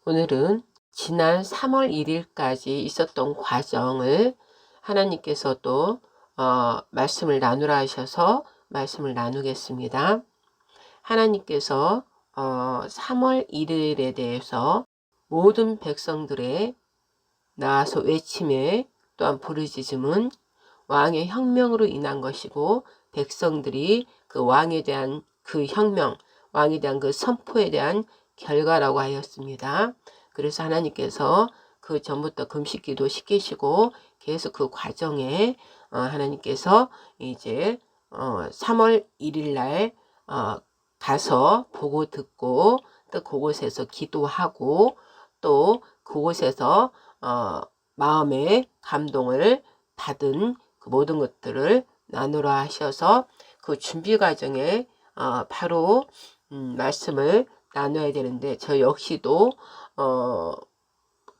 오늘은 지난 3월 1일까지 있었던 과정을 하나님께서 또 말씀을 나누라 하셔서 말씀을 나누겠습니다. 하나님께서 3월 1일에 대해서 모든 백성들의 나와서 외침에 또한 부르짖음은 왕의 혁명으로 인한 것이고, 백성들이 그 왕에 대한 그 혁명, 왕에 대한 그 선포에 대한 결과라고 하였습니다. 그래서 하나님께서 그 전부터 금식기도 시키시고 계속 그 과정에 하나님께서 이제 3월 1일 날 가서 보고 듣고, 또 그곳에서 기도하고, 또 그곳에서 마음의 감동을 받은 그 모든 것들을 나누라 하셔서 그 준비 과정에 바로 말씀을 나눠야 되는데, 저 역시도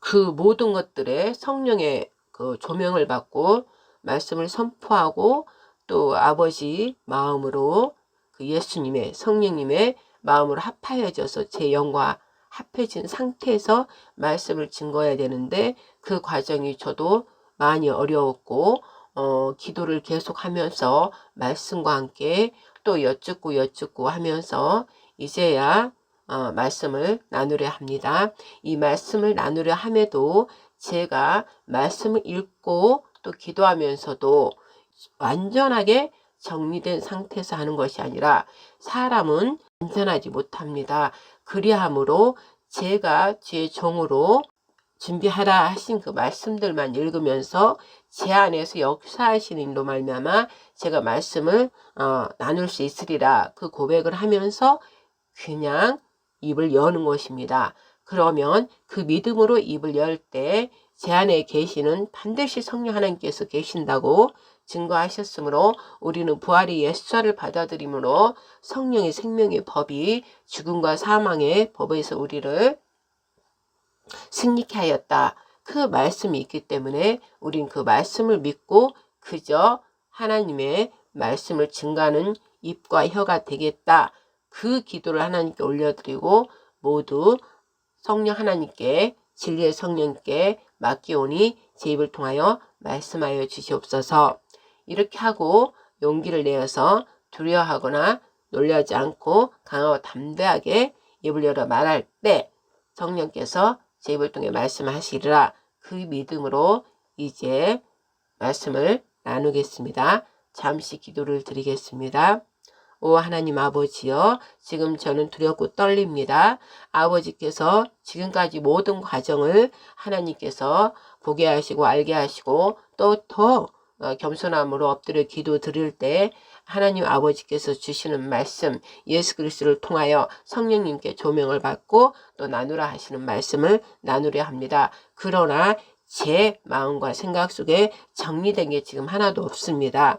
그 모든 것들에 성령의 그 조명을 받고 말씀을 선포하고, 또 아버지 마음으로 그 예수님의 성령님의 마음으로 합하여져서 제 영과 합해진 상태에서 말씀을 증거해야 되는데, 그 과정이 저도 많이 어려웠고 기도를 계속하면서 말씀과 함께 또 여쭙고 하면서 이제야 말씀을 나누려 합니다. 이 말씀을 나누려 함에도 제가 말씀을 읽고 또 기도하면서도 완전하게 정리된 상태에서 하는 것이 아니라, 사람은 완전하지 못합니다. 그리함으로 제가 제 종으로 준비하라 하신 그 말씀들만 읽으면서 제 안에서 역사하시는 일로 말미암아 제가 말씀을 나눌 수 있으리라, 그 고백을 하면서 그냥 입을 여는 것입니다. 그러면 그 믿음으로 입을 열 때 제 안에 계시는 반드시 성령 하나님께서 계신다고 증거하셨으므로, 우리는 부활의 예수를 받아들임으로 성령의 생명의 법이 죽음과 사망의 법에서 우리를 승리케 하였다, 그 말씀이 있기 때문에 우린 그 말씀을 믿고 그저 하나님의 말씀을 증거하는 입과 혀가 되겠다, 그 기도를 하나님께 올려드리고 모두 성령 하나님께, 진리의 성령께 맡기오니 제 입을 통하여 말씀하여 주시옵소서. 이렇게 하고 용기를 내어서 두려워하거나 놀라지 않고 강하고 담대하게 입을 열어 말할 때 성령께서 제 입을 통해 말씀하시리라, 그 믿음으로 이제 말씀을 나누겠습니다. 잠시 기도를 드리겠습니다. 오 하나님 아버지여, 지금 저는 두렵고 떨립니다. 아버지께서 지금까지 모든 과정을 하나님께서 보게 하시고 알게 하시고, 또 더 겸손함으로 엎드려 기도 드릴 때 하나님 아버지께서 주시는 말씀, 예수 그리스도를 통하여 성령님께 조명을 받고 또 나누라 하시는 말씀을 나누려 합니다. 그러나 제 마음과 생각 속에 정리된 게 지금 하나도 없습니다.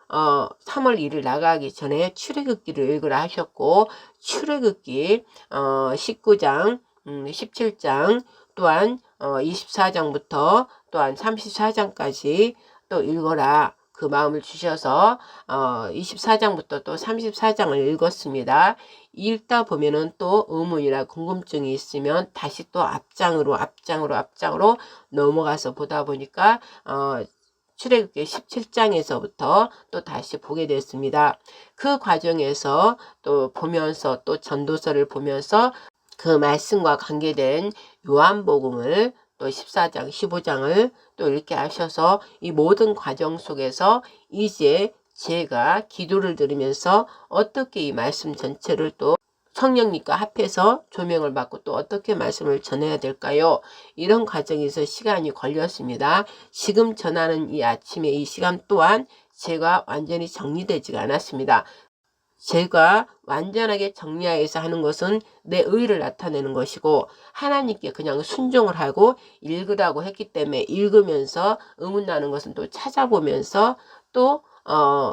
3월 1일 나가기 전에 출애굽기를 읽으라 하셨고, 출애굽기 19장 17장 또한 24장부터 또한 34장까지 또 읽어라, 그 마음을 주셔서 24장부터 또 34장을 읽었습니다. 읽다 보면은 또 의문이나 궁금증이 있으면 다시 또 앞장으로 넘어가서 보다 보니까 출애굽기 17장에서부터 또 다시 보게 됐습니다. 그 과정에서 또 보면서, 또 전도서를 보면서 그 말씀과 관계된 요한복음을 또 14장 15장을 또 읽게 하셔서 이 모든 과정 속에서 이제 제가 기도를 드리면서 어떻게 이 말씀 전체를 또 성령님과 합해서 조명을 받고 또 어떻게 말씀을 전해야 될까요? 이런 과정에서 시간이 걸렸습니다. 지금 전하는 이 아침에 이 시간 또한 제가 완전히 정리되지가 않았습니다. 제가 완전하게 정리하여서 하는 것은 내 의를 나타내는 것이고, 하나님께 그냥 순종을 하고 읽으라고 했기 때문에 읽으면서 의문나는 것은 또 찾아보면서 또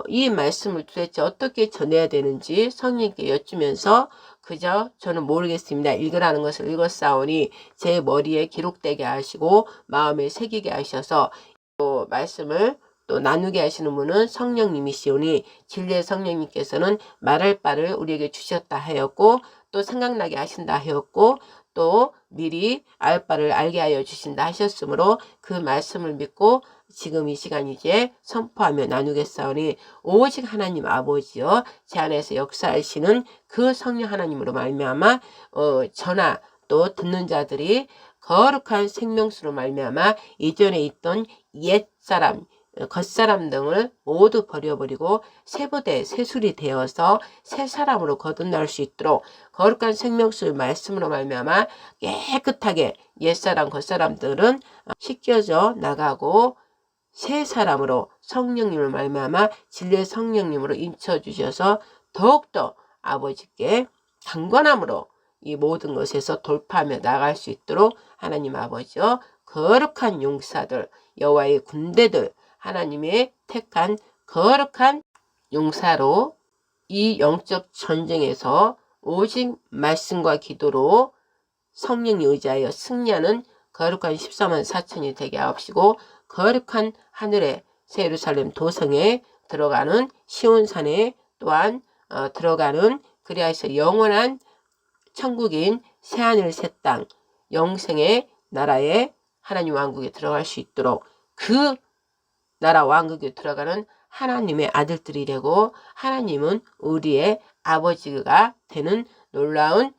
이 말씀을 도대체 어떻게 전해야 되는지 성령님께 여쭈면서 그저 저는 모르겠습니다. 읽으라는 것을 읽었사오니 제 머리에 기록되게 하시고 마음에 새기게 하셔서 또 말씀을 또 나누게 하시는 분은 성령님이시오니 진리의 성령님께서는 말할 바를 우리에게 주셨다 하였고, 또 생각나게 하신다 하였고 또 미리 알 바를 알게 하여 주신다 하셨으므로 그 말씀을 믿고 지금 이 시간 이제 선포하며 나누겠사오니 오직 하나님 아버지여 제 안에서 역사하시는 그 성령 하나님으로 말미암아 저나 또 듣는 자들이 거룩한 생명수로 말미암아 이전에 있던 옛사람 겉사람 등을 모두 버려버리고 새부대 새술이 되어서 새 사람으로 거듭날 수 있도록 거룩한 생명수의 말씀으로 말미암아 깨끗하게 옛사람 겉사람들은 씻겨져 나가고 새 사람으로 성령님을 말미암아 진리의 성령님으로 인쳐주셔서 더욱더 아버지께 강건함으로 이 모든 것에서 돌파하며 나갈 수 있도록 하나님 아버지여 거룩한 용사들 여호와의 군대들 하나님의 택한 거룩한 용사로 이 영적 전쟁에서 오직 말씀과 기도로 성령이 의지하여 승리하는 거룩한 14만 4천이 되게 하옵시고 거룩한 하늘의 새 예루살렘 도성에 들어가는 시온산에 또한 들어가는 그리하여서 영원한 천국인 새하늘 새 땅 영생의 나라에 하나님 왕국에 들어갈 수 있도록 그 나라 왕국에 들어가는 하나님의 아들들이 되고 하나님은 우리의 아버지가 되는 놀라운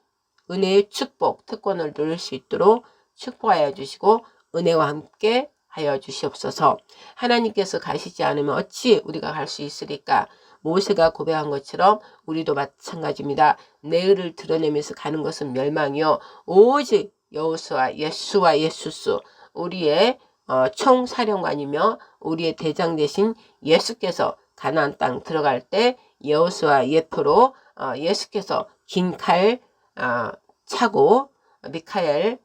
은혜의 축복 특권을 누릴 수 있도록 축복하여 주시고 은혜와 함께 하여 주시옵소서. 하나님께서 가시지 않으면 어찌 우리가 갈 수 있으리까? 모세가 고백한 것처럼 우리도 마찬가지입니다. 내 의를 드러내면서 가는 것은 멸망이요 오직 여호수아 예수와 예수스 우리의 총사령관이며 우리의 대장 되신 예수께서 가나안 땅 들어갈 때 여호수아 예표로 예수께서 긴 칼 차고 미카엘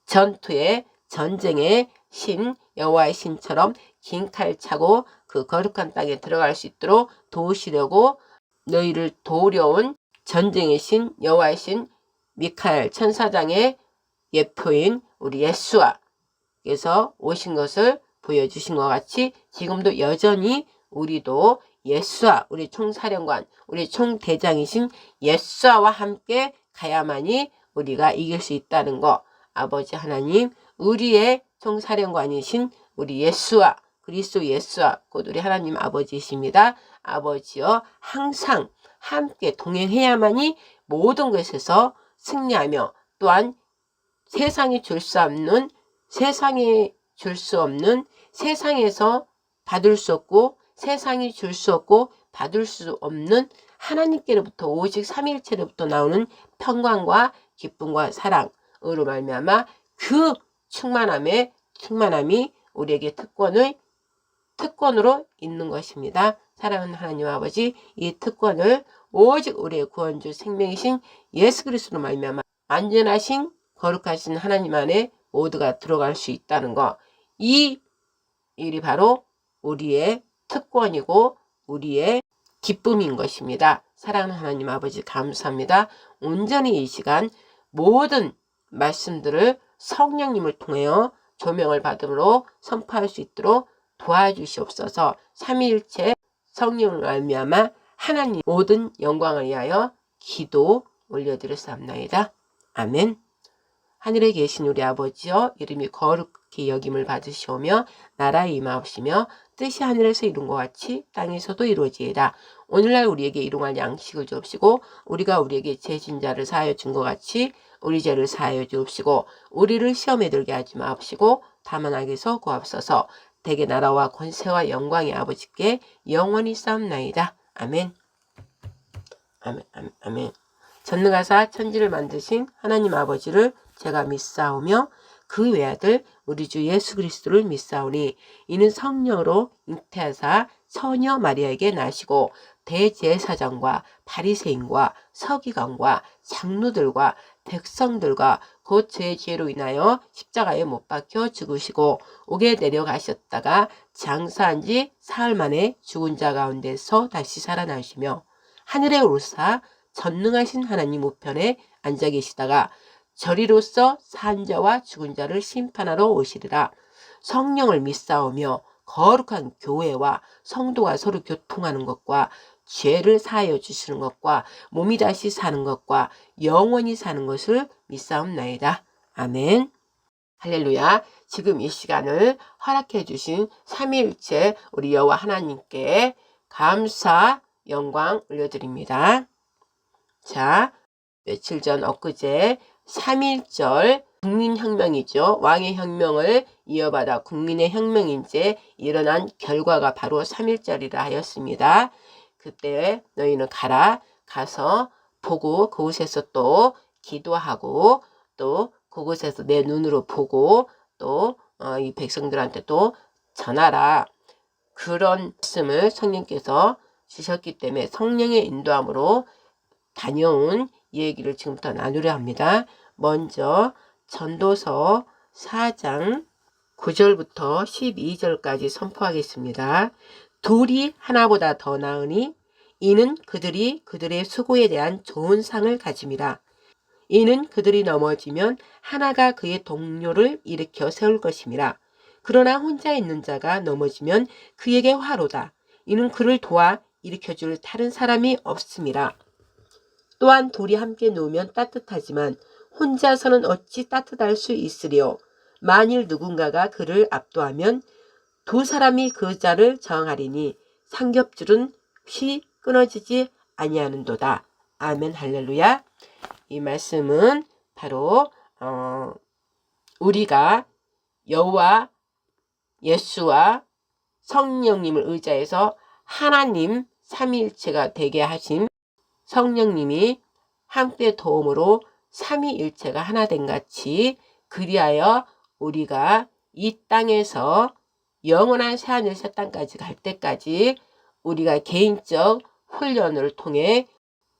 전투에 전쟁의 신 여호와의 신처럼 긴 칼 차고 그 거룩한 땅에 들어갈 수 있도록 도우시려고 너희를 도우려온 전쟁의 신 여호와의 신 미카엘 천사장의 예표인 우리 예수와께서 오신 것을 보여주신 것 같이 지금도 여전히 우리도 예수와 우리 총사령관 우리 총대장이신 예수와 함께 가야만이 우리가 이길 수 있다는 거 아버지 하나님 우리의 총사령관이신 우리 예수와 그리스도 예수와 곧 우리 하나님 아버지이십니다. 아버지여 항상 함께 동행해야만이 모든 것에서 승리하며 또한 세상에 줄 수 없는 세상에서 받을 수 없고 세상이 줄 수 없고 받을 수 없는 하나님께로부터 오직 삼위일체로부터 나오는 평강과 기쁨과 사랑으로 말미암아 그 충만함이 우리에게 특권으로 있는 것입니다. 사랑하는 하나님 아버지 이 특권을 오직 우리의 구원주 생명이신 예수 그리스도로 말미암아 안전하신 거룩하신 하나님 안에 모두가 들어갈 수 있다는 것. 이 일이 바로 우리의 특권이고 우리의 기쁨인 것입니다. 사랑하는 하나님 아버지 감사합니다. 온전히 이 시간 모든 말씀들을 성령님을 통하여 조명을 받음으로 선포할 수 있도록 도와주시옵소서. 삼위일체 성령을 말미암아 하나님 모든 영광을 위하여 기도 올려드렸사옵나이다. 아멘. 하늘에 계신 우리 아버지여 이름이 거룩히 여김을 받으시오며 나라에 임하옵시며 뜻이 하늘에서 이룬 것 같이 땅에서도 이루어지이다. 오늘날 우리에게 일용할 양식을 주옵시고 우리가 우리에게 죄진 자를 사하여 준 것 같이 우리 죄를 사하여 주옵시고 우리를 시험에 들게 하지 마옵시고 다만 악에서 구하옵소서. 대개 나라와 권세와 영광의 아버지께 영원히 싸움나이다. 아멘. 아멘. 아멘. 아멘. 전능하사 천지를 만드신 하나님 아버지를 제가 믿사오며 그 외아들 우리 주 예수 그리스도를 믿사오니 이는 성령으로 잉태하사 처녀 마리아에게 나시고 대제사장과 바리새인과 서기관과 장로들과 백성들과 곧 제 죄로 인하여 십자가에 못 박혀 죽으시고 옥에 내려가셨다가 장사한 지 사흘 만에 죽은 자 가운데서 다시 살아나시며 하늘에 오르사 전능하신 하나님 우편에 앉아 계시다가 저리로서 산 자와 죽은 자를 심판하러 오시리라. 성령을 믿사오며 거룩한 교회와 성도가 서로 교통하는 것과 죄를 사하여 주시는 것과 몸이 다시 사는 것과 영원히 사는 것을 믿사옵나이다. 아멘. 할렐루야. 지금 이 시간을 허락해 주신 삼위일체 우리 여호와 하나님께 감사 영광 올려드립니다. 자, 며칠 전 엊그제 3.1절 국민혁명이죠. 왕의 혁명을 이어받아 국민의 혁명인지 일어난 결과가 바로 3.1절이라 하였습니다. 그때 너희는 가서 보고 그곳에서 또 기도하고 또 그곳에서 내 눈으로 보고 또 이 백성들한테 또 전하라. 그런 말씀을 성령께서 주셨기 때문에 성령의 인도함으로 다녀온 얘기를 지금부터 나누려 합니다. 먼저 전도서 4장 9절부터 12절까지 선포하겠습니다. 둘이 하나보다 더 나으니 이는 그들이 그들의 수고에 대한 좋은 상을 가짐이라. 이는 그들이 넘어지면 하나가 그의 동료를 일으켜 세울 것임이라. 그러나 혼자 있는 자가 넘어지면 그에게 화로다. 이는 그를 도와 일으켜줄 다른 사람이 없음이라. 또한 둘이 함께 누우면 따뜻하지만 혼자서는 어찌 따뜻할 수 있으리요. 만일 누군가가 그를 압도하면 두 사람이 그 자를 저항하리니 삼겹줄은 휘 끊어지지 아니하는도다. 아멘. 할렐루야. 이 말씀은 바로 우리가 여호와 예수와 성령님을 의지해서 하나님 삼위일체가 되게 하신 성령님이 함께 도움으로 삼위일체가 하나 된 같이 그리하여 우리가 이 땅에서 영원한 새하늘 새 땅까지 갈 때까지 우리가 개인적 훈련을 통해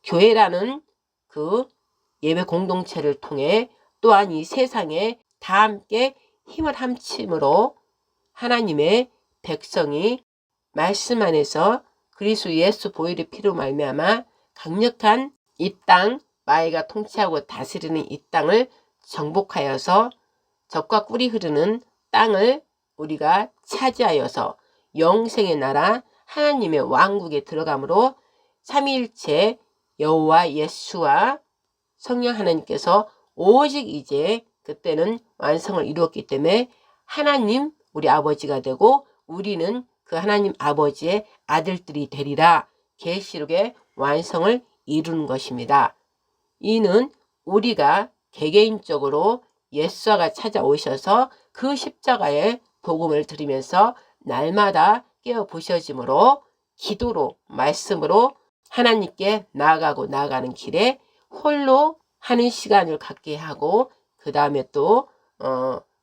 교회라는 그 예배 공동체를 통해 또한 이 세상에 다 함께 힘을 합심으로 하나님의 백성이 말씀 안에서 그리스도 예수 보혈의 피로 말미암아 강력한 이 땅 마귀가 통치하고 다스리는 이 땅을 정복하여서 젖과 꿀이 흐르는 땅을 우리가 차지하여서 영생의 나라 하나님의 왕국에 들어감으로 삼위일체 여호와 예수와 성령 하나님께서 오직 이제 그때는 완성을 이루었기 때문에 하나님 우리 아버지가 되고 우리는 그 하나님 아버지의 아들들이 되리라. 계시록의 완성을 이루는 것입니다. 이는 우리가 개개인적으로 예수가 찾아오셔서 그 십자가의 복음을 들으면서 날마다 깨어 부셔짐으로 기도로 말씀으로 하나님께 나아가는 길에 홀로 하는 시간을 갖게 하고 그 다음에 또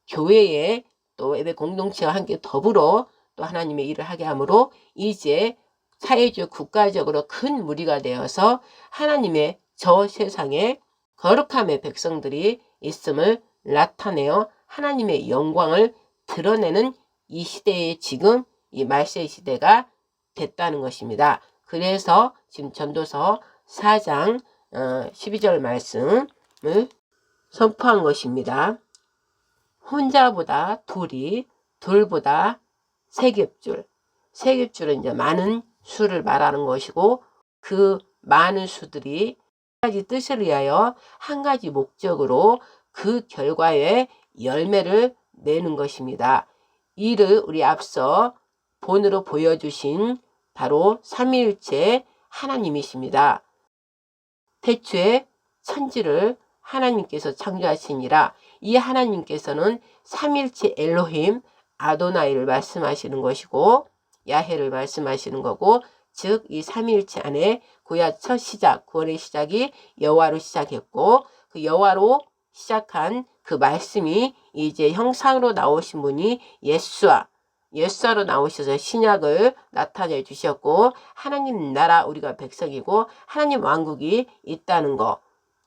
교회에 또 예배 공동체와 함께 더불어 또 하나님의 일을 하게 하므로 이제 사회적 국가적으로 큰 무리가 되어서 하나님의 저 세상에 거룩함의 백성들이 있음을 나타내어 하나님의 영광을 드러내는 이 시대에 지금 이 말세 시대가 됐다는 것입니다. 그래서 지금 전도서 4장 12절 말씀을 선포한 것입니다. 혼자보다 둘이, 둘보다 세겹줄. 세겹줄은 이제 많은 수를 말하는 것이고 그 많은 수들이 한 가지 뜻을 위하여 한 가지 목적으로 그 결과에 열매를 내는 것입니다. 이를 우리 앞서 본으로 보여주신 바로 삼위일체 하나님이십니다. 태초에 천지를 하나님께서 창조하시니라. 이 하나님께서는 삼위일체 엘로힘 아도나이를 말씀하시는 것이고 야훼를 말씀하시는 거고 즉 이 삼위일체 안에 구약 첫 시작 구원의 시작이 여호와로 시작했고 그 여호와로 시작한 그 말씀이 이제 형상으로 나오신 분이 예수로 나오셔서 신약을 나타내 주셨고 하나님 나라 우리가 백성이고 하나님 왕국이 있다는 거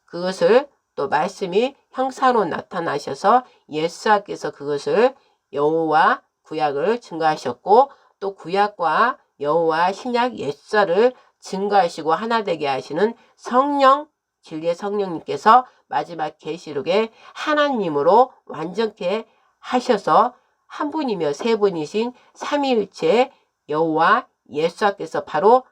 그것을 또 말씀이 형상으로 나타나셔서 예수께서 그것을 여호와 구약을 증거하셨고 또 구약과 여호와 신약 예수를 증거하시고 하나 되게 하시는 성령 진리의 성령님께서 마지막 계시록에 하나님으로 완전케 하셔서 한 분이며 세 분이신 삼위일체 여호와 예수께서 바로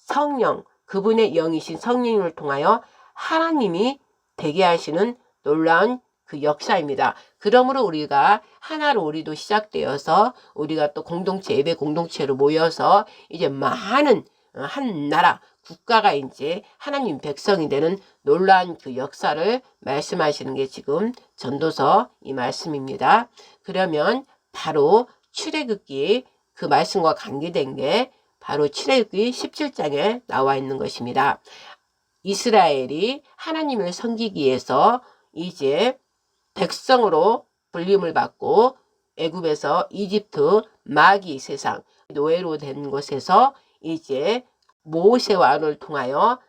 성령, 그분의 영이신 성령님을 통하여 하나님이 되게 하시는 놀라운 그 역사입니다. 그러므로 우리가 하나로 우리도 시작되어서 우리가 또 공동체, 예배 공동체로 모여서 이제 많은 한 나라, 국가가 이제 하나님 백성이 되는 놀라운 그 역사를 말씀하시는 게 지금 전도서 이 말씀입니다. 그러면 바로 출애굽기 그 말씀과 관계된 게 바로 출애굽기 17장에 나와 있는 것입니다. 이스라엘이 하나님을 섬기기 위해서 이제 백성으로 불림을 받고 애굽에서 이집트 마귀 세상 노예로 된 곳에서 이제 모세와 아론을 통하여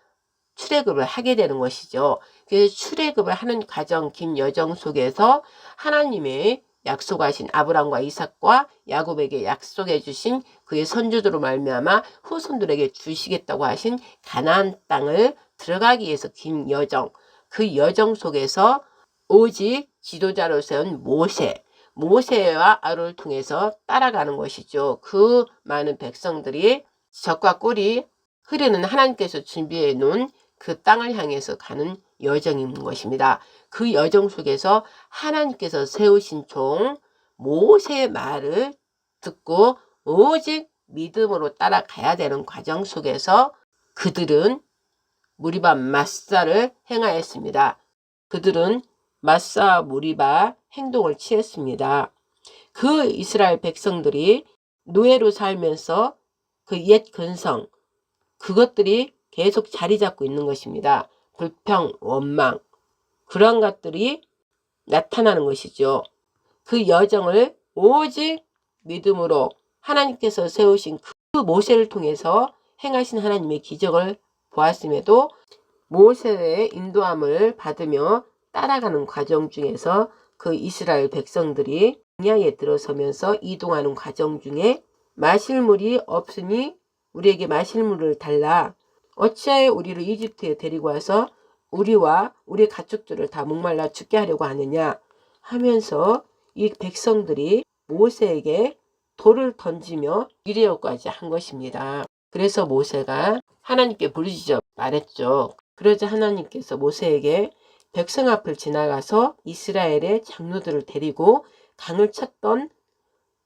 출애굽을 하게 되는 것이죠. 그래서 출애굽을 하는 과정 긴 여정 속에서 하나님의 약속하신 아브라함과 이삭과 야곱에게 약속해 주신 그의 선조들로 말미암아 후손들에게 주시겠다고 하신 가나안 땅을 들어가기 위해서 긴 여정, 그 여정 속에서 오직 지도자로 세운 모세와 아론을 통해서 따라가는 것이죠. 그 많은 백성들이 젖과 꿀이 흐르는 하나님께서 준비해 놓은 그 땅을 향해서 가는 여정인 것입니다. 그 여정 속에서 하나님께서 세우신 종 모세의 말을 듣고 오직 믿음으로 따라가야 되는 과정 속에서 그들은 무리바 마사를 행하였습니다. 그들은 마사 무리바 행동을 취했습니다. 그 이스라엘 백성들이 노예로 살면서 그 옛 근성, 그것들이 계속 자리 잡고 있는 것입니다. 불평, 원망, 그런 것들이 나타나는 것이죠. 그 여정을 오직 믿음으로 하나님께서 세우신 그 모세를 통해서 행하신 하나님의 기적을 보았음에도 모세의 인도함을 받으며 따라가는 과정 중에서 그 이스라엘 백성들이 광야에 들어서면서 이동하는 과정 중에 마실 물이 없으니 우리에게 마실 물을 달라. 어찌하여 우리를 이집트에 데리고 와서 우리와 우리 가축들을 다 목말라 죽게 하려고 하느냐 하면서 이 백성들이 모세에게 돌을 던지며 이래요까지 한 것입니다. 그래서 모세가 하나님께 부르짖어 말했죠. 그러자 하나님께서 모세에게 백성 앞을 지나가서 이스라엘의 장로들을 데리고 강을 쳤던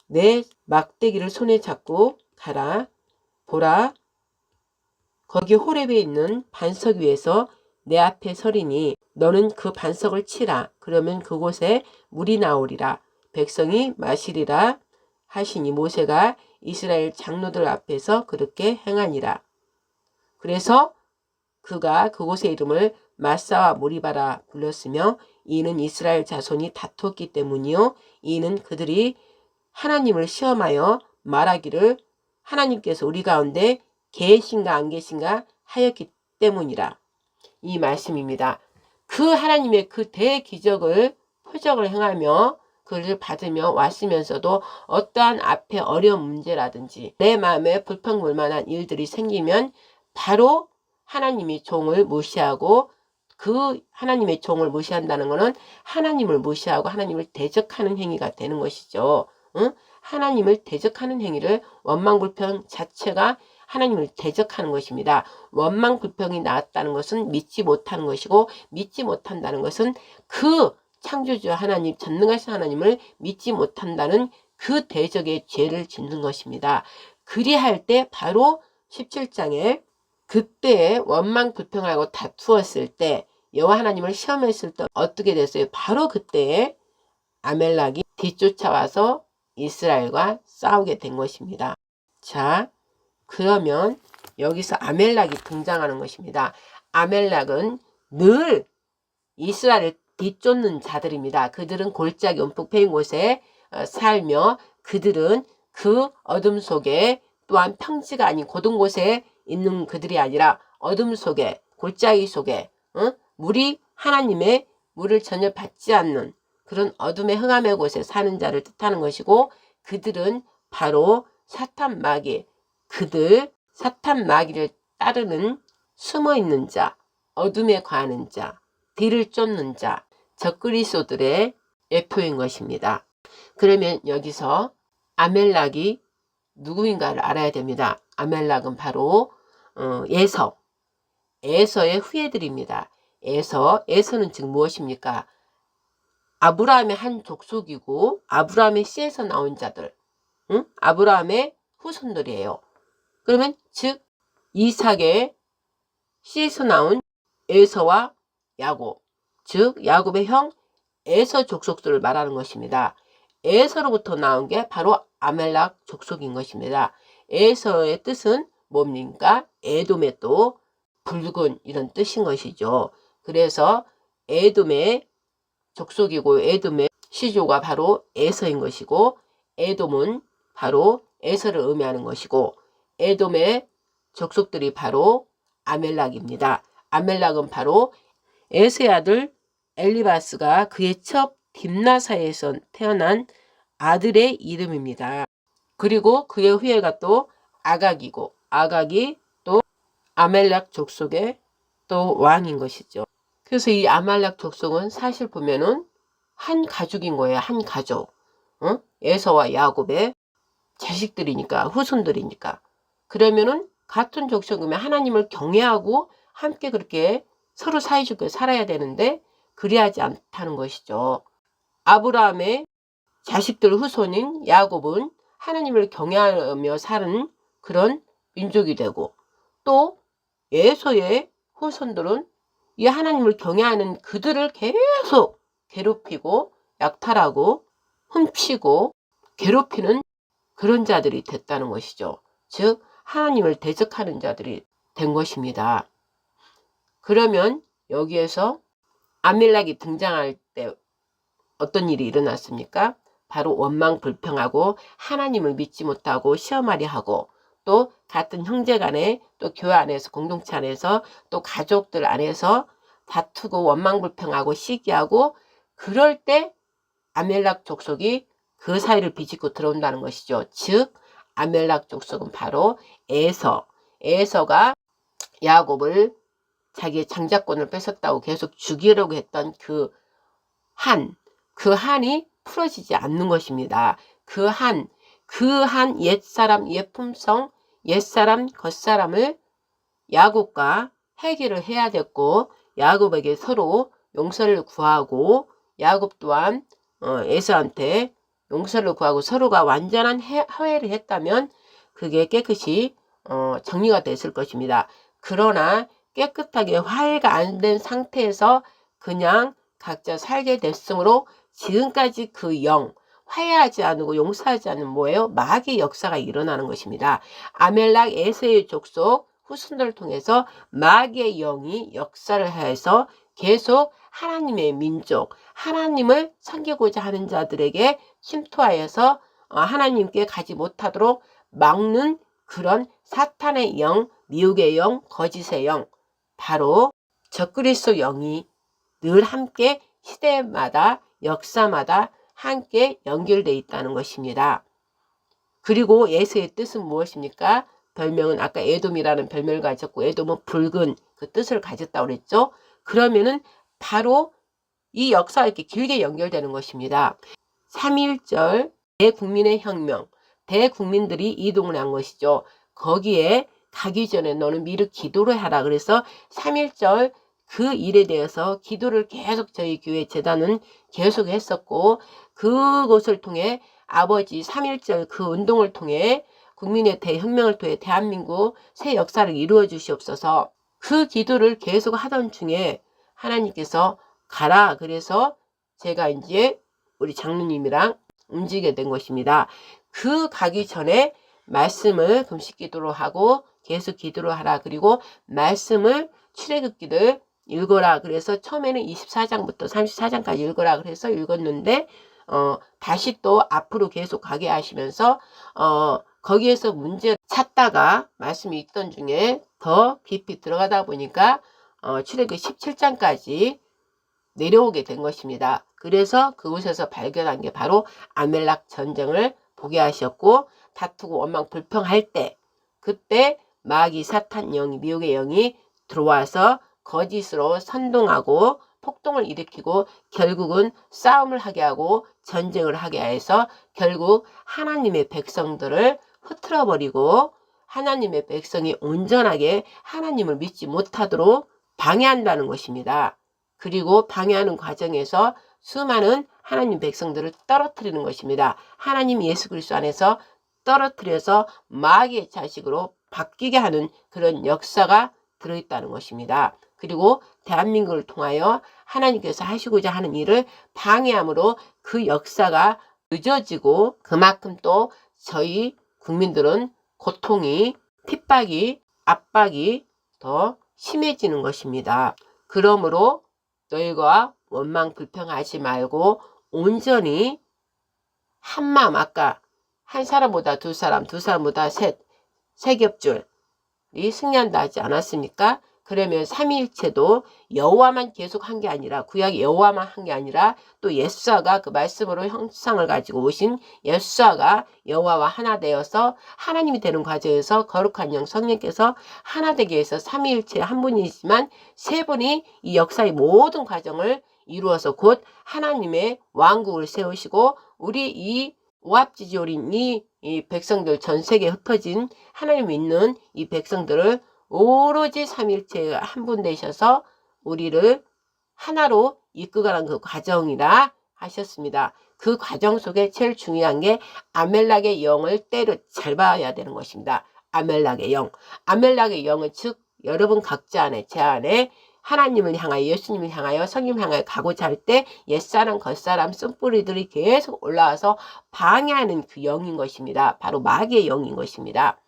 내 막대기를 손에 잡고 가라. 보라, 거기 호렙에 있는 반석 위에서 내 앞에 서리니 너는 그 반석을 치라. 그러면 그곳에 물이 나오리라. 백성이 마시리라 하시니 모세가 이스라엘 장로들 앞에서 그렇게 행하니라. 그래서 그가 그곳의 이름을 마사와 무리바라 불렀으며 이는 이스라엘 자손이 다퉜기 때문이요. 이는 그들이 하나님을 시험하여 말하기를 하나님께서 우리 가운데 계신가 안 계신가 하였기 때문이라. 이 말씀입니다. 그 하나님의 그 대기적을 표적을 행하며 그를 받으며 왔으면서도 어떠한 앞에 어려운 문제라든지 내 마음에 불평불만한 일들이 생기면 바로 하나님이 종을 무시하고 그 하나님의 종을 무시한다는 것은 하나님을 무시하고 하나님을 대적하는 행위가 되는 것이죠. 응? 하나님을 대적하는 행위를 원망불평 자체가 하나님을 대적하는 것입니다. 원망불평이 나왔다는 것은 믿지 못하는 것이고 믿지 못한다는 것은 그 창조주 하나님, 전능하신 하나님을 믿지 못한다는 그 대적의 죄를 짓는 것입니다. 그리할 때 바로 17장에 그때에 원망불평하고 다투었을 때 여호와 하나님을 시험했을 때 어떻게 됐어요? 바로 그때에 아멜락이 뒤쫓아와서 이스라엘과 싸우게 된 것입니다. 자, 그러면 여기서 아멜락이 등장하는 것입니다. 아멜락은 늘 이스라엘을 뒤쫓는 자들입니다. 그들은 골짜기 움푹 패인 곳에 살며 그들은 그 어둠 속에 또한 평지가 아닌 고든 곳에 있는 그들이 아니라 어둠 속에 골짜기 속에 물이 하나님의 물을 전혀 받지 않는 그런 어둠의 흑암의 곳에 사는 자를 뜻하는 것이고 그들은 바로 사탄 마귀 그들 사탄 마귀를 따르는 숨어있는 자 어둠에 거하는 자 뒤를 쫓는 자 적그리스도들의 예표인 것입니다. 그러면 여기서 아멜락이 누구인가를 알아야 됩니다. 아멜락은 바로 에서의 후예들입니다. 에서는 즉 무엇입니까? 아브라함의 한 족속이고 아브라함의 씨에서 나온 자들, 아브라함의 후손들이에요. 그러면 즉 이삭의 씨에서 나온 에서와 야곱, 즉 야곱의 형 에서 족속들을 말하는 것입니다. 에서로부터 나온 게 바로 아멜락 족속인 것입니다. 에서의 뜻은 뭡니까? 에돔의 또 붉은 이런 뜻인 것이죠. 그래서 에돔의 족속이고 에돔의 시조가 바로 에서인 것이고, 에돔은 바로 에서를 의미하는 것이고, 에돔의 족속들이 바로 아멜락입니다. 아멜락은 바로 에서의 아들 엘리바스가 그의 첩 딥나사에서 태어난 아들의 이름입니다. 그리고 그의 후예가 또 아각이고, 아각이 또 아멜락 족속의 또 왕인 것이죠. 그래서 이 아말렉 족속은 사실 보면은 한 가족인 거예요. 한 가족. 에서와 야곱의 자식들이니까, 후손들이니까. 그러면은 같은 족속이면 하나님을 경외하고 함께 그렇게 서로 사이좋게 살아야 되는데 그리하지 않다는 것이죠. 아브라함의 자식들 후손인 야곱은 하나님을 경외하며 사는 그런 민족이 되고, 또 에서의 후손들은 이 하나님을 경외하는 그들을 계속 괴롭히고 약탈하고 훔치고 괴롭히는 그런 자들이 됐다는 것이죠. 즉 하나님을 대적하는 자들이 된 것입니다. 그러면 여기에서 아멜렉이 등장할 때 어떤 일이 일어났습니까? 바로 원망 불평하고 하나님을 믿지 못하고 시험하려 하고, 또 같은 형제간에 또 교회 안에서 공동체 안에서 또 가족들 안에서 다투고 원망 불평하고 시기하고, 그럴 때 아멜락 족속이 그 사이를 비집고 들어온다는 것이죠. 즉 아멜락 족속은 바로 에서가 야곱을 자기의 장자권을 뺏었다고 계속 죽이려고 했던 그 한이 풀어지지 않는 것입니다. 그 한 옛사람, 옛품성, 옛사람, 겉사람을 야곱과 해결을 해야 됐고, 야곱에게 서로 용서를 구하고, 야곱 또한 에서한테 용서를 구하고 서로가 완전한 화해를 했다면 그게 깨끗이 정리가 됐을 것입니다. 그러나 깨끗하게 화해가 안 된 상태에서 그냥 각자 살게 됐으므로 지금까지 그 화해하지 않고 용서하지 않는 뭐예요? 마귀의 역사가 일어나는 것입니다. 아멜락 에서의 족속 후손들을 통해서 마귀의 영이 역사를 해서 계속 하나님의 민족, 하나님을 섬기고자 하는 자들에게 침투하여서 하나님께 가지 못하도록 막는 그런 사탄의 영, 미혹의 영, 거짓의 영, 바로 적그리스도 영이 늘 함께 시대마다 역사마다 함께 연결되어 있다는 것입니다. 그리고 예수의 뜻은 무엇입니까? 별명은 아까 에돔이라는 별명을 가졌고, 에돔은 붉은 그 뜻을 가졌다고 그랬죠. 그러면은 바로 이 역사가 이렇게 길게 연결되는 것입니다. 3.1절 대국민의 혁명, 대국민들이 이동을 한 것이죠. 거기에 가기 전에 너는 미리 기도를 하라. 그래서 3.1절 그 일에 대해서 기도를 계속 저희 교회 재단은 계속 했었고, 그것을 통해 아버지 3.1절 그 운동을 통해 국민의 대혁명을 통해 대한민국 새 역사를 이루어 주시옵소서. 그 기도를 계속 하던 중에 하나님께서 가라. 그래서 제가 이제 우리 장로님이랑 움직이게 된 것입니다. 그 가기 전에 말씀을 금식 기도로 하고 계속 기도를 하라. 그리고 말씀을 출애굽기를 읽어라. 그래서 처음에는 24장부터 34장까지 읽어라. 그래서 읽었는데 다시 또 앞으로 계속 가게 하시면서 거기에서 문제 찾다가 말씀이 있던 중에 더 깊이 들어가다 보니까 출애굽기 17장까지 내려오게 된 것입니다. 그래서 그곳에서 발견한 게 바로 아멜락 전쟁을 보게 하셨고, 다투고 원망 불평할 때 그때 마귀 사탄 영이, 미혹의 영이 들어와서 거짓으로 선동하고 폭동을 일으키고 결국은 싸움을 하게 하고 전쟁을 하게 해서 결국 하나님의 백성들을 흐트러버리고 하나님의 백성이 온전하게 하나님을 믿지 못하도록 방해한다는 것입니다. 그리고 방해하는 과정에서 수많은 하나님 백성들을 떨어뜨리는 것입니다. 하나님 예수 그리스도 안에서 떨어뜨려서 마귀의 자식으로 바뀌게 하는 그런 역사가 들어있다는 것입니다. 그리고 대한민국을 통하여 하나님께서 하시고자 하는 일을 방해함으로 그 역사가 늦어지고 그만큼 또 저희 국민들은 고통이, 핍박이, 압박이 더 심해지는 것입니다. 그러므로 너희가 원망 불평하지 말고 온전히 한마음, 아까 한 사람보다 두 사람, 두 사람보다 셋, 세 겹줄이 승리한다 하지 않았습니까? 그러면 삼위일체도 여호와만 계속 한 게 아니라, 구약의 여호와만 한 게 아니라 또 예수아가 그 말씀으로 형상을 가지고 오신 예수아가 여호와와 하나 되어서 하나님이 되는 과정에서 거룩한 영 성령께서 하나 되게 해서 삼위일체 한 분이지만 세 분이 이 역사의 모든 과정을 이루어서 곧 하나님의 왕국을 세우시고 우리 이 오합지졸인 이 백성들, 전 세계에 흩어진 하나님 믿는 이 백성들을 오로지 삼일체 한 분 되셔서 우리를 하나로 이끌어가는 그 과정이라 하셨습니다. 그 과정 속에 제일 중요한 게 아멜락의 영을 때려 잘 봐야 되는 것입니다. 아멜락의 영. 아멜락의 영은 즉 여러분 각자 안에, 제 안에 하나님을 향하여, 예수님을 향하여, 성님을 향하여 가고자 할 때 옛사람 겉사람 쓴뿌리들이 계속 올라와서 방해하는 그 영인 것입니다. 바로 마귀의 영인 것입니다.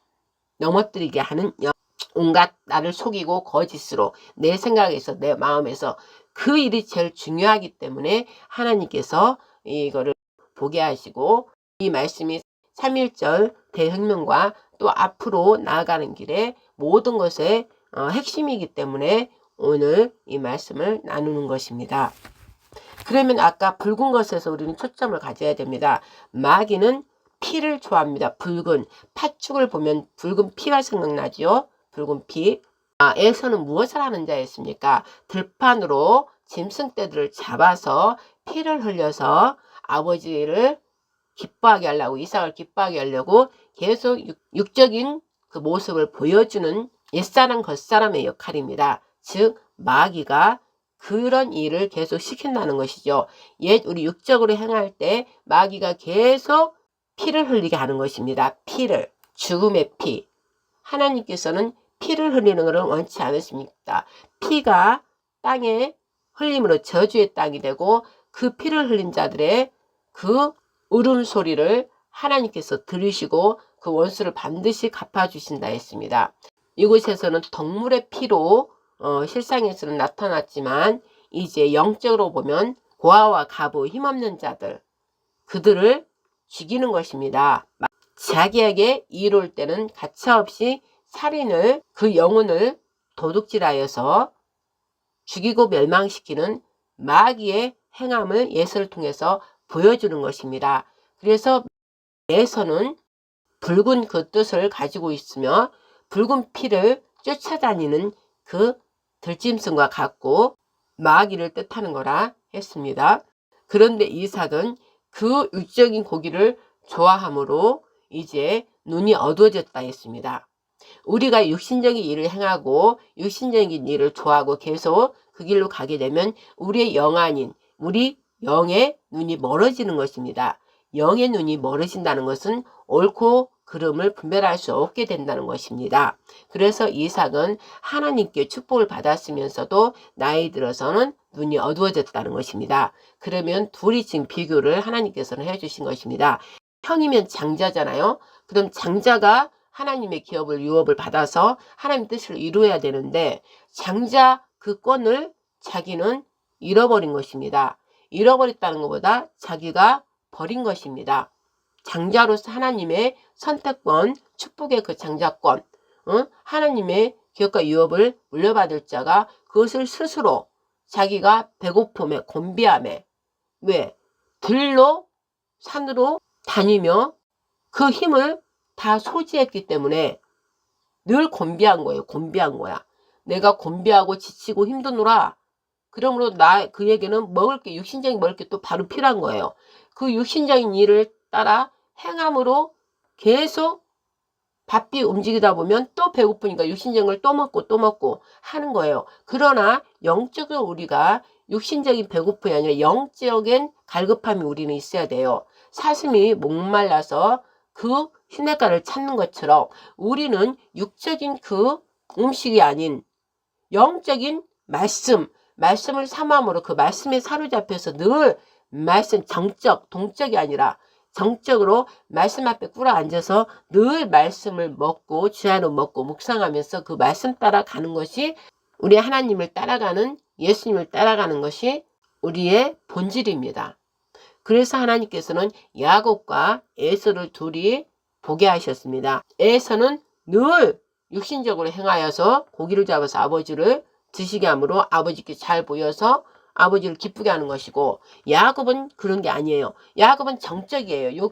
넘어뜨리게 하는 영. 온갖 나를 속이고 거짓으로 내 생각에서 내 마음에서 그 일이 제일 중요하기 때문에 하나님께서 이거를 보게 하시고 이 말씀이 3.1절 대혁명과 또 앞으로 나아가는 길에 모든 것의 핵심이기 때문에 오늘 이 말씀을 나누는 것입니다. 그러면 아까 붉은 것에서 우리는 초점을 가져야 됩니다. 마귀는 피를 좋아합니다. 붉은 팥죽을 보면 붉은 피가 생각나죠. 붉은 피. 에서는 무엇을 하는 자였습니까? 들판으로 짐승떼들을 잡아서 피를 흘려서 아버지를 기뻐하게 하려고, 이삭을 기뻐하게 하려고 계속 육적인 그 모습을 보여주는 옛사람 겉사람의 역할입니다. 즉 마귀가 그런 일을 계속 시킨다는 것이죠. 옛 우리 육적으로 행할 때 마귀가 계속 피를 흘리게 하는 것입니다. 피를, 죽음의 피. 하나님께서는 피를 흘리는 것을 원치 않으십니다. 피가 땅에 흘림으로 저주의 땅이 되고 그 피를 흘린 자들의 그 울음소리를 하나님께서 들으시고 그 원수를 반드시 갚아주신다 했습니다. 이곳에서는 덕물의 피로 실상에서는 나타났지만 이제 영적으로 보면 고아와 가부, 힘없는 자들, 그들을 죽이는 것입니다. 자기에게 이로울 때는 가차없이 살인을, 그 영혼을 도둑질하여서 죽이고 멸망시키는 마귀의 행함을 예수를 통해서 보여주는 것입니다. 그래서 예서는 붉은 그 뜻을 가지고 있으며 붉은 피를 쫓아다니는 그 들짐승과 같고 마귀를 뜻하는 거라 했습니다. 그런데 이삭은 그 육적인 고기를 좋아함으로 이제 눈이 어두워졌다 했습니다. 우리가 육신적인 일을 행하고 육신적인 일을 좋아하고 계속 그 길로 가게 되면 우리의 영 아닌 우리 영의 눈이 멀어지는 것입니다. 영의 눈이 멀어진다는 것은 옳고 그름을 분별할 수 없게 된다는 것입니다. 그래서 이삭은 하나님께 축복을 받았으면서도 나이 들어서는 눈이 어두워졌다는 것입니다. 그러면 둘이 지금 비교를 하나님께서는 해주신 것입니다. 형이면 장자잖아요. 그럼 장자가 하나님의 기업을 유업을 받아서 하나님 뜻을 이루어야 되는데 장자 그 권을 자기는 잃어버린 것입니다. 잃어버렸다는 것보다 자기가 버린 것입니다. 장자로서 하나님의 선택권, 축복의 그 장자권, 하나님의 기업과 유업을 물려받을 자가 그것을 스스로 자기가 배고픔에 곤비함에 왜? 들로 산으로 다니며 그 힘을 다 소지했기 때문에 늘 곤비한 거예요. 곤비한 거야. 내가 곤비하고 지치고 힘드노라. 그러므로 그에게는 먹을 게, 육신적인 먹을 게 또 바로 필요한 거예요. 그 육신적인 일을 따라 행함으로 계속 바삐 움직이다 보면 또 배고프니까 육신적인 걸 또 먹고 하는 거예요. 그러나 영적으로 우리가 육신적인 배고픔이 아니라 영적인 갈급함이 우리는 있어야 돼요. 사슴이 목말라서 그 시냇가를 찾는 것처럼 우리는 육적인 그 음식이 아닌 영적인 말씀을 삼함으로 그 말씀에 사로잡혀서 늘 말씀 동적이 아니라 정적으로 말씀 앞에 꿇어 앉아서 늘 말씀을 먹고 주야로 먹고 묵상하면서 그 말씀 따라 가는 것이 우리 하나님을 따라가는 예수님을 따라가는 것이 우리의 본질입니다. 그래서 하나님께서는 야곱과 에서를 둘이 보게 하셨습니다. 에서는 늘 육신적으로 행하여서 고기를 잡아서 아버지를 드시게 하므로 아버지께 잘 보여서 아버지를 기쁘게 하는 것이고, 야곱은 그런 게 아니에요. 야곱은 정적이에요.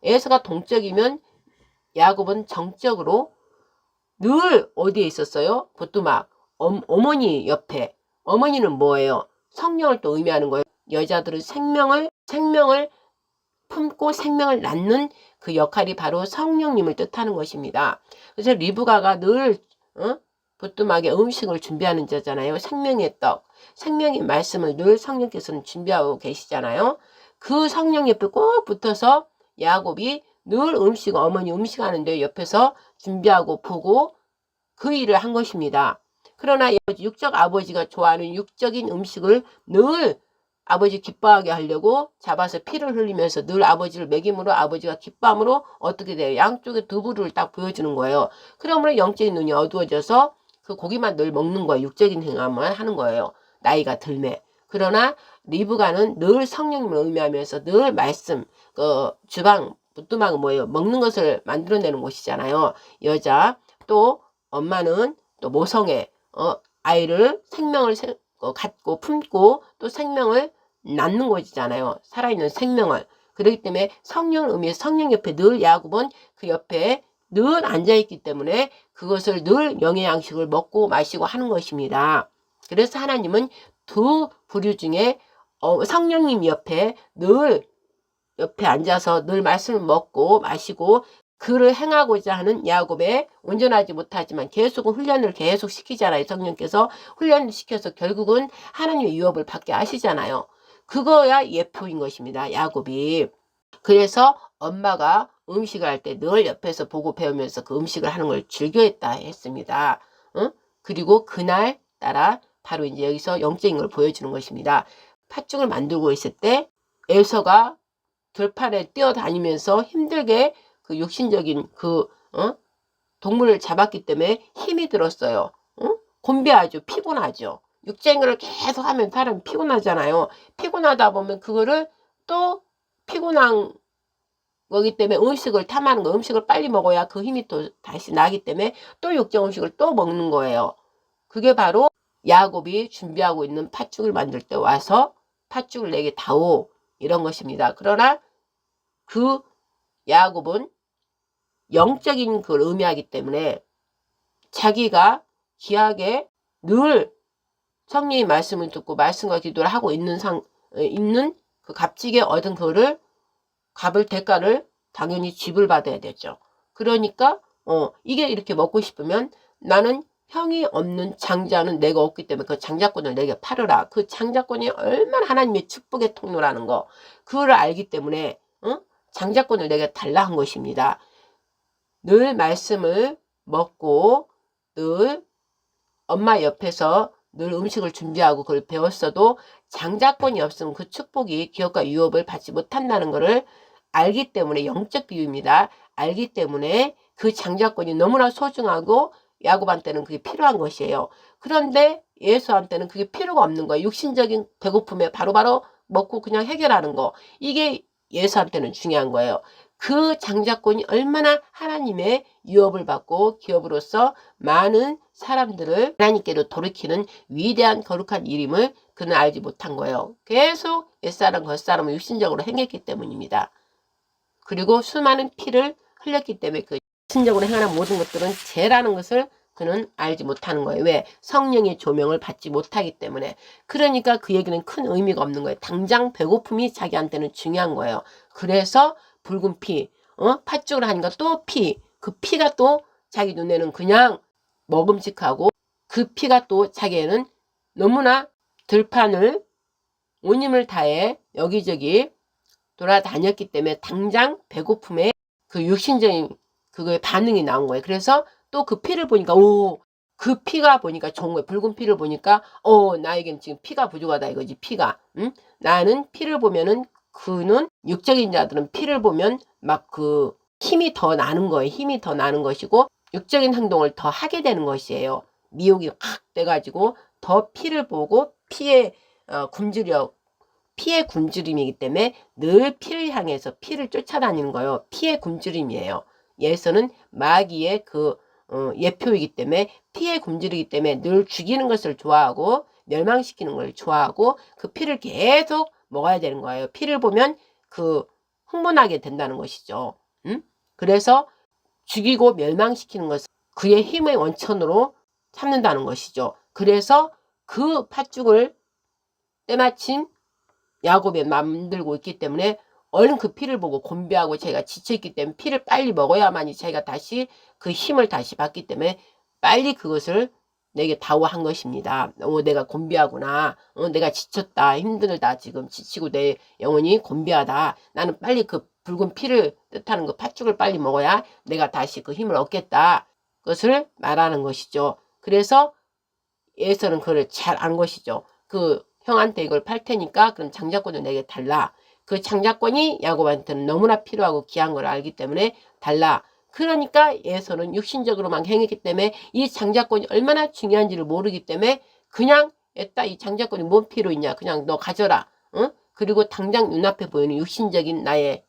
에서가 동적이면 야곱은 정적으로 늘 어디에 있었어요? 보뚜막 어머니 옆에. 어머니는 뭐예요? 성령을 또 의미하는 거예요. 여자들은 생명을 품고 생명을 낳는 그 역할이 바로 성령님을 뜻하는 것입니다. 그래서 리브가가 늘 보뚜막에 음식을 준비하는 자잖아요. 생명의 떡, 생명의 말씀을 늘 성령께서는 준비하고 계시잖아요. 그 성령 옆에 꼭 붙어서 야곱이 늘 어머니 음식하는데 옆에서 준비하고 보고 그 일을 한 것입니다. 그러나 육적 아버지가 좋아하는 육적인 음식을 늘 아버지 기뻐하게 하려고 잡아서 피를 흘리면서 늘 아버지를 먹임으로 아버지가 기뻐함으로 어떻게 돼요? 양쪽에 두부를 딱 보여주는 거예요. 그러므로 영적인 눈이 어두워져서 그 고기만 늘 먹는 거예요. 육적인 행함만 하는 거예요. 나이가 들매. 그러나 리브가는 늘 성령님을 의미하면서 늘 말씀, 주방, 부뚜막은 뭐예요? 먹는 것을 만들어내는 곳이잖아요. 여자, 또 엄마는 또 모성애, 아이를 생명을 갖고 품고 또 생명을 낳는 곳이잖아요. 살아있는 생명을. 그렇기 때문에 성령을 의미해서 성령 옆에 늘 야곱은 그 옆에 늘 앉아있기 때문에 그것을 늘 영의 양식을 먹고 마시고 하는 것입니다. 그래서 하나님은 두 부류 중에 성령님 옆에 앉아서 늘 말씀을 먹고 마시고 그를 행하고자 하는 야곱의 온전하지 못하지만 훈련을 계속 시키잖아요. 성령께서 훈련을 시켜서 결국은 하나님의 유업을 받게 하시잖아요. 그거야 예표인 것입니다. 야곱이. 그래서 엄마가 음식을 할 때 늘 옆에서 보고 배우면서 그 음식을 하는 걸 즐겨했다 했습니다. 그리고 그날 따라 바로 이제 여기서 영적인 걸 보여주는 것입니다. 팥죽을 만들고 있을 때 에서가 들판에 뛰어다니면서 힘들게 그 육신적인 동물을 잡았기 때문에 힘이 들었어요. 곤배하죠. 피곤하죠. 육적인 걸 계속 하면 사람이 피곤하잖아요. 피곤하다 보면 그거를 또 피곤한 거기 때문에 음식을 탐하는 거, 음식을 빨리 먹어야 그 힘이 또 다시 나기 때문에 또 육적 음식을 또 먹는 거예요. 그게 바로 야곱이 준비하고 있는 팥죽을 만들 때 와서 팥죽을 내게 다오 이런 것입니다. 그러나 그 야곱은 영적인 걸 의미하기 때문에 자기가 귀하게 늘 성령의 말씀을 듣고 말씀과 기도를 하고 있는 그 값지게 얻은 그거를 값을 대가를 당연히 쥐을 받아야 되죠. 그러니까 이게 이렇게 먹고 싶으면 나는 형이 없는 장자는 내가 없기 때문에 그 장자권을 내게 팔으라. 그 장자권이 얼마나 하나님의 축복의 통로라는 거 그거를 알기 때문에 장자권을 내게 달라 한 것입니다. 늘 말씀을 먹고 늘 엄마 옆에서 늘 음식을 준비하고 그걸 배웠어도 장자권이 없으면 그 축복이 기업과 유업을 받지 못한다는 것을 알기 때문에 영적 비유입니다. 알기 때문에 그 장자권이 너무나 소중하고 야곱한테는 그게 필요한 것이에요. 그런데 예수한테는 그게 필요가 없는 거예요. 육신적인 배고픔에 바로바로 먹고 그냥 해결하는 거. 이게 예수한테는 중요한 거예요. 그 장자권이 얼마나 하나님의 유업을 받고 기업으로서 많은 사람들을 하나님께로 돌이키는 위대한 거룩한 일임을 그는 알지 못한 거예요. 계속 옛사람 겉사람을 육신적으로 행했기 때문입니다. 그리고 수많은 피를 흘렸기 때문에 그 육신적으로 행하는 모든 것들은 죄라는 것을 그는 알지 못하는 거예요. 왜? 성령의 조명을 받지 못하기 때문에. 그러니까 그 얘기는 큰 의미가 없는 거예요. 당장 배고픔이 자기한테는 중요한 거예요. 그래서 붉은 피, 팥죽을 하니까 또 피, 그 피가 또 자기 눈에는 그냥 먹음직하고 그 피가 또 자기에는 너무나 들판을 온 힘을 다해 여기저기 돌아다녔기 때문에 당장 배고픔에 그 육신적인 그거에 반응이 나온 거예요. 그래서 또 그 피를 보니까 그 피가 보니까 좋은 거예요. 붉은 피를 보니까 나에겐 지금 피가 부족하다 이거지. 피가. 응? 나는 피를 보면은 그는 육적인 자들은 피를 보면 막 그 힘이 더 나는 거예요. 힘이 더 나는 것이고 육적인 행동을 더 하게 되는 것이에요. 미혹이 확 돼가지고 더 피를 보고 피의 굶주림이기 때문에 늘 피를 향해서 피를 쫓아다니는 거예요. 피의 굶주림이에요. 예서는 마귀의 예표이기 때문에 피의 굶주리기 때문에 늘 죽이는 것을 좋아하고 멸망시키는 걸 좋아하고 그 피를 계속 먹어야 되는 거예요. 피를 보면 흥분하게 된다는 것이죠. 응? 그래서 죽이고 멸망시키는 것을 그의 힘의 원천으로 삼는다는 것이죠. 그래서 그 팥죽을 때마침 야곱에 만들고 있기 때문에 얼른 그 피를 보고 곤비하고 자기가 지쳐있기 때문에 피를 빨리 먹어야만이 자기가 다시 그 힘을 다시 받기 때문에 빨리 그것을 내게 다오한 것입니다. 내가 곤비하구나. 내가 지쳤다. 힘들다. 지금 지치고 내 영혼이 곤비하다. 나는 빨리 그 붉은 피를 뜻하는 그 팥죽을 빨리 먹어야 내가 다시 그 힘을 얻겠다. 그것을 말하는 것이죠. 그래서 에서는 그걸 잘 안 것이죠. 그 형한테 이걸 팔 테니까 그럼 장자권을 내게 달라. 그 장자권이 야곱한테는 너무나 필요하고 귀한 걸 알기 때문에 달라. 그러니까 에서는 육신적으로만 행했기 때문에 이 장자권이 얼마나 중요한지를 모르기 때문에 그냥 애따 이 장자권이 뭔 필요 있냐. 그냥 너 가져라. 응? 그리고 당장 눈앞에 보이는 육신적인 나의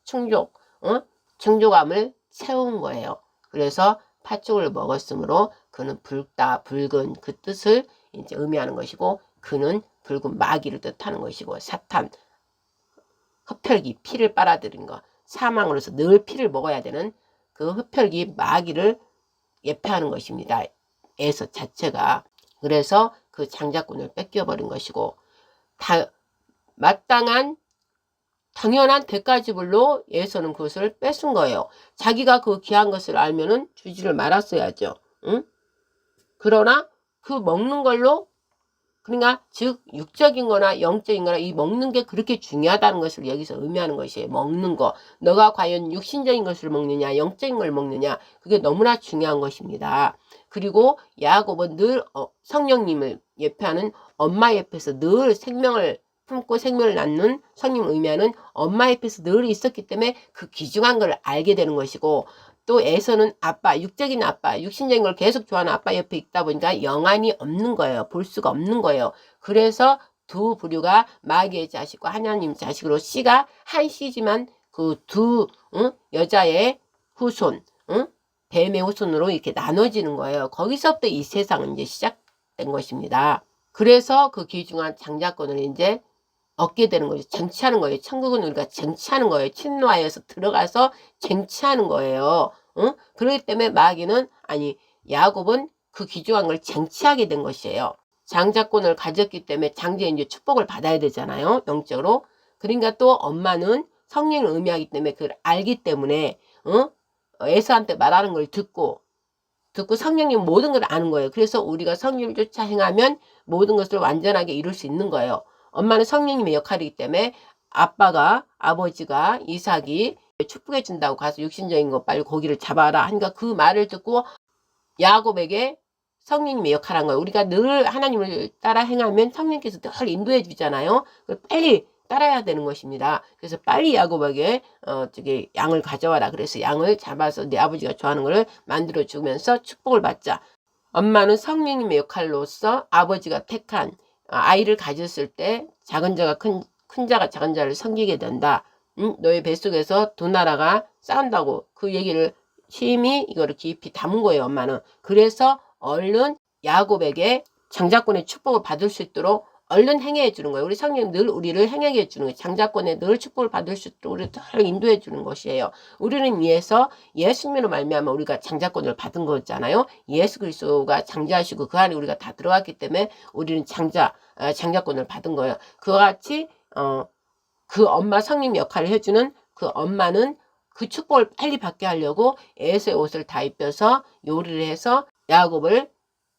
충족감을 채운 거예요. 그래서 팥죽을 먹었으므로 그는 붉은 그 뜻을 이제 의미하는 것이고 그는 붉은 마귀를 뜻하는 것이고 사탄 흡혈귀 피를 빨아들인 것 사망으로서 늘 피를 먹어야 되는 그 흡혈귀 마귀를 예표하는 것입니다. 에서 자체가. 그래서 그 장자권을 뺏겨버린 것이고 마땅한 당연한 대가지불로 에서는 그것을 뺏은 거예요. 자기가 그 귀한 것을 알면은 주지를 말았어야죠. 응? 그러나 그 먹는 걸로 그러니까 즉 육적인 거나 영적인 거나 이 먹는 게 그렇게 중요하다는 것을 여기서 의미하는 것이에요. 먹는 거. 너가 과연 육신적인 것을 먹느냐 영적인 걸 먹느냐 그게 너무나 중요한 것입니다. 그리고 야곱은 늘 성령님을 예표하는 엄마 옆에서 늘 생명을 품고 생명을 낳는 성령을 의미하는 엄마 옆에서 늘 있었기 때문에 그 귀중한 걸 알게 되는 것이고 또 에서는 아빠, 육적인 아빠, 육신적인 걸 계속 좋아하는 아빠 옆에 있다 보니까 영안이 없는 거예요. 볼 수가 없는 거예요. 그래서 두 부류가 마귀의 자식과 하나님 자식으로 씨가 한 씨지만 그 두 여자의 후손, 뱀의 후손으로 이렇게 나눠지는 거예요. 거기서부터 이 세상은 이제 시작된 것입니다. 그래서 그 귀중한 장자권을 이제 얻게 되는 거죠. 쟁취하는 거예요. 천국은 우리가 쟁취하는 거예요. 친노하여서 들어가서 쟁취하는 거예요. 응? 그렇기 때문에 마귀는 야곱은 그 귀중한 걸 쟁취하게 된 것이에요. 장자권을 가졌기 때문에 장자의 이제 축복을 받아야 되잖아요. 영적으로. 그러니까 또 엄마는 성령을 의미하기 때문에 그걸 알기 때문에 에서한테 말하는 걸 듣고 성령님 모든 걸 아는 거예요. 그래서 우리가 성령을 쫓아 행하면 모든 것을 완전하게 이룰 수 있는 거예요. 엄마는 성령님의 역할이기 때문에 아버지가 이삭이 축복해 준다고 가서 육신적인 거 빨리 고기를 잡아라 하니까 그 말을 듣고 야곱에게 성령님의 역할을 한 거예요. 우리가 늘 하나님을 따라 행하면 성령께서 늘 인도해 주잖아요. 빨리 따라야 되는 것입니다. 그래서 빨리 야곱에게 양을 가져와라. 그래서 양을 잡아서 내 아버지가 좋아하는 것을 만들어 주면서 축복을 받자. 엄마는 성령님의 역할로서 아버지가 택한 아이를 가졌을 때 작은 자가 큰 자가 작은 자를 섬기게 된다. 너의 뱃속에서 두 나라가 싸운다고 그 얘기를 심히 이거를 깊이 담은 거예요. 엄마는. 그래서 얼른 야곱에게 장자권의 축복을 받을 수 있도록 얼른 행해 주는 거예요. 우리 성령 늘 우리를 행하게 해주는 거예요. 장자권에 늘 축복을 받을 수 있도록 우리를 늘 인도해 주는 것이에요. 우리는 위해서 예수님으로 말미암아 우리가 장자권을 받은 거잖아요. 예수 그리스도가 장자하시고 그 안에 우리가 다 들어갔기 때문에 우리는 장자권을 받은 거예요. 그와 같이 그 엄마 성령 역할을 해주는 그 엄마는 그 축복을 빨리 받게 하려고 에서의 옷을 다 입혀서 요리를 해서 야곱을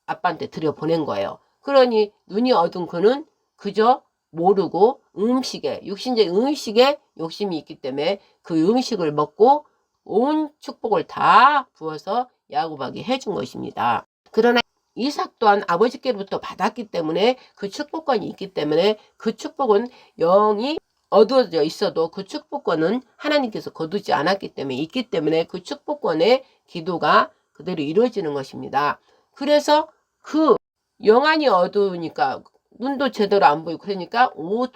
아빠한테 들여보낸 거예요. 그러니 눈이 어두운 그는 그저 모르고 육신적인 음식에 욕심이 있기 때문에 그 음식을 먹고 온 축복을 다 부어서 야곱에게 해준 것입니다. 그러나 이삭 또한 아버지께로부터 받았기 때문에 그 축복권이 있기 때문에 그 축복은 영이 어두워져 있어도 그 축복권은 하나님께서 거두지 않았기 때문에 있기 때문에 그 축복권의 기도가 그대로 이루어지는 것입니다. 그래서 그 영안이 어두우니까 눈도 제대로 안 보이고 그러니까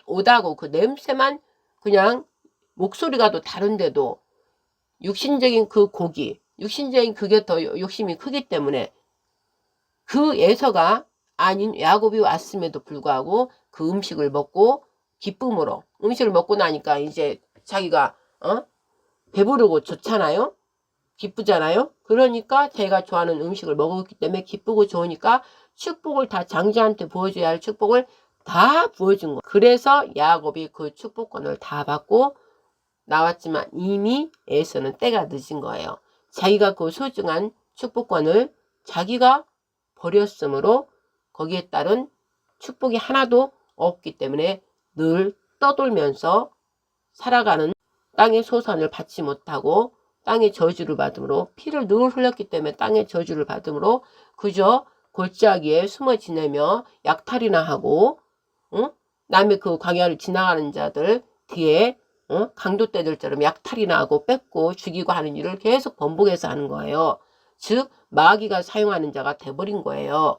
오다고 그 냄새만 그냥 목소리가 또 다른데도 육신적인 그 고기, 육신적인 그게 더 욕심이 크기 때문에 그 에서가 아닌 야곱이 왔음에도 불구하고 그 음식을 먹고 기쁨으로 음식을 먹고 나니까 이제 자기가 배부르고 좋잖아요. 기쁘잖아요. 그러니까 제가 좋아하는 음식을 먹었기 때문에 기쁘고 좋으니까 축복을 다 장자한테 부어줘야 할 축복을 다 부어준 거예요. 그래서 야곱이 그 축복권을 다 받고 나왔지만 이미 에서는 때가 늦은 거예요. 자기가 그 소중한 축복권을 자기가 버렸으므로 거기에 따른 축복이 하나도 없기 때문에 늘 떠돌면서 살아가는 땅의 소산을 받지 못하고 땅의 저주를 받음으로 피를 늘 흘렸기 때문에 땅의 저주를 받음으로 그저 골짜기에 숨어 지내며 약탈이나 하고 남의 그 광야를 지나가는 자들 뒤에 강도떼들처럼 약탈이나 하고 뺏고 죽이고 하는 일을 계속 번복해서 하는 거예요. 즉 마귀가 사용하는 자가 돼버린 거예요.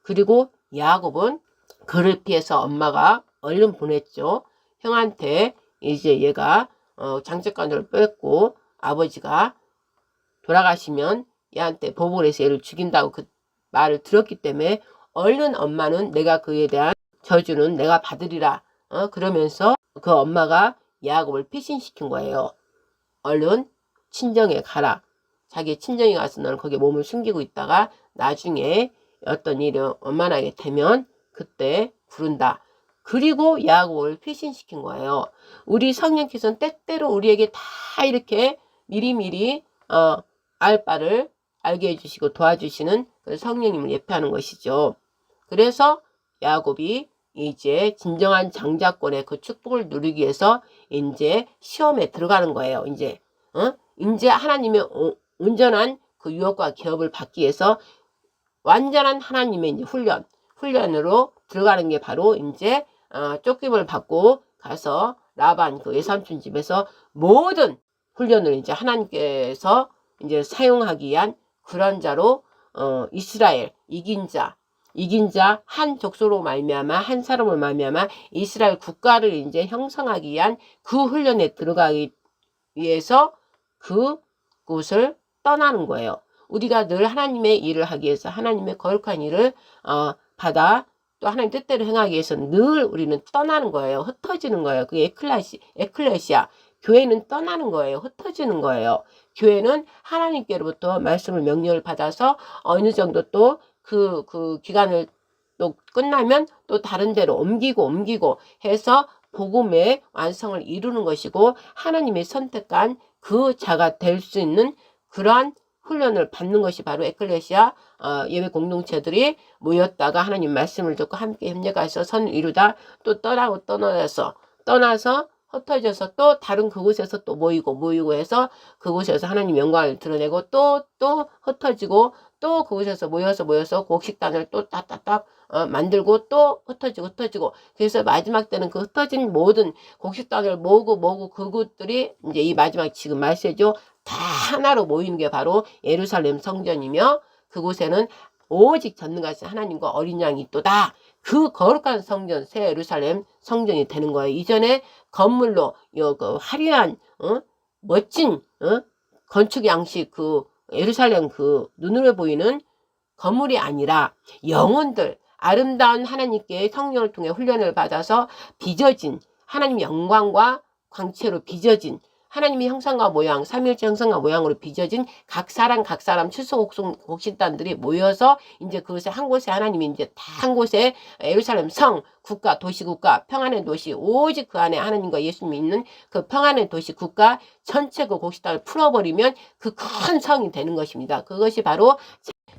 그리고 야곱은 그를 피해서 엄마가 얼른 보냈죠. 형한테 이제 얘가 장자권을 뺏고 아버지가 돌아가시면 얘한테 보복을 해서 얘를 죽인다고 그 말을 들었기 때문에 얼른 엄마는 내가 그에 대한 저주는 내가 받으리라 그러면서 그 엄마가 야곱을 피신시킨 거예요. 얼른 친정에 가라. 자기 친정에 가서 너는 거기에 몸을 숨기고 있다가 나중에 어떤 일이 원만하게 되면 그때 부른다. 그리고 야곱을 피신시킨 거예요. 우리 성령께서는 때때로 우리에게 다 이렇게 미리미리 알 바를 알게 해주시고 도와주시는 그 성령님을 예표하는 것이죠. 그래서 야곱이 이제 진정한 장자권의 그 축복을 누리기 위해서 이제 시험에 들어가는 거예요. 이제 하나님의 온전한 그 유혹과 기업을 받기 위해서 완전한 하나님의 이제 훈련으로 들어가는 게 바로 이제 쫓김을 받고 가서 라반 그 외삼촌 집에서 모든 훈련을 이제 하나님께서 이제 사용하기 위한 그런 자로 이스라엘 이긴 자 한 족속으로 말미암아 한 사람으로 말미암아 이스라엘 국가를 이제 형성하기 위한 그 훈련에 들어가기 위해서 그곳을 떠나는 거예요. 우리가 늘 하나님의 일을 하기 위해서 하나님의 거룩한 일을 받아 또 하나님 뜻대로 행하기 위해서 늘 우리는 떠나는 거예요. 흩어지는 거예요. 그게 에클레시아. 교회는 떠나는 거예요. 흩어지는 거예요. 교회는 하나님께로부터 말씀을 명령을 받아서 어느 정도 또 그 기간을 또 끝나면 또 다른 데로 옮기고 해서 복음의 완성을 이루는 것이고 하나님이 선택한 그 자가 될 수 있는 그러한 훈련을 받는 것이 바로 에클레시아 예배 공동체들이 모였다가 하나님 말씀을 듣고 함께 협력해서 선을 이루다 또 떠나서 흩어져서 또 다른 그곳에서 또 모이고 해서 그곳에서 하나님 영광을 드러내고 또 흩어지고 또 그곳에서 모여서 곡식단을 또 따따따 만들고 또 흩어지고 그래서 마지막 때는 그 흩어진 모든 곡식단을 모으고 그것들이 이제 이 마지막 지금 말세죠. 다 하나로 모이는 게 바로 예루살렘 성전이며 그곳에는 오직 전능하신 하나님과 어린 양이 있도다. 그 거룩한 성전 새 예루살렘 성전이 되는 거예요. 이전에 건물로 그 화려한 멋진 건축 양식 그 예루살렘 그 눈으로 보이는 건물이 아니라 영혼들 아름다운 하나님께 성령을 통해 훈련을 받아서 빚어진 하나님 영광과 광채로 빚어진 하나님의 형상과 모양, 삼위일체 형상과 모양으로 빚어진 각 사람 출석 곡식단들이 모여서 이제 그것에 한 곳에 하나님이 이제 다 한 곳에 예루살렘 성, 국가, 도시, 국가, 평안의 도시, 오직 그 안에 하나님과 예수님이 있는 그 평안의 도시, 국가 전체 그 곡식단을 풀어버리면 그 큰 성이 되는 것입니다. 그것이 바로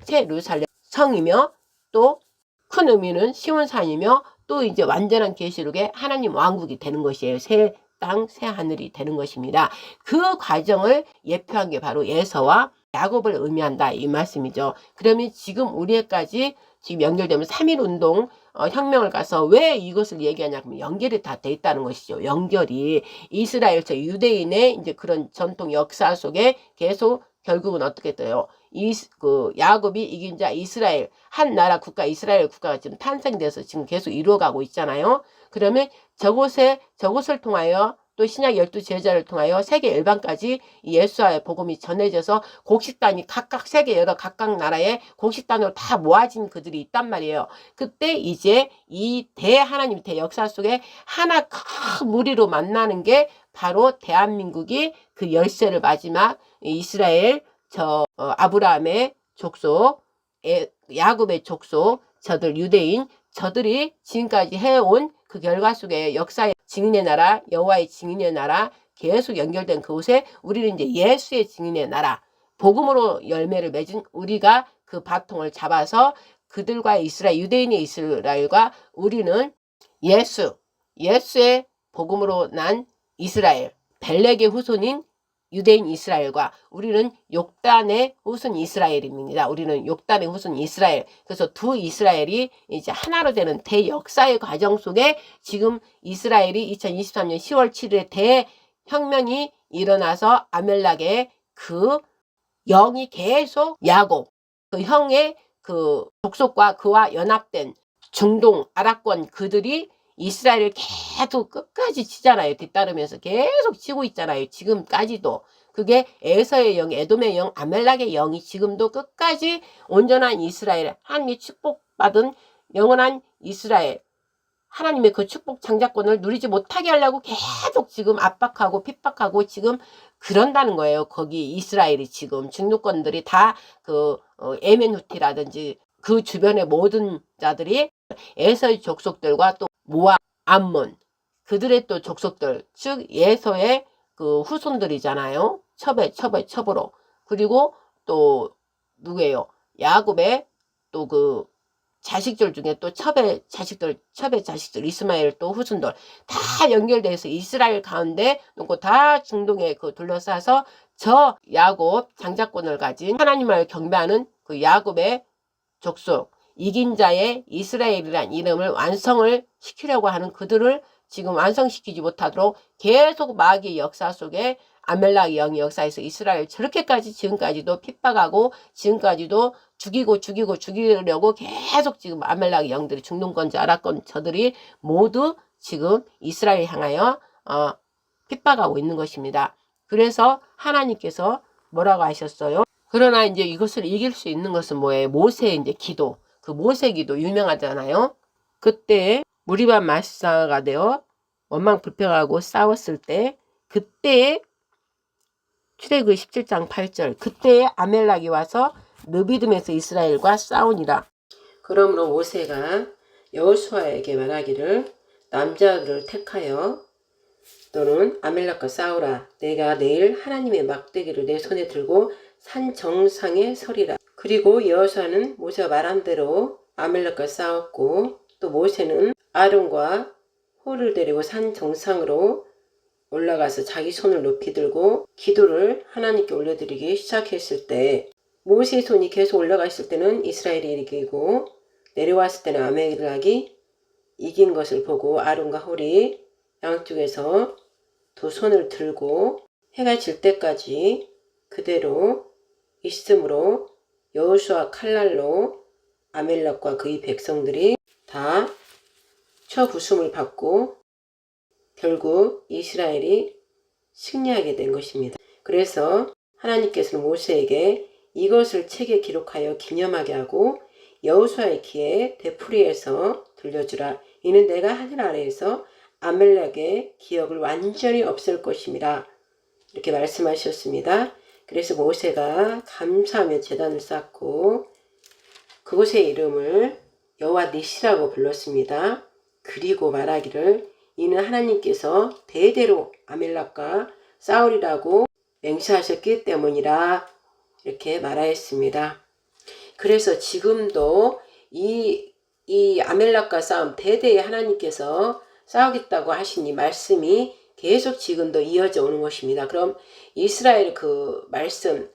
새 예루살렘 성이며 또 큰 의미는 시온산이며 또 이제 완전한 계시록의 하나님 왕국이 되는 것이에요. 새 땅, 새 하늘이 되는 것입니다. 그 과정을 예표한 게 바로 에서와 야곱을 의미한다 이 말씀이죠. 그러면 지금 우리에까지 지금 연결되면 3.1운동 혁명을 가서 왜 이것을 얘기하냐 그러면 연결이 다 돼 있다는 것이죠. 연결이 이스라엘에서 유대인의 이제 그런 전통 역사 속에 계속 결국은 어떻게 돼요? 야곱이 이긴 자 이스라엘 한 나라 국가 이스라엘 국가가 지금 탄생돼서 지금 계속 이루어가고 있잖아요. 그러면 저곳을 통하여 또 신약 12제자를 통하여 세계 일반까지 예수와의 복음이 전해져서 곡식단이 각각 세계 여러 각각 나라의 곡식단으로 다 모아진 그들이 있단 말이에요. 그때 이제 이 대하나님 대역사 속에 하나 큰 무리로 만나는 게 바로 대한민국이 그 열세를 마지막 이스라엘 아브라함의 족속 야곱의 족속 저들 유대인 저들이 지금까지 해온 그 결과 속에 역사의 증인의 나라 여호와의 증인의 나라 계속 연결된 그곳에 우리는 이제 예수의 증인의 나라 복음으로 열매를 맺은 우리가 그 바통을 잡아서 그들과 이스라엘 유대인의 이스라엘과 우리는 예수의 복음으로 난 이스라엘 벨렉의 후손인 유대인 이스라엘과 우리는 욕단의 후손 이스라엘입니다. 우리는 욕단의 후손 이스라엘. 그래서 두 이스라엘이 이제 하나로 되는 대역사의 과정 속에 지금 이스라엘이 2023년 10월 7일에 대혁명이 일어나서 아멜락의 그 영이 계속 야곱 그 형의 그 족속과 그와 연합된 중동 아랍권 그들이 이스라엘을 계속 끝까지 치잖아요. 뒤따르면서 계속 치고 있잖아요. 지금까지도. 그게 에서의 영, 에돔의 영, 아멜락의 영이 지금도 끝까지 온전한 이스라엘, 하나님의 축복받은 영원한 이스라엘, 하나님의 그 축복 장자권을 누리지 못하게 하려고 계속 지금 압박하고 핍박하고 지금 그런다는 거예요. 거기 이스라엘이 지금 중동권들이 다 그 에멘후티라든지 그 주변의 모든 자들이 에서의 족속들과 또 모압, 암몬 그들의 또 족속들 즉 예서의 그 후손들이잖아요. 첩으로 그리고 또 누구예요? 야곱의 또 그 자식들 중에 또 첩의 자식들 이스마엘 또 후손들 다 연결돼서 이스라엘 가운데 놓고 다 중동에 그 둘러싸서 저 야곱 장자권을 가진 하나님을 경배하는 그 야곱의 족속 이긴 자의 이스라엘이란 이름을 완성을 시키려고 하는 그들을 지금 완성시키지 못하도록 계속 마귀의 역사 속에 아멜락의 영의 역사에서 이스라엘 저렇게까지 지금까지도 핍박하고 지금까지도 죽이려고 계속 지금 아멜락의 영들이 중동권자 아랍권 저들이 모두 지금 이스라엘 향하여 핍박하고 있는 것입니다. 그래서 하나님께서 뭐라고 하셨어요? 그러나 이제 이것을 이길 수 있는 것은 뭐예요? 모세의 이제 기도. 그 모세 기도 유명하잖아요. 그때 무리반 마사가 되어 원망불평하고 싸웠을 때 그때 출애굽기 17장 8절 그때 아멜락이 와서 르비딤에서 이스라엘과 싸우니라. 그러므로 모세가 여호수아에게 말하기를 남자들을 택하여 너는 아멜락과 싸우라. 내가 내일 하나님의 막대기를 내 손에 들고 산 정상에 서리라. 그리고 여호수아는 모세가 말한 대로 아멜렉과 싸웠고 또 모세는 아론과 홀을 데리고 산 정상으로 올라가서 자기 손을 높이 들고 기도를 하나님께 올려드리기 시작했을 때 모세의 손이 계속 올라가 있을 때는 이스라엘이 이기고 내려왔을 때는 아멜렉이 이긴 것을 보고 아론과 홀이 양쪽에서 두 손을 들고 해가 질 때까지 그대로 있으므로 여호수아 칼날로 아멜렉과 그의 백성들이 다 쳐부숨을 받고 결국 이스라엘이 승리하게 된 것입니다. 그래서 하나님께서는 모세에게 이것을 책에 기록하여 기념하게 하고 여호수아의 귀에 되풀이해서 들려주라. 이는 내가 하늘 아래에서 아멜렉의 기억을 완전히 없앨 것임이라. 이렇게 말씀하셨습니다. 그래서 모세가 감사하며 제단을 쌓고 그곳의 이름을 여호와 니시라고 불렀습니다. 그리고 말하기를 이는 하나님께서 대대로 아멜렉과 싸우리라고 맹세하셨기 때문이라 이렇게 말하였습니다. 그래서 지금도 이 아멜렉과 싸움 대대에 하나님께서 싸우겠다고 하신 이 말씀이 계속 지금도 이어져 오는 것입니다. 그럼 이스라엘 그 말씀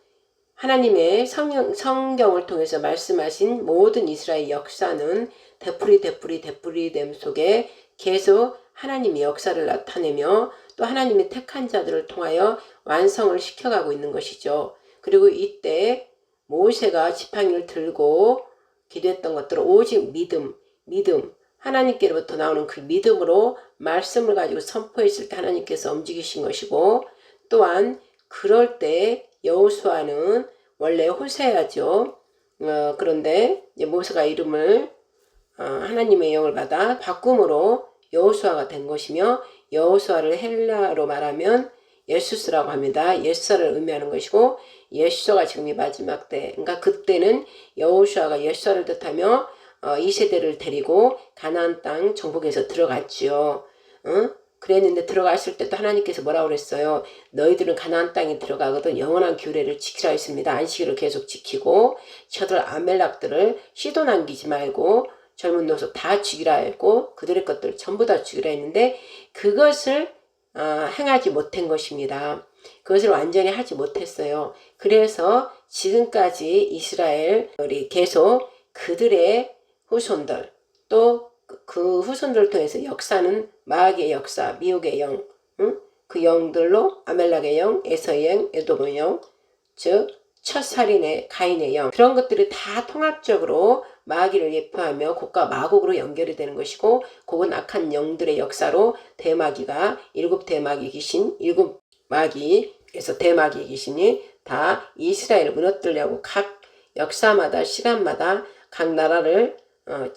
하나님의 성경을 통해서 말씀하신 모든 이스라엘 역사는 되풀이됨 속에 계속 하나님의 역사를 나타내며 또 하나님의 택한 자들을 통하여 완성을 시켜가고 있는 것이죠. 그리고 이때 모세가 지팡이를 들고 기도했던 것들은 오직 믿음, 하나님께로부터 나오는 그 믿음으로 말씀을 가지고 선포했을 때 하나님께서 움직이신 것이고, 또한 그럴 때 여호수아는 원래 호세아죠. 그런데 이제 모세가 이름을 하나님의 영을 받아 바꿈으로 여호수아가 된 것이며, 여호수아를 헬라어로 말하면 예수스라고 합니다. 예수를 의미하는 것이고, 예수가 지금 이 마지막 때, 그러니까 그때는 여호수아가 예수를 뜻하며 이 세대를 데리고 가나안 땅 정복에서 들어갔지요. 그랬는데 들어갔을 때도 하나님께서 뭐라고 그랬어요? 너희들은 가나안 땅에 들어가거든 영원한 규례를 지키라 했습니다. 안식일을 계속 지키고 저들 아멜렉들을 씨도 남기지 말고 젊은 노소 다 죽이라 했고 그들의 것들 전부 다 죽이라 했는데 그것을 행하지 못한 것입니다. 그것을 완전히 하지 못했어요. 그래서 지금까지 이스라엘이 계속 그들의 후손들 또 그 후손들을 통해서 역사는 마귀의 역사, 미혹의 영, 그 영들로 아멜렉의 영, 에서의 영, 에돔의 영, 즉 첫 살인의 가인의 영, 그런 것들이 다 통합적으로 마귀를 예표하며 곡과 마곡으로 연결이 되는 것이고, 곡은 악한 영들의 역사로 대마귀가 일곱 대마귀 귀신, 일곱 마귀에서 대마귀 귀신이 다 이스라엘을 무너뜨리려고 각 역사마다 시간마다 각 나라를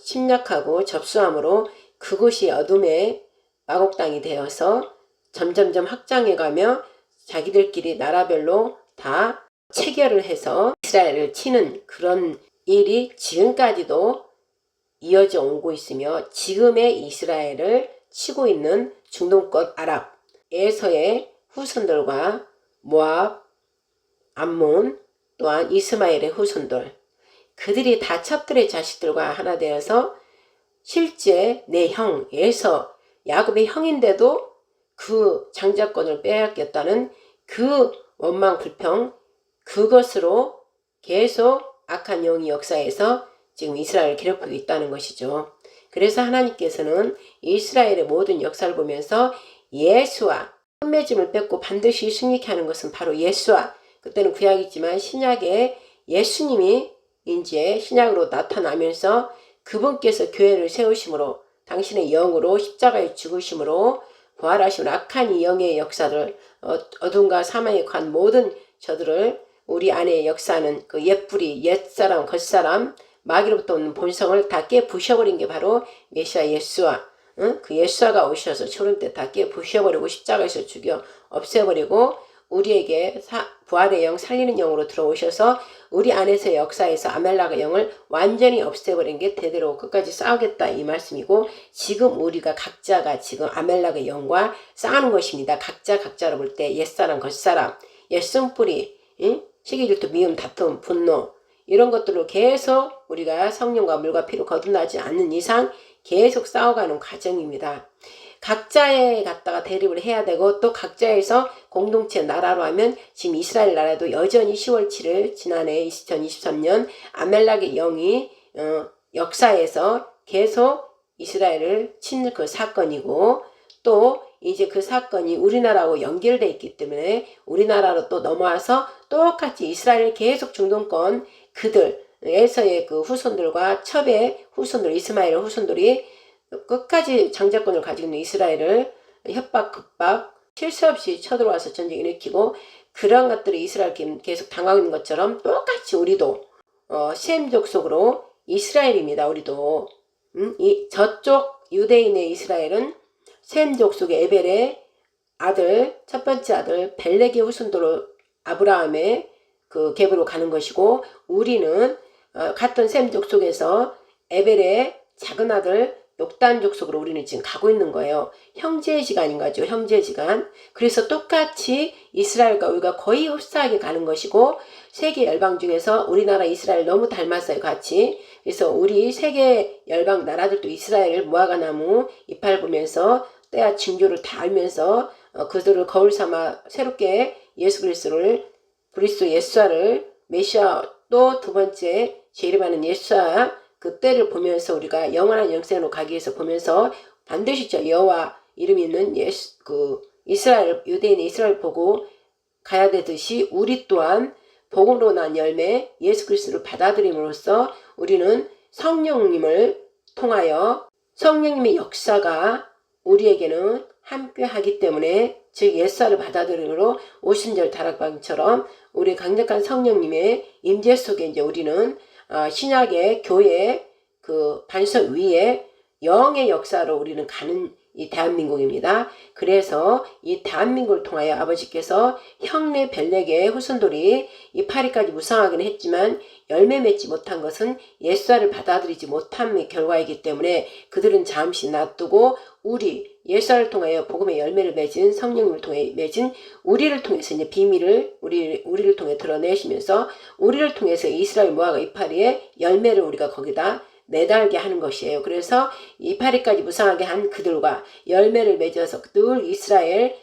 침략하고 접수함으로 그곳이 어둠의 마곡 땅이 되어서 점점점 확장해가며 자기들끼리 나라별로 다 체결을 해서 이스라엘을 치는 그런 일이 지금까지도 이어져 오고 있으며, 지금의 이스라엘을 치고 있는 중동권 아랍에서의 후손들과 모압, 암몬, 또한 이스마엘의 후손들, 그들이 다 첩들의 자식들과 하나 되어서 실제 내 형 에서, 야곱의 형인데도 그 장자권을 빼앗겼다는 그 원망 불평, 그것으로 계속 악한 영이 역사에서 지금 이스라엘을 괴롭히고 있다는 것이죠. 그래서 하나님께서는 이스라엘의 모든 역사를 보면서 예수와 흠맺음을 뺏고 반드시 승리케 하는 것은 바로 예수와, 그때는 구약이지만 신약에 예수님이 이제 신약으로 나타나면서 그분께서 교회를 세우심으로, 당신의 영으로 십자가에 죽으심으로 부활하심으로 악한 이 영의 역사를, 어둠과 사망에 관한 모든 저들을 우리 안에 역사하는 그 옛뿌리, 옛사람, 겉사람, 마귀로부터 오는 본성을 다 깨부셔버린 게 바로 메시아 예수와, 그 예수가 오셔서 초림 때 다 깨부셔버리고 십자가에서 죽여 없애버리고 우리에게 부활의 영, 살리는 영으로 들어오셔서 우리 안에서의 역사에서 아멜렉의 영을 완전히 없애버린 게 대대로 끝까지 싸우겠다 이 말씀이고, 지금 우리가 각자가 지금 아멜렉의 영과 싸우는 것입니다. 각자로 볼 때 옛사람, 겉사람, 옛 쓴뿌리, 시기 질투, 미움, 다툼, 분노, 이런 것들로 계속 우리가 성령과 물과 피로 거듭나지 않는 이상 계속 싸워가는 과정입니다. 각자에 갖다가 대립을 해야 되고, 또 각자에서 공동체 나라로 하면 지금 이스라엘 나라도 여전히 10월 7일 지난해 2023년 아멜렉의 영이 역사에서 계속 이스라엘을 친 그 사건이고, 또 이제 그 사건이 우리나라하고 연결되어 있기 때문에 우리나라로 또 넘어와서 똑같이 이스라엘 계속 중동권 그들 에서의 그 후손들과 첩의 후손들, 이스마엘 후손들이 끝까지 장자권을 가지고 있는 이스라엘을 협박, 급박, 쉴 새 없이 쳐들어와서 전쟁을 일으키고, 그런 것들이 이스라엘 계속 당하고 있는 것처럼 똑같이 우리도 셈 족속으로 이스라엘입니다. 우리도 저쪽 유대인의 이스라엘은 셈 족속의 에벨의 아들, 첫 번째 아들 벨렉의 후손도로 아브라함의 그 갭으로 가는 것이고, 우리는 같은 셈 족속에서 에벨의 작은 아들 욕단 족속으로 우리는 지금 가고 있는 거예요. 형제의 지간인 거죠. 형제의 지간. 그래서 똑같이 이스라엘과 우리가 거의 흡사하게 가는 것이고, 세계 열방 중에서 우리나라 이스라엘 너무 닮았어요. 같이. 그래서 우리 세계 열방 나라들도 이스라엘 무화과나무 이파를 보면서 때와 징조를 다 알면서 그들을 거울 삼아 새롭게 예수 그리스도 예수아를 메시아, 또 두 번째 제 이름하는 예수아 그 때를 보면서 우리가 영원한 영생으로 가기 위해서 보면서 반드시 저 여호와 이름이 있는 이스라엘, 유대인의 이스라엘 보고 가야 되듯이, 우리 또한 복음으로 난 열매 예수 그리스도를 받아들임으로써 우리는 성령님을 통하여 성령님의 역사가 우리에게는 함께 하기 때문에, 즉 예수를 받아들임으로 오순절 다락방처럼 우리 강력한 성령님의 임재 속에 이제 우리는 신약의 교회 그 반석 위에 영의 역사로 우리는 가는 이 대한민국입니다. 그래서 이 대한민국을 통하여 아버지께서 형네 벨렉의 후손들이 이 파리까지 무성하기는 했지만 열매 맺지 못한 것은 예수를 받아들이지 못함의 결과이기 때문에 그들은 잠시 놔두고 우리 예수를 통하여 복음의 열매를 맺은 성령님을 통해 맺은 우리를 통해서 이제 비밀을 우리를 통해 드러내시면서 우리를 통해서 이스라엘 무화과 이파리의 열매를 우리가 거기다 매달게 하는 것이에요. 그래서 이파리까지 무성하게 한 그들과 열매를 맺어서 늘 이스라엘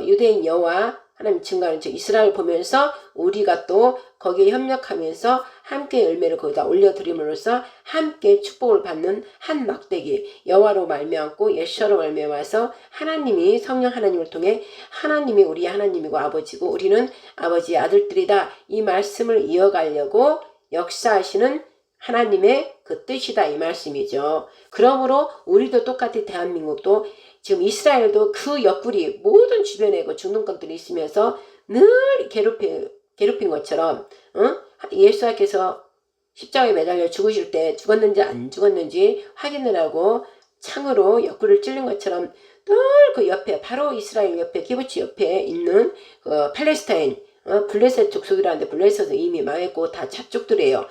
유대인 여호와 하나님 증거하는 즉 이스라엘 보면서 우리가 또 거기에 협력하면서 함께 열매를 거기다 올려드림으로써 함께 축복을 받는 한 막대기 여호와로 말미암고 예수로 말미암아서 하나님이 성령 하나님을 통해 하나님이 우리 하나님이고 아버지고 우리는 아버지의 아들들이다, 이 말씀을 이어가려고 역사하시는 하나님의 그 뜻이다, 이 말씀이죠. 그러므로 우리도 똑같이 대한민국도 지금 이스라엘도 그 옆구리 모든 주변에 그 중동권들이 있으면서 늘 괴롭힌 것처럼 예수님께서 십자가에 매달려 죽으실 때 죽었는지 안 죽었는지 확인을 하고 창으로 옆구리를 찔린 것처럼 늘 그 옆에 바로 이스라엘 옆에 기브치 옆에 있는 그 팔레스타인 블레셋 족속이라는데 블레셋은 이미 망했고 다 잡족들이에요.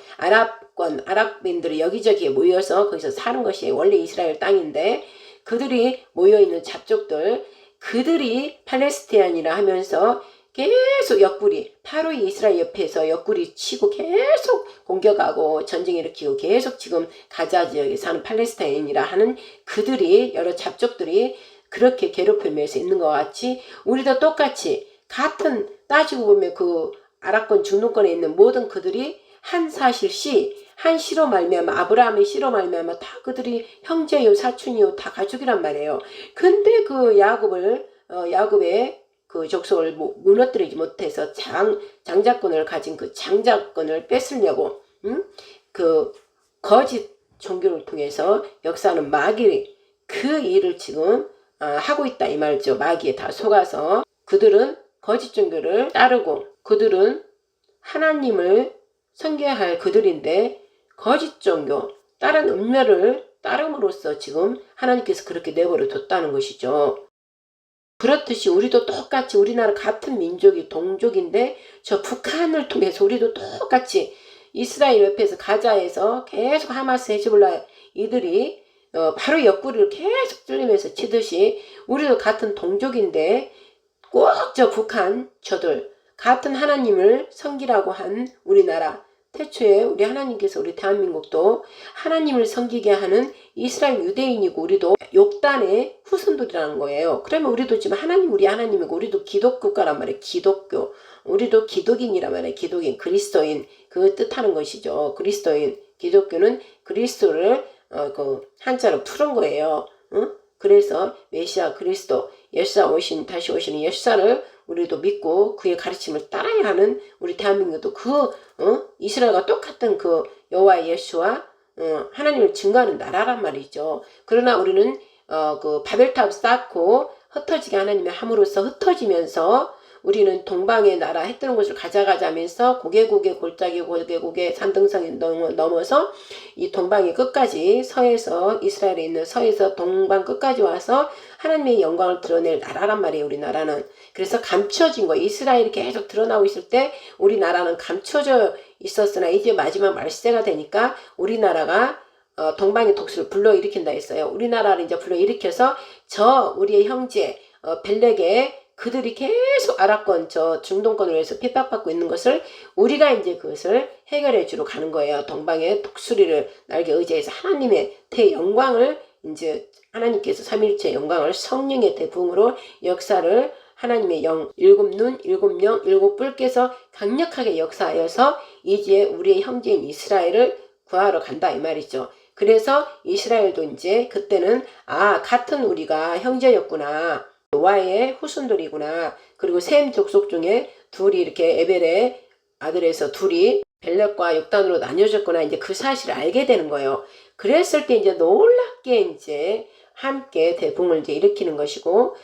아랍인들이 여기저기에 모여서 거기서 사는 것이 원래 이스라엘 땅인데 그들이 모여있는 잡족들, 그들이 팔레스타인이라 하면서 계속 옆구리, 바로 이스라엘 옆에서 옆구리 치고 계속 공격하고 전쟁 일으키고 계속 지금 가자 지역에 사는 팔레스타인이라 하는 그들이, 여러 잡족들이 그렇게 괴롭히면서 있는 것 같이 우리도 똑같이 같은, 따지고 보면 그 아랍권 중동권에 있는 모든 그들이 한 사실시, 한 씨로 말미암아, 아브라함의 씨로 말미암아 다 그들이 형제요 사촌이요 다 가족이란 말이에요. 근데 그 야곱의 그 족속을 무너뜨리지 못해서 장자권을 가진 그 장자권을 뺏으려고 그 거짓 종교를 통해서 역사하는 마귀 그 일을 지금 하고 있다 이 말이죠. 마귀에 다 속아서 그들은 거짓 종교를 따르고 그들은 하나님을 섬겨야 할 그들인데 거짓 종교, 다른 음료를 따름으로써 지금 하나님께서 그렇게 내버려 뒀다는 것이죠. 그렇듯이 우리도 똑같이 우리나라 같은 민족이 동족인데 저 북한을 통해서 우리도 똑같이 이스라엘 옆에서 가자에서 계속 하마스 헤즈볼라 이들이 바로 옆구리를 계속 찔리면서 치듯이 우리도 같은 동족인데 꼭 저 북한 저들 같은 하나님을 섬기라고 한 우리나라, 태초에 우리 하나님께서 우리 대한민국도 하나님을 섬기게 하는 이스라엘 유대인이고 우리도 욕단의 후손들이라는 거예요. 그러면 우리도 지금 우리 하나님이고 우리도 기독국가란 말이에요. 기독교. 우리도 기독인이란 말이에요. 기독인, 그리스도인 그 뜻하는 것이죠. 그리스도인, 기독교는 그리스도를 그 한자로 푸른 거예요. 그래서 메시아 그리스도, 예수사 다시 오시는 예수사를 우리도 믿고 그의 가르침을 따라야 하는 우리 대한민국도 이스라엘과 똑같은 그 여호와 예수와 하나님을 증거하는 나라란 말이죠. 그러나 우리는 그 바벨탑 쌓고 흩어지게 하나님의 함으로써 흩어지면서 우리는 동방의 나라 해 뜨는 곳을 가져가자면서 고개고개 골짜기 고개고개 산등성이 넘어서 이 동방의 끝까지 서에서 이스라엘에 있는 서에서 동방 끝까지 와서 하나님의 영광을 드러낼 나라란 말이에요. 우리나라는. 그래서 감춰진 거예요. 이스라엘이 계속 드러나고 있을 때 우리나라는 감춰져 있었으나 이제 마지막 말세가 되니까 우리나라가 동방의 독수를 불러일으킨다 했어요. 우리나라를 이제 불러일으켜서 우리의 형제 벨렉에 그들이 계속 아랍권 중동권으로 해서 핍박받고 있는 것을 우리가 이제 그것을 해결해 주러 가는 거예요. 동방의 독수리를 날개 의지해서 하나님의 대영광을 이제 하나님께서 삼위일체의 영광을 성령의 대붕으로 역사를 하나님의 일곱 눈, 일곱 영, 일곱 뿔께서 강력하게 역사하여서 이제 우리의 형제인 이스라엘을 구하러 간다 이 말이죠. 그래서 이스라엘도 이제 그때는 같은 우리가 형제였구나. 노아의 후손들이구나. 그리고 셈 족속 중에 둘이 이렇게 에벨의 아들에서 둘이 벨렉과 욕단으로 나뉘어졌구나. 이제 그 사실을 알게 되는 거예요. 그랬을 때 이제 놀랍게 이제 함께 대붕을 이제 일으키는 것이고,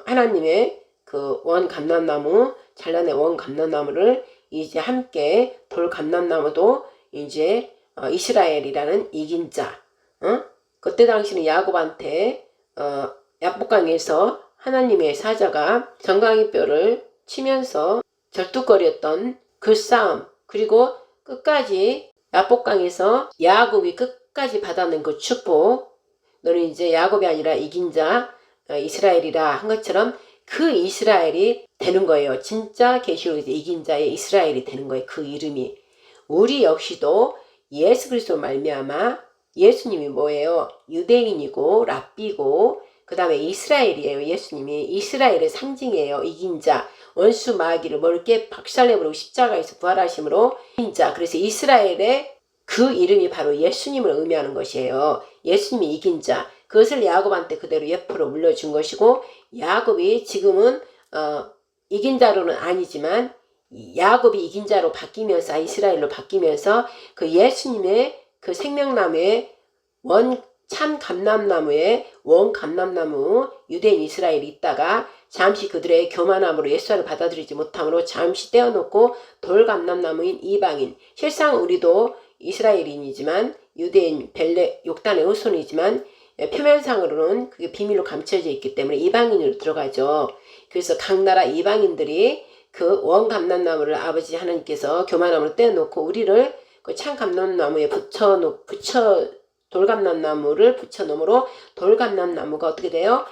하나님의 그 원 감람나무, 잘라낸 원 감람나무를 이제 함께 돌 감람나무도 이제 이스라엘이라는 이긴 자, 그때 당시는 야곱한테 야복강에서 하나님의 사자가 정강이 뼈를 치면서 절뚝거렸던 그 싸움, 그리고 끝까지 야복강에서 야곱이 끝까지 받아낸 그 축복, 너는 이제 야곱이 아니라 이긴 자 이스라엘이라 한 것처럼 그 이스라엘이 되는 거예요. 진짜 계시록에서 이긴 자의 이스라엘이 되는 거예요. 그 이름이. 우리 역시도 예수 그리스도 말미암아 예수님이 뭐예요? 유대인이고 랍비고 그 다음에 이스라엘이에요. 예수님이 이스라엘의 상징이에요. 이긴 자, 원수 마귀를 멀게 박살내버리고 십자가에서 부활하심으로 이긴 자. 그래서 이스라엘의 그 이름이 바로 예수님을 의미하는 것이에요. 예수님이 이긴 자. 그것을 야곱한테 그대로 예표로 물려준 것이고, 야곱이 지금은 이긴 자로는 아니지만 야곱이 이긴 자로 바뀌면서 이스라엘로 바뀌면서 그 예수님의 그 생명나무의 참 감람나무에 원 감람나무 유대인 이스라엘이 있다가 잠시 그들의 교만함으로 예수를 받아들이지 못함으로 잠시 떼어놓고 돌 감람나무인 이방인, 실상 우리도 이스라엘인이지만 유대인 벨렉 욕단의 후손이지만 표면상으로는 그게 비밀로 감춰져 있기 때문에 이방인으로 들어가죠. 그래서 각 나라 이방인들이 그 원 감람나무를 아버지 하나님께서 교만함으로 떼어놓고 우리를 그 참 감람나무에 돌감람나무를 붙여놓으므로 돌감람나무가 어떻게 돼요?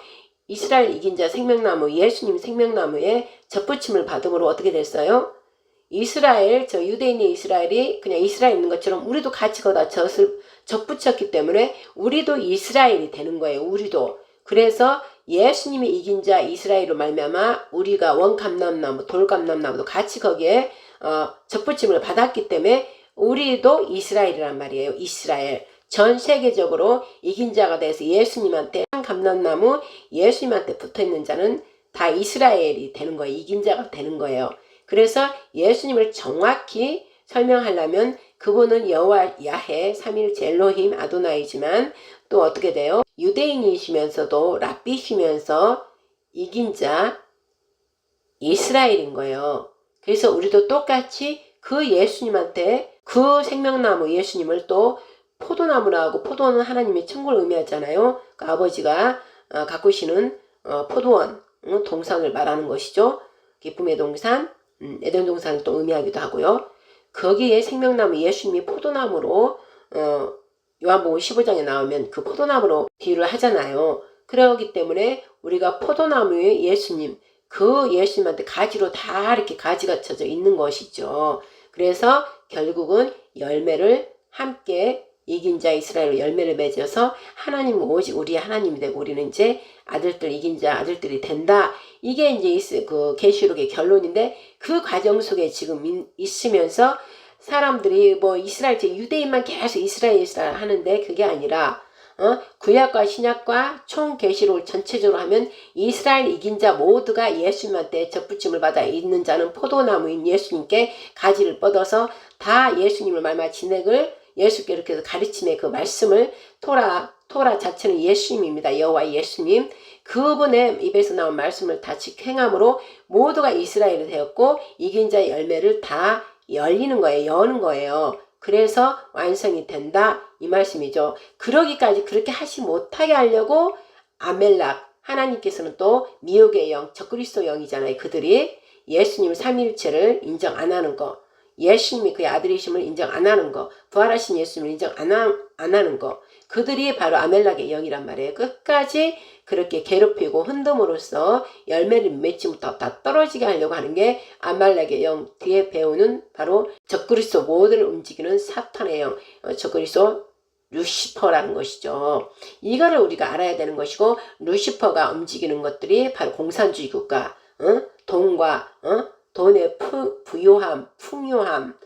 이스라엘 이긴 자 생명나무, 예수님 생명나무에 접붙임을 받음으로 어떻게 됐어요? 이스라엘, 유대인의 이스라엘이 그냥 이스라엘 있는 것처럼 우리도 같이 거다 접붙였기 때문에 우리도 이스라엘이 되는 거예요. 우리도. 그래서 예수님이 이긴 자 이스라엘로 말미암아 우리가 원감람나무, 돌감람나무도 같이 거기에 접붙임을 받았기 때문에 우리도 이스라엘이란 말이에요. 이스라엘. 전 세계적으로 이긴 자가 돼서 예수님한테 감람나무, 예수님한테 붙어있는 자는 다 이스라엘이 되는 거예요. 이긴 자가 되는 거예요. 그래서 예수님을 정확히 설명하려면 그분은 여호와 야훼 삼위일체 엘로힘 아도나이지만 또 어떻게 돼요? 유대인이시면서도 랍비시면서 이긴 자 이스라엘인 거예요. 그래서 우리도 똑같이 그 예수님한테 그 생명나무 예수님을 또 포도나무라고, 포도는 하나님의 천국을 의미하잖아요. 그 아버지가 가꾸시는 포도원, 동산을 말하는 것이죠. 기쁨의 동산, 에덴 동산을 또 의미하기도 하고요. 거기에 생명나무 예수님이 포도나무로 요한복음 15장에 나오면 그 포도나무로 비유를 하잖아요. 그러기 때문에 우리가 포도나무의 예수님, 그 예수님한테 가지로 다 이렇게 가지가 쳐져 있는 것이죠. 그래서 결국은 열매를 함께 이긴 자 이스라엘로 열매를 맺어서 하나님 오직 우리 하나님이 되고 우리는 이제 아들들 이긴 자 아들들이 된다. 이게 이제 그 계시록의 결론인데 그 과정 속에 지금 있으면서 사람들이 뭐 이스라엘 유대인만 계속 이스라엘 하는데 그게 아니라 구약과 신약과 총 계시록을 전체적으로 하면 이스라엘 이긴 자 모두가 예수님한테 접붙임을 받아 있는 자는 포도나무인 예수님께 가지를 뻗어서 다 예수님을 말마 진액을 예수께 이렇게 해서 가르침의 그 말씀을 토라 자체는 예수님입니다. 여호와 예수님. 그분의 입에서 나온 말씀을 다 행함으로 모두가 이스라엘이 되었고 이긴 자의 열매를 다 열리는 거예요. 여는 거예요. 그래서 완성이 된다 이 말씀이죠. 그러기까지 그렇게 하지 못하게 하려고 아멜락, 하나님께서는 또 미혹의 영, 적그리스도 영이잖아요. 그들이 예수님 삼위일체를 인정 안 하는 거, 예수님이 그의 아들이심을 인정 안 하는 거, 부활하신 예수님을 인정 안 하는 거, 그들이 바로 아멜락의 영이란 말이에요. 끝까지 그렇게 괴롭히고 흔듦으로써 열매를 맺지부터 다 떨어지게 하려고 하는 게 아말렉의 영, 뒤에 배우는 바로 적그리스도 모두를 움직이는 사탄의 영, 적그리스도 루시퍼라는 것이죠. 이거를 우리가 알아야 되는 것이고, 루시퍼가 움직이는 것들이 바로 공산주의 국가, 돈과 돈의 부요함, 풍요함,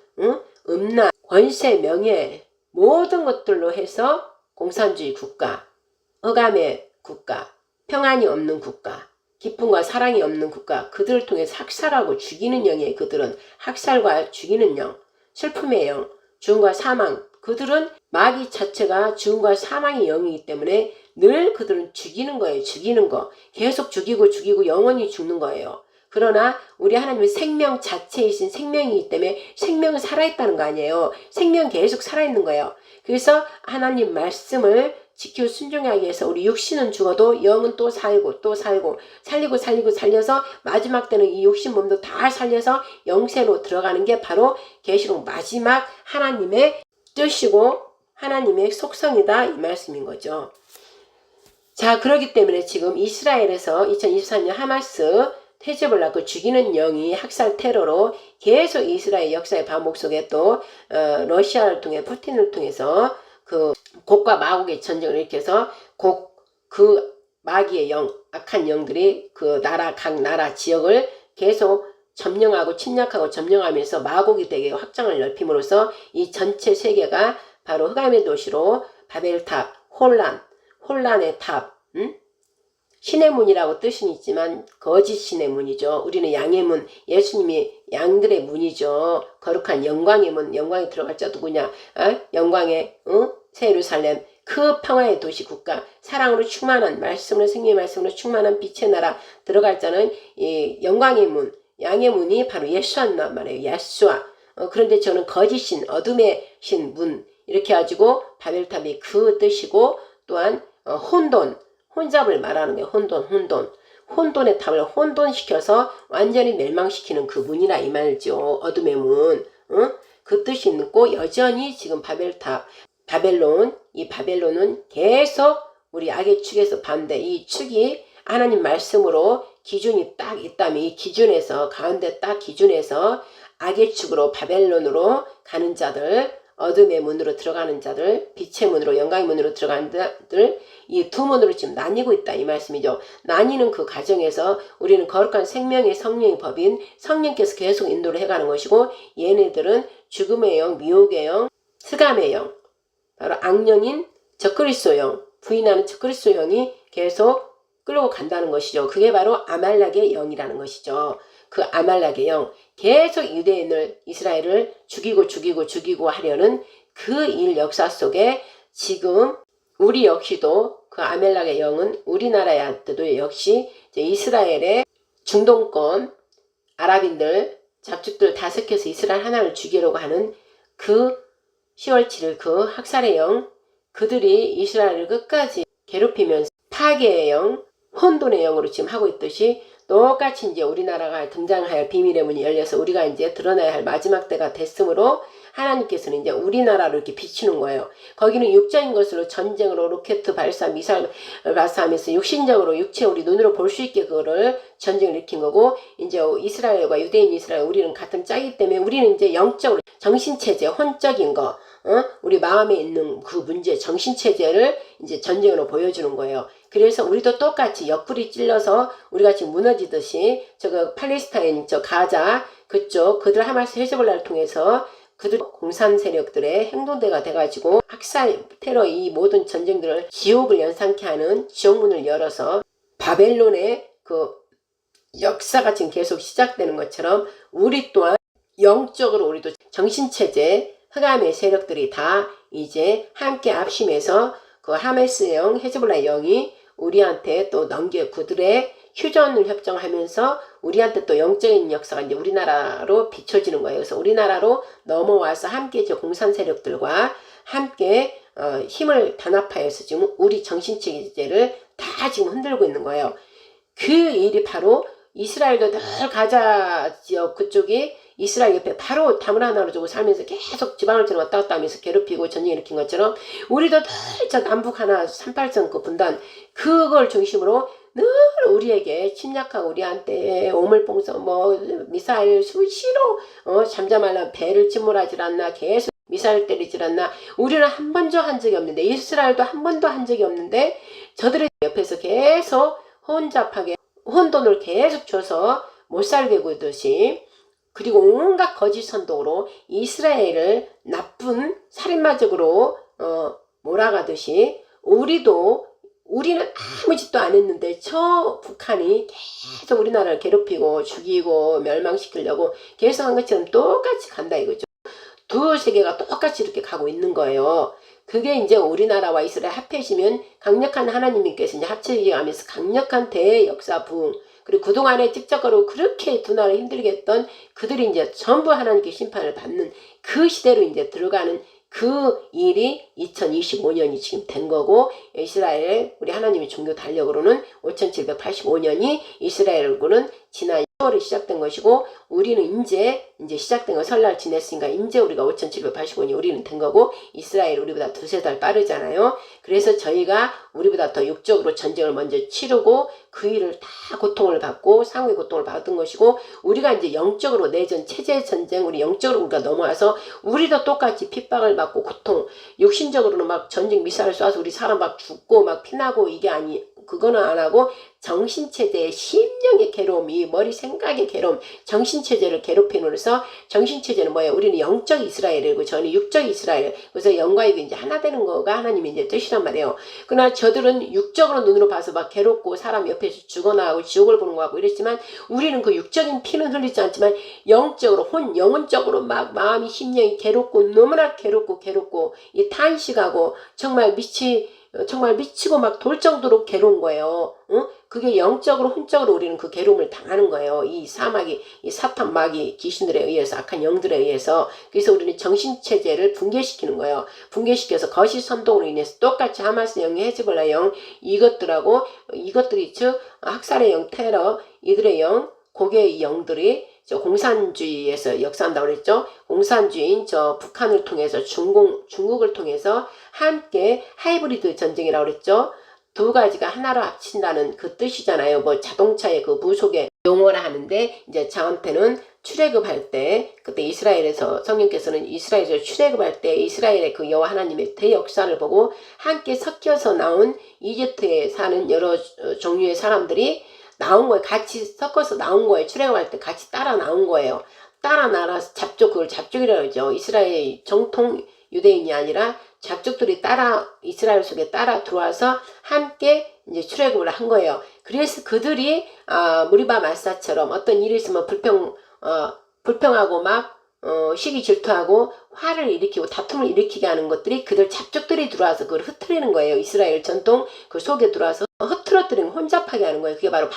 음란, 권세, 명예 모든 것들로 해서 공산주의 국가, 흑암의 국가, 평안이 없는 국가, 기쁨과 사랑이 없는 국가, 그들을 통해서 학살하고 죽이는 영이에요. 그들은 학살과 죽이는 영, 슬픔의 영, 죽음과 사망, 그들은 마귀 자체가 죽음과 사망의 영이기 때문에 늘 그들은 죽이는 거예요. 죽이는 거. 계속 죽이고 영원히 죽는 거예요. 그러나 우리 하나님은 생명 자체이신 생명이기 때문에 생명은 살아있다는 거 아니에요. 생명 계속 살아있는 거예요. 그래서 하나님 말씀을 지키고 순종하기 위해서 우리 육신은 죽어도 영은 또 살고 또 살고 살리고 살려서 마지막 때는 이 육신 몸도 다 살려서 영세로 들어가는 게 바로 계시록 마지막 하나님의 뜻이고 하나님의 속성이다, 이 말씀인 거죠. 자, 그렇기 때문에 지금 이스라엘에서 2023년 하마스 태집을 낳고 죽이는 영이 학살 테러로 계속 이스라엘 역사의 반복 속에 또 러시아를 통해 푸틴을 통해서 그 곡과 마곡의 전쟁을 일으켜서 그 마귀의 영, 악한 영들이 그 나라, 각 나라 지역을 계속 점령하고 침략하고 점령하면서 마곡이 되게 확장을 넓힘으로써 이 전체 세계가 바로 흑암의 도시로 바벨탑, 혼란의 탑, 신의 문이라고 뜻은 있지만 거짓 신의 문이죠. 우리는 양의 문, 예수님이 양들의 문이죠. 거룩한 영광의 문, 영광에 들어갈 자 누구냐? 영광의 새 예루살렘, 그 평화의 도시 국가, 사랑으로 충만한 말씀으로, 생명의 말씀으로 충만한 빛의 나라 들어갈 자는 이 영광의 문, 양의 문이 바로 예수한단 말이에요. 예수와. 그런데 저는 거짓 신, 어둠의 신 문, 이렇게 가지고 바벨탑이 그 뜻이고, 또한 혼잡을 말하는 거예요. 혼돈의 탑을 혼돈시켜서 완전히 멸망시키는 그 문이라 이 말이죠. 어둠의 문. 그 뜻이 있고 여전히 지금 이 바벨론은 계속 우리 악의 축에서 반대, 이 축이 하나님 말씀으로 기준이 딱 있다면 이 기준에서 가운데 딱 기준에서 악의 축으로 바벨론으로 가는 자들, 어둠의 문으로 들어가는 자들, 빛의 문으로 영광의 문으로 들어가는 자들, 이 두 문으로 지금 나뉘고 있다 이 말씀이죠. 나뉘는 그 과정에서 우리는 거룩한 생명의 성령의 법인 성령께서 계속 인도를 해가는 것이고, 얘네들은 죽음의 영, 미혹의 영, 흑암의 영, 바로 악령인 적그리스도 영, 부인하는 적그리스도 영이 계속 끌고 간다는 것이죠. 그게 바로 아말렉의 영이라는 것이죠. 그 아말렉의 영, 계속 유대인을, 이스라엘을 죽이고 하려는 그 일 역사 속에 지금 우리 역시도 그 아말렉의 영은 우리나라한테도 역시 이제 이스라엘의 중동권 아랍인들, 잡죽들 다 섞여서 이스라엘 하나를 죽이려고 하는 그 10월 7일 그 학살의 영, 그들이 이스라엘을 끝까지 괴롭히면서 파괴의 영, 혼돈의 영으로 지금 하고 있듯이 똑같이 이제 우리나라가 등장해야 할 비밀의 문이 열려서 우리가 이제 드러나야 할 마지막 때가 됐으므로 하나님께서는 이제 우리나라로 이렇게 비추는 거예요. 거기는 육적인 것으로 전쟁으로 로켓 발사, 미사일 발사하면서 육신적으로 육체 우리 눈으로 볼 수 있게 그거를 전쟁을 일으킨 거고, 이제 이스라엘과 유대인 이스라엘 우리는 같은 짝이기 때문에 우리는 이제 영적으로 정신체제, 혼적인 거, 우리 마음에 있는 그 문제, 정신체제를 이제 전쟁으로 보여주는 거예요. 그래서 우리도 똑같이 옆구리 찔러서 우리가 지금 무너지듯이 저거 팔레스타인, 저 가자 그쪽 그들 하마스 헤즈볼라를 통해서 그들 공산 세력들의 행동대가 돼가지고 학살, 테러 이 모든 전쟁들을 지옥을 연상케 하는 지옥문을 열어서 바벨론의 그 역사가 지금 계속 시작되는 것처럼 우리 또한 영적으로 우리도 정신체제, 흑암의 세력들이 다 이제 함께 합심해서 그 하마스의 영, 헤즈볼라의 영이 우리한테 또 그들의 휴전을 협정하면서 우리한테 또 영적인 역사가 이제 우리나라로 비춰지는 거예요. 그래서 우리나라로 넘어와서 함께 저 공산 세력들과 함께 힘을 단합하여서 지금 우리 정신체제를 다 지금 흔들고 있는 거예요. 그 일이 바로 이스라엘도 늘 가자 지역 그쪽이 이스라엘 옆에 바로 담을 하나로 두고 살면서 계속 지방을 왔다 갔다 하면서 괴롭히고 전쟁 일으킨 것처럼 우리도 늘 저 남북 하나 38선 그 분단 그걸 중심으로 늘 우리에게 침략하고 우리한테 오물뽕서 뭐 미사일 수시로 잠잠하려 배를 침몰하질 않나 계속 미사일 때리질 않나. 우리는 한 번도 한 적이 없는데 이스라엘도 한 번도 한 적이 없는데 저들의 옆에서 계속 혼잡하게 혼돈을 계속 줘서 못살게 구듯이 그리고 온갖 거짓 선동으로 이스라엘을 나쁜 살인마적으로 몰아가듯이 우리는 아무 짓도 안 했는데 저 북한이 계속 우리나라를 괴롭히고 죽이고 멸망시키려고 계속 한 것처럼 똑같이 간다 이거죠. 두 세계가 똑같이 이렇게 가고 있는 거예요. 그게 이제 우리나라와 이스라엘 합해지면 강력한 하나님께서 이제 합쳐지면서 강력한 대역사 부흥 그리고 그동안에 직접적으로 그렇게 두 나라를 힘들게 했던 그들이 이제 전부 하나님께 심판을 받는 그 시대로 이제 들어가는 그 일이 2025년이 지금 된 거고 이스라엘 우리 하나님의 종교 달력으로는 5785년이 이스라엘으로는 지난 10월에 시작된 것이고 우리는 이제 시작된 거 설날 지냈으니까 이제 우리가 5785년이 우리는 된 거고 이스라엘 우리보다 두세 달 빠르잖아요. 그래서 저희가 우리보다 더 육적으로 전쟁을 먼저 치르고 그 일을 다 고통을 받고 상후의 고통을 받은 것이고 우리가 이제 영적으로 내전 체제 전쟁 우리 영적으로 우리가 넘어와서 우리도 똑같이 핍박을 받고 고통 육신적으로는 막 전쟁 미사일 쏴서 우리 사람 막 죽고 막 피나고 이게 그거는 안 하고 정신체제의 심령의 괴로움이 머리 생각의 괴로움 정신체제를 괴롭힘으로써 정신체제는 뭐예요? 우리는 영적 이스라엘이고 저는 육적 이스라엘 그래서 영과 육이 이제 하나 되는 거가 하나님의 이제 뜻이란 말이에요. 그러나 저들은 육적으로 눈으로 봐서 막 괴롭고 사람 옆에서 죽어나가고 지옥을 보는 거 같고 이랬지만 우리는 그 육적인 피는 흘리지 않지만 영적으로 영혼적으로 막 마음이 심령이 괴롭고 너무나 괴롭고 이 탄식하고 정말 미치고 막 돌 정도로 괴로운 거예요. 응? 그게 영적으로 혼적으로 우리는 그 괴로움을 당하는 거예요. 이 사막이 이 사탄 마귀 귀신들에 의해서 악한 영들에 의해서 그래서 우리는 정신체제를 붕괴시키는 거예요. 붕괴시켜서 거짓 선동으로 인해서 똑같이 하마스 영이 헤즈볼라 영 이것들이 즉 학살의 영 테러 이들의 영 고개의 영들이 저 공산주의에서 역사한다고 그랬죠. 공산주의인 저 북한을 통해서 중국을 통해서 함께 하이브리드 전쟁이라고 그랬죠. 두 가지가 하나로 합친다는 그 뜻이잖아요. 뭐 자동차의 그 부속에 용어라 하는데 이제 저한테는 출애굽할 때 그때 이스라엘에서 성령께서는 이스라엘에서 출애굽할 때 이스라엘의 그 여호와 하나님의 대역사를 보고 함께 섞여서 나온 이집트에 사는 여러 종류의 사람들이 나온 거예요. 같이 섞어서 나온 거예요. 출애굽할 때 같이 따라 나온 거예요. 따라 나라서 그걸 잡족이라고 하죠. 이스라엘 정통 유대인이 아니라 잡족들이 이스라엘 속에 따라 들어와서 함께 이제 출애굽을 한 거예요. 그래서 그들이 무리바 마사처럼 어떤 일이 있으면 불평하고 막 시기 질투하고 화를 일으키고 다툼을 일으키게 하는 것들이 그들 잡족들이 들어와서 그걸 흐트리는 거예요. 이스라엘 전통 그 속에 들어와서 흐트러뜨리는 혼잡하게 하는 거예요. 그게 바로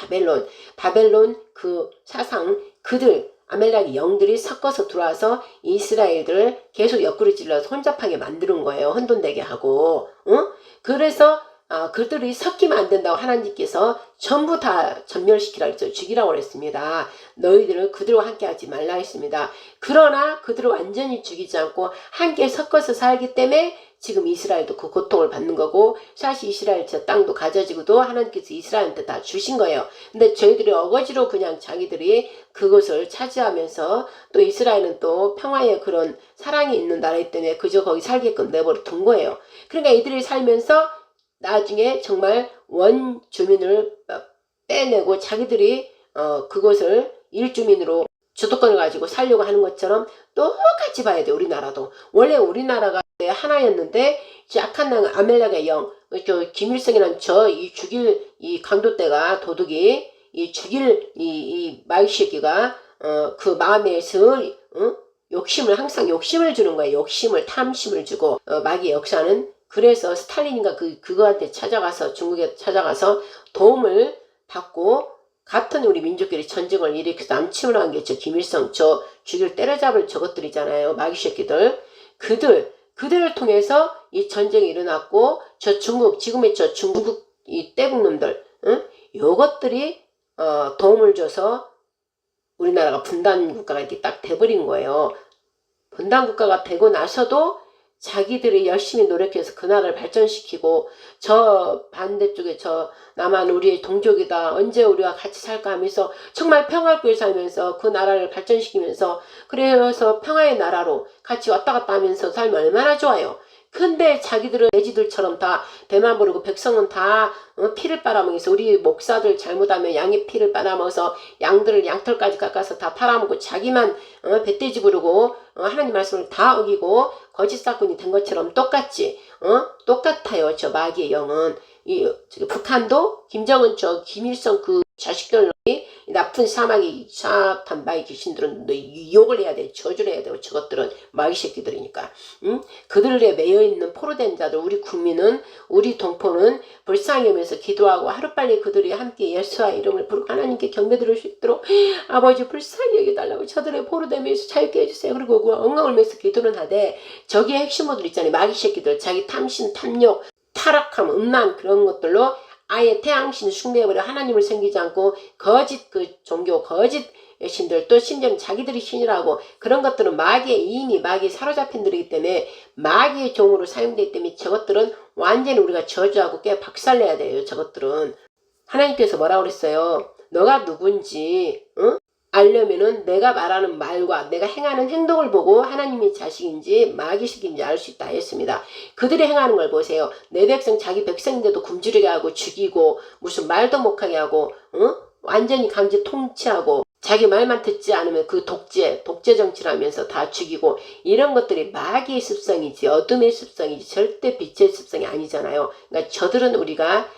바벨론 그 사상 그들 아멜렉의 영들이 섞어서 들어와서 이스라엘들을 계속 옆구리 찔러서 혼잡하게 만드는 거예요. 혼돈되게 하고 그래서 그들이 섞이면 안 된다고 하나님께서 전부 다 전멸시키라고 했죠. 죽이라고 했습니다. 너희들은 그들과 함께 하지 말라 했습니다. 그러나 그들을 완전히 죽이지 않고 함께 섞어서 살기 때문에 지금 이스라엘도 그 고통을 받는 거고 사실 이스라엘 저 땅도 가져지고도 하나님께서 이스라엘한테 다 주신 거예요. 근데 저희들이 어거지로 그냥 자기들이 그것을 차지하면서 또 이스라엘은 또 평화의 그런 사랑이 있는 나라이기 때문에 그저 거기 살게끔 내버려 둔 거예요. 그러니까 이들이 살면서 나중에 정말 원주민을 빼내고 자기들이 그것을 일주민으로 주도권을 가지고 살려고 하는 것처럼 똑같이 봐야 돼. 우리나라도 원래 우리나라가 하나였는데 약한 아멜렉의 영 김일성이라는 이 죽일 이 강도떼가 도둑이 이 죽일 이 마귀새끼가 그 마음에서 항상 욕심을 주는 거예요. 탐심을 주고 마귀의 역사는 그래서 스탈린인가 그거한테 중국에 찾아가서 도움을 받고 같은 우리 민족끼리 전쟁을 일으켜서 남침을 한 게 저 김일성 죽일 때려잡을 저것들이잖아요. 마귀새끼들. 그들을 통해서 이 전쟁이 일어났고 지금의 중국 이 떼국놈들, 응? 요것들이 도움을 줘서 우리나라가 분단 국가가 이렇게 딱 돼버린 거예요. 분단 국가가 되고 나서도 자기들이 열심히 노력해서 그 나라를 발전시키고, 저 반대쪽에 저 남한 우리의 동족이다, 언제 우리가 같이 살까 하면서 정말 평화롭게 살면서 그 나라를 발전시키면서, 그래서 평화의 나라로 같이 왔다 갔다 하면서 살면 얼마나 좋아요. 근데 자기들은 돼지들처럼 다 배만 부르고 백성은 다 피를 빨아먹어서, 우리 목사들 잘못하면 양의 피를 빨아먹어서 양들을 양털까지 깎아서 다 팔아먹고 자기만 배돼지 부르고 하나님 말씀을 다 어기고 거짓 사건이 된 것처럼 똑같지. 똑같아요. 저 마귀의 영은. 북한도 김정은 저 김일성 그 자식들 나쁜 사악한 마귀 귀신들은 욕을 해야 돼. 저주를 해야 되고, 저것들은 마귀 새끼들이니까. 그들에 매여있는 포로된 자들, 우리 국민은, 우리 동포는 불쌍히 여기면서 기도하고 하루빨리 그들이 함께 예수와 이름을 부르고 하나님께 경배드릴 수 있도록 아버지 불쌍히 여겨달라고, 저들의 포로됨에서 자유케 해주세요. 그리고 그 엉엉을 매서 기도는 하되, 저기에 핵심어들 있잖아요. 마귀 새끼들, 자기 탐심, 탐욕, 타락함, 음란, 그런 것들로 아예 태양신 숭배해버려 하나님을 섬기지 않고 거짓 그 종교, 거짓 신들, 또 심지어는 자기들이 신이라고, 그런 것들은 마귀의 이미 마귀에 사로잡힌 들이기 때문에 마귀의 종으로 사용되기 때문에 저것들은 완전히 우리가 저주하고 깨 박살내야 돼요. 저것들은 하나님께서 뭐라고 그랬어요? 너가 누군지 알려면은 내가 말하는 말과 내가 행하는 행동을 보고 하나님의 자식인지 마귀식인지 알 수 있다 했습니다. 그들이 행하는 걸 보세요. 내 백성, 자기 백성인데도 굶주리게 하고 죽이고, 무슨 말도 못하게 하고, 완전히 강제 통치하고, 자기 말만 듣지 않으면 그 독재 정치를 하면서 다 죽이고, 이런 것들이 마귀의 습성이지 어둠의 습성이지 절대 빛의 습성이 아니잖아요. 그러니까 저들은 우리가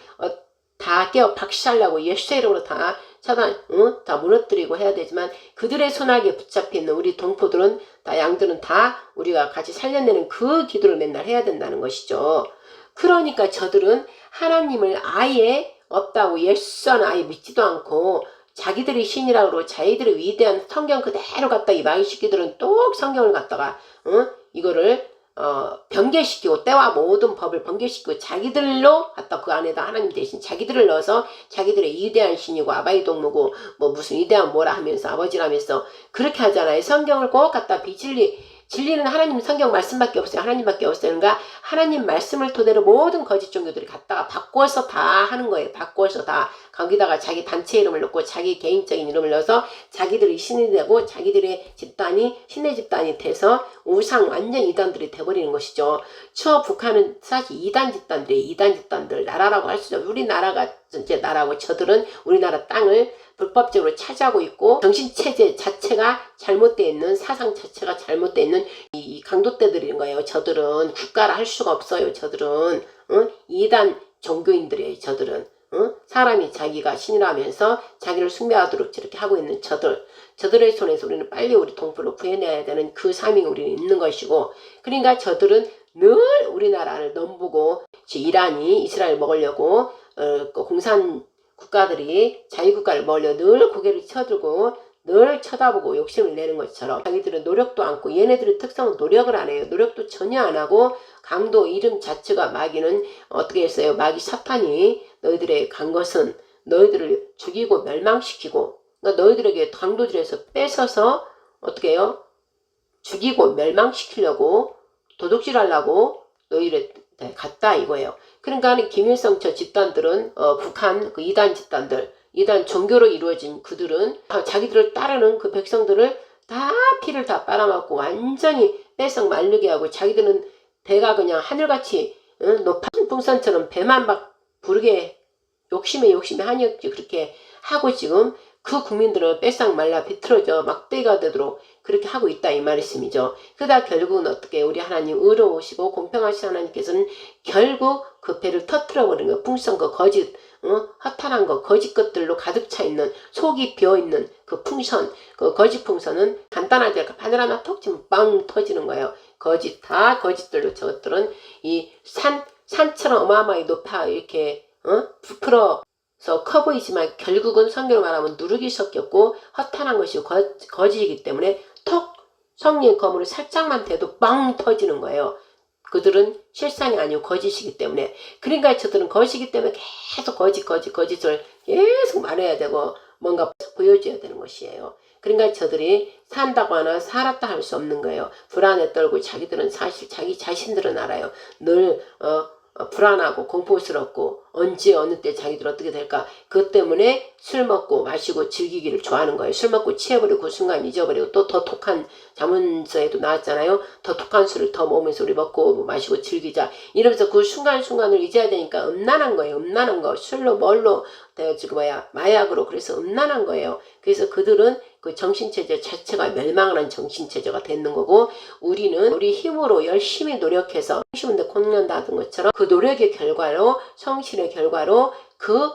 다 깨어 박살나고 예수의 이름으로 다 차단, 다 무너뜨리고 해야 되지만, 그들의 손아귀에 붙잡혀 있는 우리 동포들은 다, 양들은 다 우리가 같이 살려내는 그 기도를 맨날 해야 된다는 것이죠. 그러니까 저들은 하나님을 아예 없다고, 예수는 아예 믿지도 않고 자기들이 신이라고 그러고 자기들의 위대한 성경 그대로 갖다, 이 마귀 새끼들은 또 성경을 갖다가 이거를 변개시키고, 때와 모든 법을 변개시키고 자기들로 갖다 그 안에다 하나님 대신 자기들을 넣어서 자기들의 위대한 신이고 아바이 동무고 뭐 무슨 위대한 뭐라 하면서 아버지라면서 그렇게 하잖아요. 성경을 꼭 갖다 진리는 하나님 성경 말씀밖에 없어요. 하나님밖에 없어요. 그러니까 하나님 말씀을 토대로 모든 거짓 종교들이 갖다가 바꿔서 다 하는 거예요. 바꿔서 다. 거기다가 자기 단체 이름을 넣고 자기 개인적인 이름을 넣어서 자기들이 신이 되고 자기들의 집단이 신의 집단이 돼서 우상 완전 이단들이 돼버리는 것이죠. 저 북한은 사실 이단 집단들이에요. 이단 집단들. 나라라고 할 수 없죠. 우리나라가 이제 나라고, 저들은 우리나라 땅을 불법적으로 차지하고 있고, 정신체제 자체가 잘못되어 있는, 사상 자체가 잘못되어 있는 이 강도떼들인 거예요. 저들은 국가를 할 수가 없어요. 저들은 이단 종교인들이에요. 저들은 사람이 자기가 신이라면서 자기를 숭배하도록 저렇게 하고 있는 저들의 손에서 우리는 빨리 우리 동포를 구해내야 되는 그 사명이 우리는 있는 것이고, 그러니까 저들은 늘 우리나라를 넘보고, 이란이 이스라엘 먹으려고 공산 국가들이 자유국가를 먹으려 늘 고개를 쳐들고 늘 쳐다보고 욕심을 내는 것처럼, 자기들은 노력도 않고, 얘네들의 특성은 노력을 안 해요. 노력도 전혀 안 하고, 강도 이름 자체가, 마귀는 어떻게 했어요? 마귀 사탄이 너희들의 간 것은 너희들을 죽이고 멸망시키고, 그러니까 너희들에게 강도들에서 뺏어서 어떻게 해요? 죽이고 멸망시키려고, 도둑질하려고 너희를 갔다 이거예요. 그러니까 김일성 저 집단들은 북한 그 이단 집단들, 이단 종교로 이루어진 그들은 자기들을 따르는 그 백성들을 다 피를 다 빨아먹고 완전히 뺏어 말르게 하고, 자기들은 배가 그냥 하늘같이 높은 풍선처럼 배만 막 부르게 욕심에 한이었지. 그렇게 하고 지금 그 국민들은 뺏싹 말라 비틀어져 막대가 되도록 그렇게 하고 있다 이 말씀이죠. 그러다 결국은 어떻게, 우리 하나님 의로우시고 공평하신 하나님께서는 결국 그 배를 터뜨려 버리는 거, 풍선 그 거짓, 허탄한 거, 거짓 것들로 가득 차 있는, 속이 비어 있는 그 풍선, 그 거짓 풍선은 간단하지 않게 바늘 하나 톡 치면 빵 터지는 거예요. 거짓, 다 거짓들로 저것들은 이 산처럼 어마어마하게 높아 이렇게 부풀어서 커 보이지만 결국은 성경을 말하면 누룩이 섞였고 허탄한 것이 거짓이기 때문에 톡 성령의 검으로 살짝만 대도 빵 터지는 거예요. 그들은 실상이 아니고 거짓이기 때문에. 그러니까 저들은 거짓이기 때문에 계속 거짓을 계속 말해야 되고 뭔가 보여줘야 되는 것이에요. 그러니까 저들이 산다고 하나 살았다 할 수 없는 거예요. 불안에 떨고 자기들은 사실 자기 자신들은 알아요. 늘 불안하고 공포스럽고 언제 어느 때 자기들 어떻게 될까. 그것 때문에 술 먹고 마시고 즐기기를 좋아하는 거예요. 술 먹고 취해버리고 그 순간 잊어버리고 또 더 독한 자문서에도 나왔잖아요. 더 독한 술을 더 먹으면서 우리 먹고 마시고 즐기자 이러면서 그 순간순간을 잊어야 되니까 음란한 거예요. 음란한 거. 술로 뭘로 지금 마약으로. 그래서 음란한 거예요. 그래서 그들은 그 정신체제 자체가 멸망을 한 정신체제가 되는 거고, 우리는 우리 힘으로 열심히 노력해서 쉬운데 콩난다 하던 것처럼 그 노력의 결과로, 성실의 결과로 그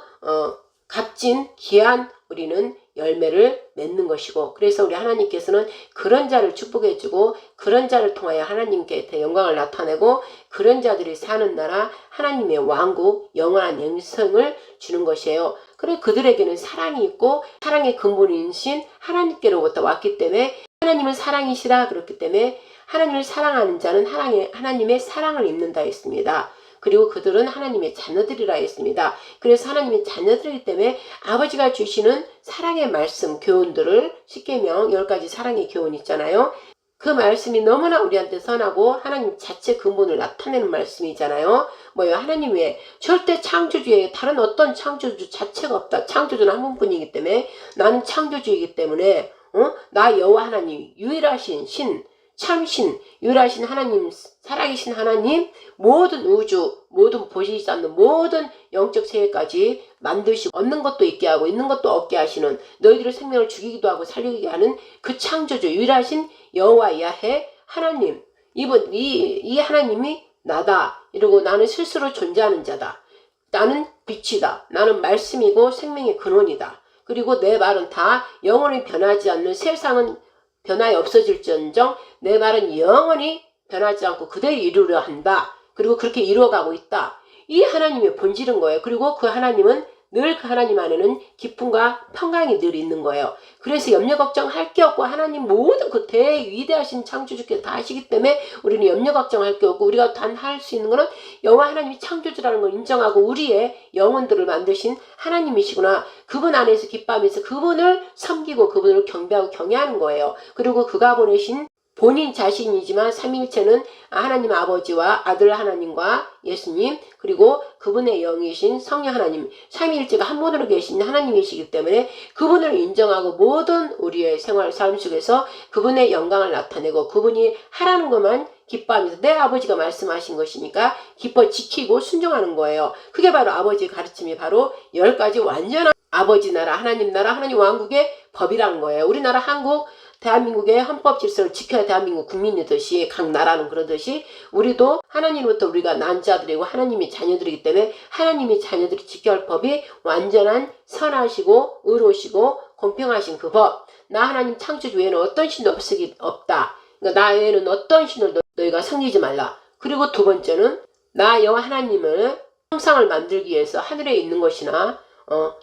값진 귀한 우리는 열매를 맺는 것이고, 그래서 우리 하나님께서는 그런 자를 축복해주고 그런 자를 통하여 하나님께 영광을 나타내고 그런 자들이 사는 나라 하나님의 왕국 영원한 영생을 주는 것이에요. 그래 그들에게는 사랑이 있고 사랑의 근본이신 하나님께로부터 왔기 때문에 하나님은 사랑이시라. 그렇기 때문에 하나님을 사랑하는 자는 하나님의 사랑을 입는다 했습니다. 그리고 그들은 하나님의 자녀들이라 했습니다. 그래서 하나님의 자녀들이기 때문에 아버지가 주시는 사랑의 말씀, 교훈들을 십계명 10가지 사랑의 교훈 있잖아요. 그 말씀이 너무나 우리한테 선하고 하나님 자체 근본을 나타내는 말씀이잖아요. 뭐예요? 하나님 외에 절대 창조주에 다른 어떤 창조주 자체가 없다. 창조주는 한 분뿐이기 때문에 나는 창조주이기 때문에 나 여호와 하나님 유일하신 신, 참신, 유일하신 하나님, 살아계신 하나님, 모든 우주, 모든 보시지 않는 모든 영적 세계까지 만드시고 없는 것도 있게 하고 있는 것도 없게 하시는, 너희들의 생명을 죽이기도 하고 살리게 하는 그 창조주 유일하신 여호와 야훼 하나님, 이 하나님이 나다. 이러고 나는 스스로 존재하는 자다. 나는 빛이다. 나는 말씀이고 생명의 근원이다. 그리고 내 말은 다 영원히 변하지 않는, 세상은 변화에 없어질지언정 내 말은 영원히 변하지 않고 그대로 이루려 한다. 그리고 그렇게 이루어가고 있다. 이 하나님의 본질인 거예요. 그리고 그 하나님은 늘 그 하나님 안에는 기쁨과 평강이 늘 있는 거예요. 그래서 염려 걱정할 게 없고 하나님 모든 그 대위대하신 창조주께서 다 하시기 때문에 우리는 염려 걱정할 게 없고, 우리가 단 할 수 있는 것은 여호와 하나님이 창조주라는 걸 인정하고 우리의 영혼들을 만드신 하나님이시구나. 그분 안에서 기뻐하면서 그분을 섬기고 그분을 경배하고 경외하는 거예요. 그리고 그가 보내신 본인 자신이지만 삼위일체는 하나님 아버지와 아들 하나님과 예수님, 그리고 그분의 영이신 성령 하나님, 삼위일체가 한 분으로 계신 하나님이시기 때문에 그분을 인정하고 모든 우리의 생활 삶 속에서 그분의 영광을 나타내고 그분이 하라는 것만 기뻐하면서, 내 아버지가 말씀하신 것이니까 기뻐 지키고 순종하는 거예요. 그게 바로 아버지의 가르침이 바로 10가지 완전한 아버지 나라, 하나님 왕국의 법이라는 거예요. 우리나라 한국 대한민국의 헌법 질서를 지켜야 대한민국 국민이듯이 각 나라는 그러듯이 우리도 하나님으로부터 우리가 난 자들이고 하나님이 자녀들이기 때문에 하나님이 자녀들이 지켜야 할 법이 완전한 선하시고 의로우시고 공평하신 그 법. 나 하나님 창조주 외에는 어떤 신도 없다. 그러니까 나 외에는 어떤 신을 너희가 섬기지 말라. 그리고 두 번째는 나 여호와 하나님을 형상을 만들기 위해서 하늘에 있는 것이나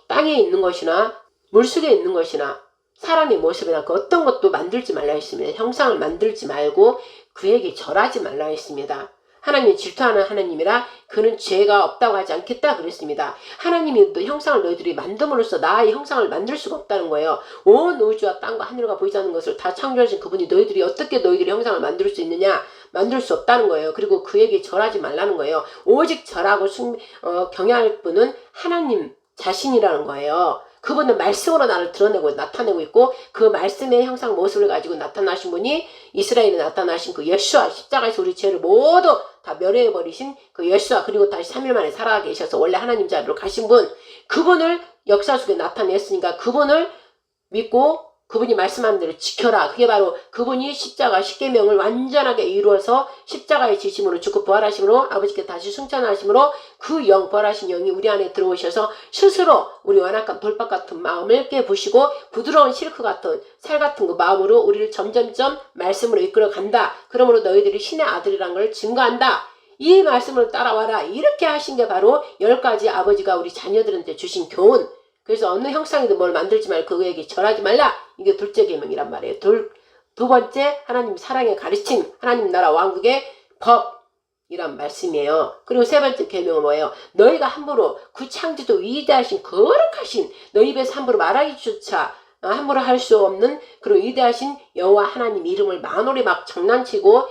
땅에 있는 것이나 물속에 있는 것이나 사람의 모습이나 그 어떤 것도 만들지 말라 했습니다. 형상을 만들지 말고 그에게 절하지 말라 했습니다. 하나님이 질투하는 하나님이라 그는 죄가 없다고 하지 않겠다 그랬습니다. 하나님이 또 형상을 너희들이 만듦으로써 나의 형상을 만들 수가 없다는 거예요. 온 우주와 땅과 하늘과 보이지 않는 것을 다 창조하신 그분이 너희들이 어떻게 너희들이 형상을 만들 수 있느냐? 만들 수 없다는 거예요. 그리고 그에게 절하지 말라는 거예요. 오직 절하고 경외할 분은 하나님 자신이라는 거예요. 그분은 말씀으로 나를 드러내고 나타내고 있고 그 말씀의 형상 모습을 가지고 나타나신 분이 이스라엘에 나타나신 그 예수와, 십자가에서 우리 죄를 모두 다 멸해버리신 그 예수와, 그리고 다시 3일 만에 살아 계셔서 원래 하나님 자리로 가신 분, 그분을 역사 속에 나타냈으니까 그분을 믿고 그분이 말씀하는 대로 지켜라. 그게 바로 그분이 십자가 십계명을 완전하게 이루어서 십자가의 지심으로 죽고 부활하심으로 아버지께 다시 승천하심으로 그 영, 부활하신 영이 우리 안에 들어오셔서 스스로 우리 완악한 돌박 같은 마음을 깨부시고 부드러운 실크 같은 살 같은 그 마음으로 우리를 점점점 말씀으로 이끌어 간다. 그러므로 너희들이 신의 아들이란 걸 증거한다. 이 말씀을 따라와라. 이렇게 하신 게 바로 10가지 아버지가 우리 자녀들한테 주신 교훈. 그래서 어느 형상이든 뭘 만들지 말고 그에게 절하지 말라. 이게 둘째 계명이란 말이에요. 두 번째 하나님 사랑의 가르침, 하나님 나라 왕국의 법. 이란 말씀이에요. 그리고 세 번째 계명은 뭐예요? 너희가 함부로 그 창조주 위대하신 거룩하신 너희 입에서 함부로 말하기조차 함부로 할 수 없는 그런 위대하신 여호와 하나님 이름을 만월에 막 장난치고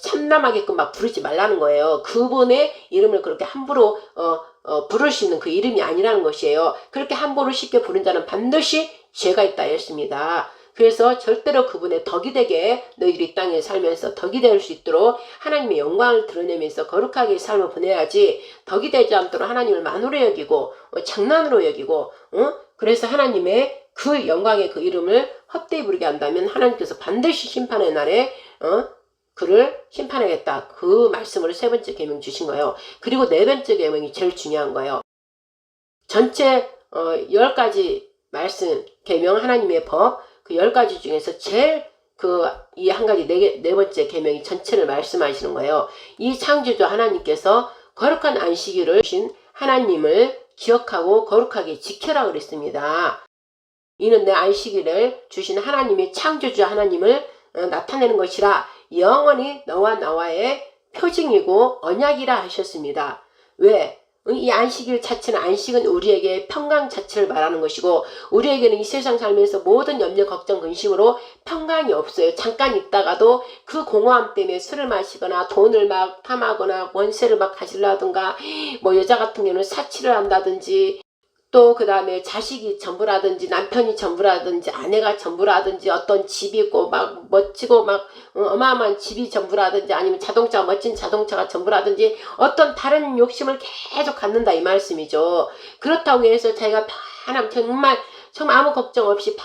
참남하게끔 막 부르지 말라는 거예요. 그분의 이름을 그렇게 함부로 부를 수 있는 그 이름이 아니라는 것이에요. 그렇게 함부로 쉽게 부른 자는 반드시 죄가 있다 했습니다. 그래서 절대로 그분의 덕이 되게 너희들이 이 땅에 살면서 덕이 될 수 있도록 하나님의 영광을 드러내면서 거룩하게 삶을 보내야지, 덕이 되지 않도록 하나님을 만으로 여기고 장난으로 여기고 그래서 하나님의 그 영광의 그 이름을 헛되이 부르게 한다면 하나님께서 반드시 심판의 날에 그를 심판하겠다. 그 말씀을 세 번째 계명 주신 거예요. 그리고 네 번째 계명이 제일 중요한 거예요. 전체 10가지 말씀 계명 하나님의 법 그 10가지 중에서 제일 이 한 가지 네 번째 계명이 전체를 말씀하시는 거예요. 이 창조주 하나님께서 거룩한 안식일을 주신 하나님을 기억하고 거룩하게 지켜라 그랬습니다. 이는 내 안식일을 주신 하나님의 창조주 하나님을 나타내는 것이라 영원히 너와 나와의 표징이고 언약이라 하셨습니다. 왜? 이 안식일 자체는, 안식은 우리에게 평강 자체를 말하는 것이고, 우리에게는 이 세상 살면서 모든 염려 걱정 근심으로 평강이 없어요. 잠깐 있다가도 그 공허함 때문에 술을 마시거나 돈을 막 탐하거나 원세를 막 가지려든가, 뭐 여자 같은 경우는 사치를 한다든지, 또 그 다음에 자식이 전부라든지 남편이 전부라든지 아내가 전부라든지 어떤 집이 있고 막 멋지고 막 어마어마한 집이 전부라든지 아니면 자동차, 멋진 자동차가 전부라든지 어떤 다른 욕심을 계속 갖는다 이 말씀이죠. 그렇다고 해서 자기가 편함, 정말 아무 걱정 없이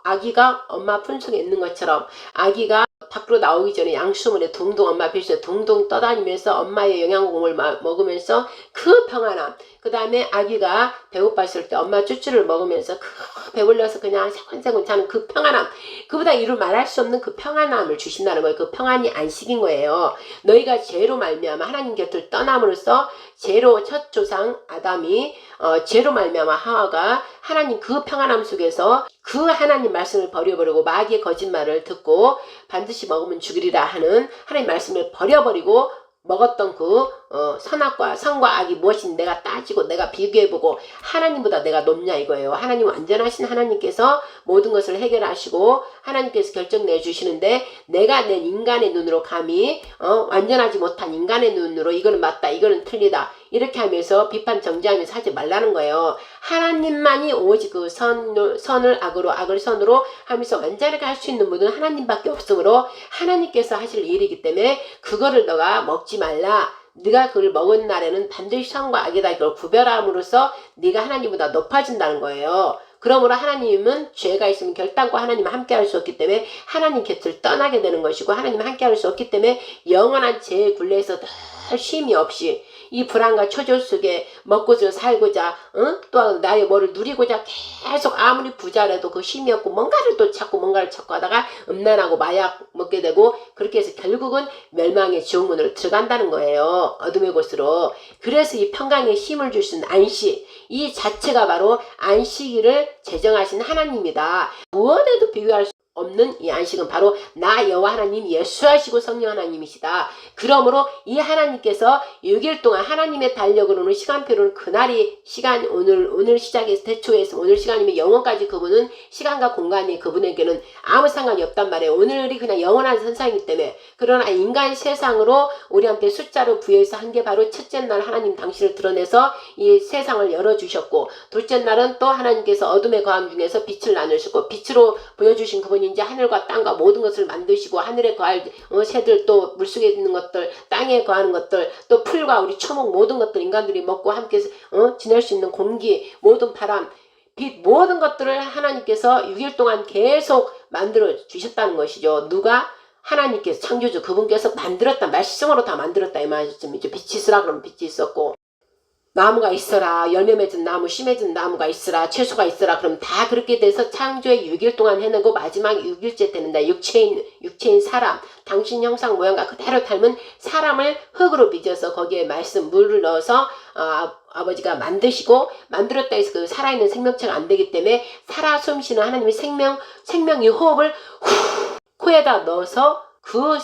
아기가 엄마 품속에 있는 것처럼, 아기가 밖으로 나오기 전에 양수문에 둥둥 엄마 뱃속에 둥둥 떠다니면서 엄마의 영양공을 먹으면서 그 평안함, 그 다음에 아기가 배고팠을 때 엄마 쭈쭈를 먹으면서 배불려서 그냥 세곤세곤 자는 그 평안함, 그보다 이루 말할 수 없는 그 평안함을 주신다는 거예요. 그 평안이 안식인 거예요. 너희가 죄로 말미암아 하나님 곁을 떠남으로써, 죄로 첫 조상 아담이 죄로 말미암아 하와가 하나님 그 평안함 속에서 그 하나님 말씀을 버려버리고 마귀의 거짓말을 듣고 반드시 먹으면 죽으리라 하는 하나님 말씀을 버려버리고 먹었던 그 선악과 선과 악이 무엇인지 내가 따지고 내가 비교해보고 하나님보다 내가 높냐 이거예요. 하나님 완전하신 하나님께서 모든 것을 해결하시고 하나님께서 결정 내주시는데, 내가 낸 인간의 눈으로 감히 완전하지 못한 인간의 눈으로 이거는 맞다 이거는 틀리다 이렇게 하면서 비판 정죄하면서 하지 말라는 거예요. 하나님만이 오직 그 선을 악으로 악을 선으로 하면서 완전하게 할 수 있는 분은 하나님밖에 없으므로 하나님께서 하실 일이기 때문에 그거를 너가 먹지 말라. 네가 그걸 먹은 날에는 반드시 선과 악이다 이걸 구별함으로써 네가 하나님보다 높아진다는 거예요. 그러므로 하나님은 죄가 있으면 결단과 하나님은 함께 할 수 없기 때문에 하나님 곁을 떠나게 되는 것이고, 하나님은 함께 할 수 없기 때문에 영원한 죄의 굴레에서 늘 쉼이 없이 이 불안과 초조 속에 먹고서 살고자 또 나의 뭐를 누리고자 계속 아무리 부자라도 그 쉼이 없고 뭔가를 또 찾고 뭔가를 찾고 하다가 음란하고 마약 먹게 되고, 그렇게 해서 결국은 멸망의 지옥문으로 들어간다는 거예요. 어둠의 곳으로. 그래서 이 평강의 힘을 줄 수 있는 안식, 이 자체가 바로 안식일을 제정하신 하나님이다. 무엇에도 비교할 수 없는 이 안식은 바로 나 여호와 하나님 예수하시고 성령 하나님이시다. 그러므로 이 하나님께서 6일 동안 하나님의 달력으로는 시간표로는 그날이 시간, 오늘 시작해서 대초에서 오늘 시간이면 영원까지 그분은 시간과 공간이 그분에게는 아무 상관이 없단 말이에요. 오늘이 그냥 영원한 선상이기 때문에. 그러나 인간 세상으로 우리한테 숫자로 부여해서 한 게 바로 첫째 날 하나님 당신을 드러내서 이 세상을 열어주셨고, 둘째 날은 또 하나님께서 어둠의 거함 중에서 빛을 나누시고, 빛으로 보여주신 그분이 이제 하늘과 땅과 모든 것을 만드시고, 하늘에 거할 새들, 또 물속에 있는 것들, 땅에 거하는 것들, 또 풀과 우리 초목 모든 것들 인간들이 먹고 함께 지낼 수 있는 공기, 모든 바람, 빛, 모든 것들을 하나님께서 6일 동안 계속 만들어 주셨다는 것이죠. 누가? 하나님께서, 창조주 그분께서 만들었다, 말씀으로 다 만들었다 이 말씀이죠. 빛이 있으라 그러면 빛이 있었고, 나무가 있어라, 열매 맺은 나무, 씨 맺은 나무가 있으라, 채소가 있어라, 그럼 다 그렇게 돼서 창조의 6일 동안 해내고 마지막 6일째 때는 나 육체인 사람, 당신 형상 모양과 그대로 닮은 사람을 흙으로 빚어서 거기에 말씀 물을 넣어서 아버지가 만드시고, 만들었다 해서 그 살아있는 생명체가 안 되기 때문에 살아 숨쉬는 하나님의 생명의 호흡을 코에다 넣어서 그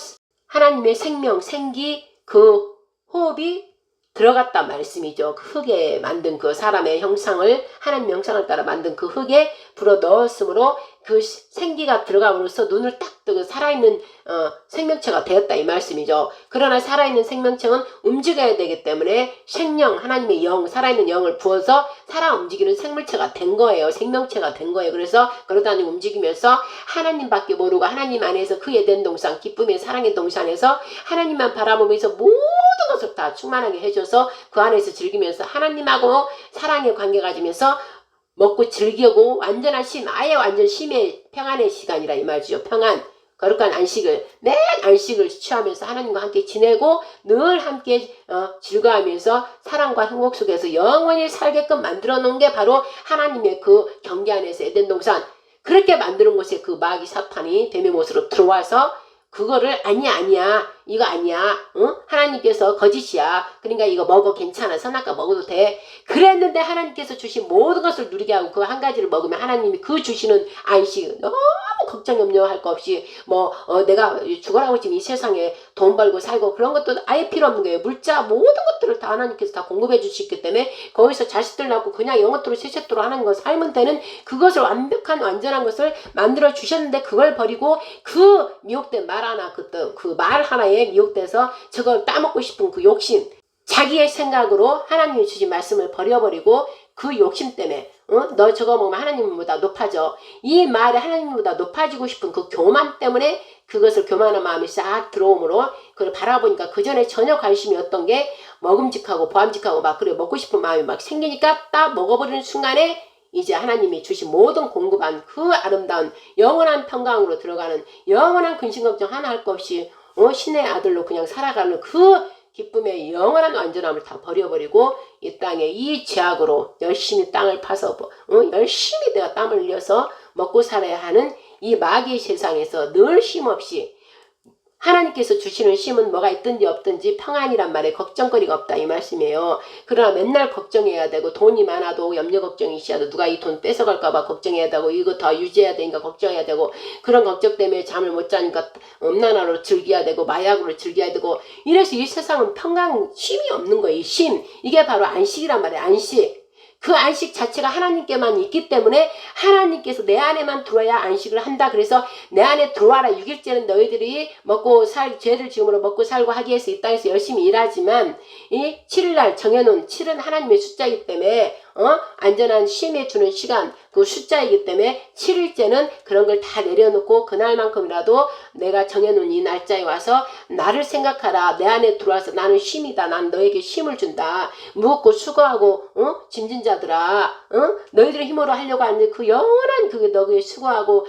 하나님의 생명, 생기, 그 호흡이 들어갔단 말씀이죠. 그 흙에 만든 그 사람의 형상을 하나님 형상을 따라 만든 그 흙에 불어 넣었으므로 그 생기가 들어감으로써 눈을 딱 뜨고 살아있는 생명체가 되었다 이 말씀이죠. 그러나 살아있는 생명체는 움직여야 되기 때문에 생명 하나님의 영 살아있는 영을 부어서 살아 움직이는 생물체가 된 거예요. 생명체가 된 거예요. 그래서 그러다니 움직이면서 하나님밖에 모르고 하나님 안에서 그 에덴 동산 기쁨의 사랑의 동산에서 하나님만 바라보면서 모든 것을 다 충만하게 해줘서 그 안에서 즐기면서 하나님하고 사랑의 관계 가지면서 먹고 즐기고 완전한 쉼 아예 완전 쉼의 평안의 시간이라 이 말이죠. 평안 거룩한 안식을 매 안식을 취하면서 하나님과 함께 지내고 늘 함께 즐거워하면서 사랑과 행복 속에서 영원히 살게끔 만들어 놓은 게 바로 하나님의 그 경계 안에서 에덴 동산 그렇게 만드는 곳에 그 마귀 사탄이 뱀의 모습으로 들어와서 그거를 아니야 이거 아니야 응? 하나님께서 거짓이야 그러니까 이거 먹어 괜찮아 선악과 먹어도 돼 그랬는데 하나님께서 주신 모든 것을 누리게 하고 그 한 가지를 먹으면 하나님이 그 주시는 안식 너무 걱정 염려할 거 없이 내가 죽어라고 지금 이 세상에 돈 벌고 살고 그런 것도 아예 필요 없는 거예요. 물자 모든 것들을 다 하나님께서 다 공급해 주시기 때문에 거기서 자식들 낳고 그냥 영원토록 세세토록 하는 거 살면 되는 그것을 완벽한 완전한 것을 만들어 주셨는데 그걸 버리고 그 미혹된 말 하나 그 말 하나에 미혹돼서 저걸 따먹고 싶은 그 욕심 자기의 생각으로 하나님이 주신 말씀을 버려버리고 그 욕심 때문에 너 저거 먹으면 하나님보다 높아져 이 말에 하나님보다 높아지고 싶은 그 교만 때문에 그것을 교만한 마음이 싹 들어오므로 그걸 바라보니까 그 전에 전혀 관심이 없던 게 먹음직하고 보암직하고 막 그래 먹고 싶은 마음이 막 생기니까 딱 먹어버리는 순간에 이제 하나님이 주신 모든 공급한 그 아름다운 영원한 평강으로 들어가는 영원한 근심걱정 하나 할 것 없이 신의 아들로 그냥 살아가는 그 기쁨의 영원한 완전함을 다 버려버리고 이 땅에 이 죄악으로 열심히 땅을 파서 열심히 내가 땀을 흘려서 먹고 살아야 하는 이 마귀의 세상에서 늘 쉼없이 하나님께서 주시는 쉼은 뭐가 있든지 없든지 평안이란 말에 걱정거리가 없다 이 말씀이에요. 그러나 맨날 걱정해야 되고 돈이 많아도 염려 걱정이 있어도 누가 이 돈 뺏어갈까 봐 걱정해야 되고 이거 더 유지해야 되니까 걱정해야 되고 그런 걱정 때문에 잠을 못 자니까 음란하로 즐겨야 되고 마약으로 즐겨야 되고 이래서 이 세상은 평강 쉼이 없는 거예요. 쉼 이게 바로 안식이란 말이에요. 안식 그 안식 자체가 하나님께만 있기 때문에 하나님께서 내 안에만 들어야 안식을 한다. 그래서 내 안에 들어와라. 6일째는 너희들이 먹고 죄를 지음으로 먹고 살고 하기 위해서 이 땅에서 열심히 일하지만 이 7일날 정해놓은 7은 하나님의 숫자이기 때문에 안전한 쉼에 주는 시간 그 숫자이기 때문에 7일째는 그런 걸 다 내려놓고 그날만큼이라도 내가 정해놓은 이 날짜에 와서 나를 생각하라. 내 안에 들어와서 나는 쉼이다. 난 너에게 쉼을 준다. 무겁고 수고하고 짐진 자들아 너희들의 힘으로 하려고 하는 그 영원한 그게 너희의 수고하고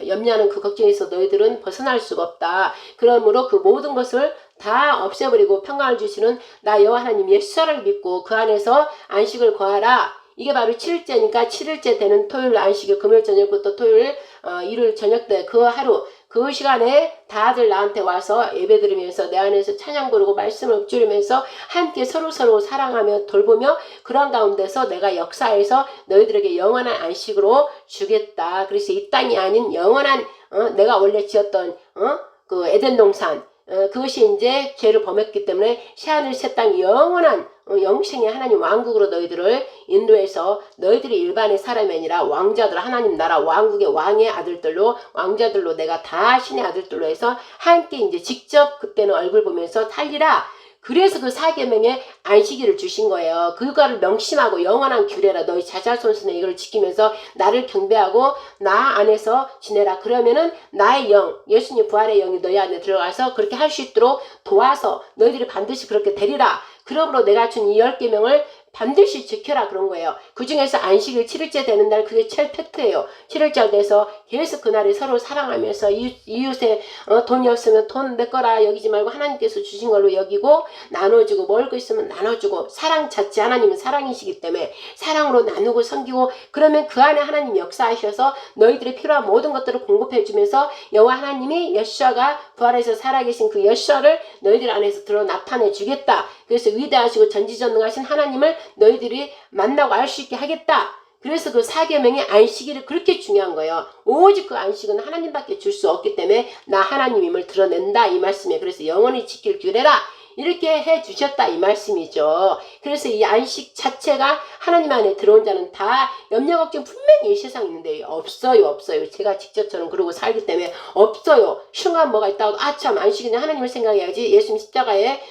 염려하는 그 걱정에서 너희들은 벗어날 수가 없다. 그러므로 그 모든 것을 다 없애버리고 평강을 주시는 나 여호와 하나님 예수를 믿고 그 안에서 안식을 거하라. 이게 바로 7일째니까 7일째 되는 토요일 안식일 금요일 저녁부터 토요일 일요일 저녁 때 그 하루 그 시간에 다들 나한테 와서 예배 드리면서 내 안에서 찬양 부르고 말씀을 읊조리면서 함께 서로서로 사랑하며 돌보며 그런 가운데서 내가 역사해서 너희들에게 영원한 안식으로 주겠다. 그래서 이 땅이 아닌 영원한 내가 원래 지었던 그 에덴 동산 그것이 이제 죄를 범했기 때문에 새하늘 새 땅 영원한 영생의 하나님 왕국으로 너희들을 인도해서 너희들이 일반의 사람이 아니라 왕자들 하나님 나라 왕국의 왕의 아들들로 왕자들로 내가 다 신의 아들들로 해서 함께 이제 직접 그때는 얼굴 보면서 살리라. 그래서 그 사계명에 안식일을 주신 거예요. 그거를 명심하고 영원한 규례라 너희 자잘손손에 이걸 지키면서 나를 경배하고 나 안에서 지내라. 그러면은 나의 영 예수님 부활의 영이 너희 안에 들어가서 그렇게 할 수 있도록 도와서 너희들이 반드시 그렇게 되리라. 그러므로 내가 준 이 10계명을 반드시 지켜라 그런 거예요. 그 중에서 안식일 7일째 되는 날 그게 제일 팩트예요. 7일째 돼서 계속 그날에 서로 사랑하면서 이웃에 돈이 없으면 돈 내 거라 여기지 말고 하나님께서 주신 걸로 여기고 나눠주고 먹을 거 있으면 나눠주고 사랑 자체 하나님은 사랑이시기 때문에 사랑으로 나누고 섬기고 그러면 그 안에 하나님 역사하셔서 너희들이 필요한 모든 것들을 공급해 주면서 여호와 하나님이 여호수아가 부활해서 살아계신 그 여호수아를 너희들 안에서 들어 나타내 주겠다. 그래서 위대하시고 전지전능하신 하나님을 너희들이 만나고 알 수 있게 하겠다. 그래서 그 사계명의 안식일이 그렇게 중요한 거예요. 오직 그 안식은 하나님밖에 줄 수 없기 때문에 나 하나님임을 드러낸다 이 말씀에 그래서 영원히 지킬 규례라. 이렇게 해 주셨다 이 말씀이죠. 그래서 이 안식 자체가 하나님 안에 들어온 자는 다 염려 걱정 분명히 이 세상에 있는데 없어요. 제가 직접 저는 그러고 살기 때문에 없어요. 순간 뭐가 있다고 참 안식은 하나님을 생각해야지. 예수님 십자가에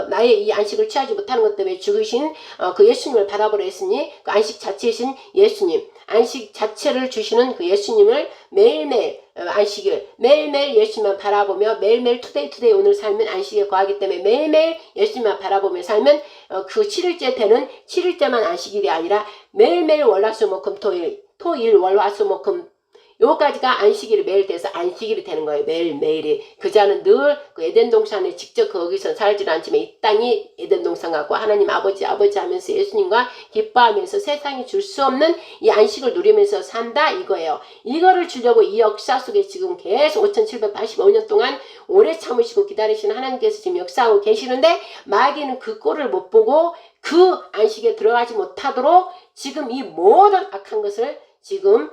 나의 이 안식을 취하지 못하는 것 때문에 죽으신 그 예수님을 바라보려 했으니 그 안식 자체이신 예수님, 안식 자체를 주시는 그 예수님을 매일매일 안식일 매일매일 예수님만 바라보며 매일매일 투데이 오늘 살면 안식에 거하기 때문에 매일매일 예수님만 바라보며 살면 그 7일째 되는 7일째만 안식일이 아니라 매일매일 월화수목금 토일 월화수목금 요까지가 안식일이 매일 돼서 안식일이 되는 거예요. 매일매일이. 그자는 늘 그 에덴 동산에 직접 거기서 살지 않지만 이 땅이 에덴 동산 같고 하나님 아버지 하면서 예수님과 기뻐하면서 세상이 줄 수 없는 이 안식을 누리면서 산다 이거예요. 이거를 주려고 이 역사 속에 지금 계속 5785년 동안 오래 참으시고 기다리시는 하나님께서 지금 역사하고 계시는데 마귀는 그 꼴을 못 보고 그 안식에 들어가지 못하도록 지금 이 모든 악한 것을 지금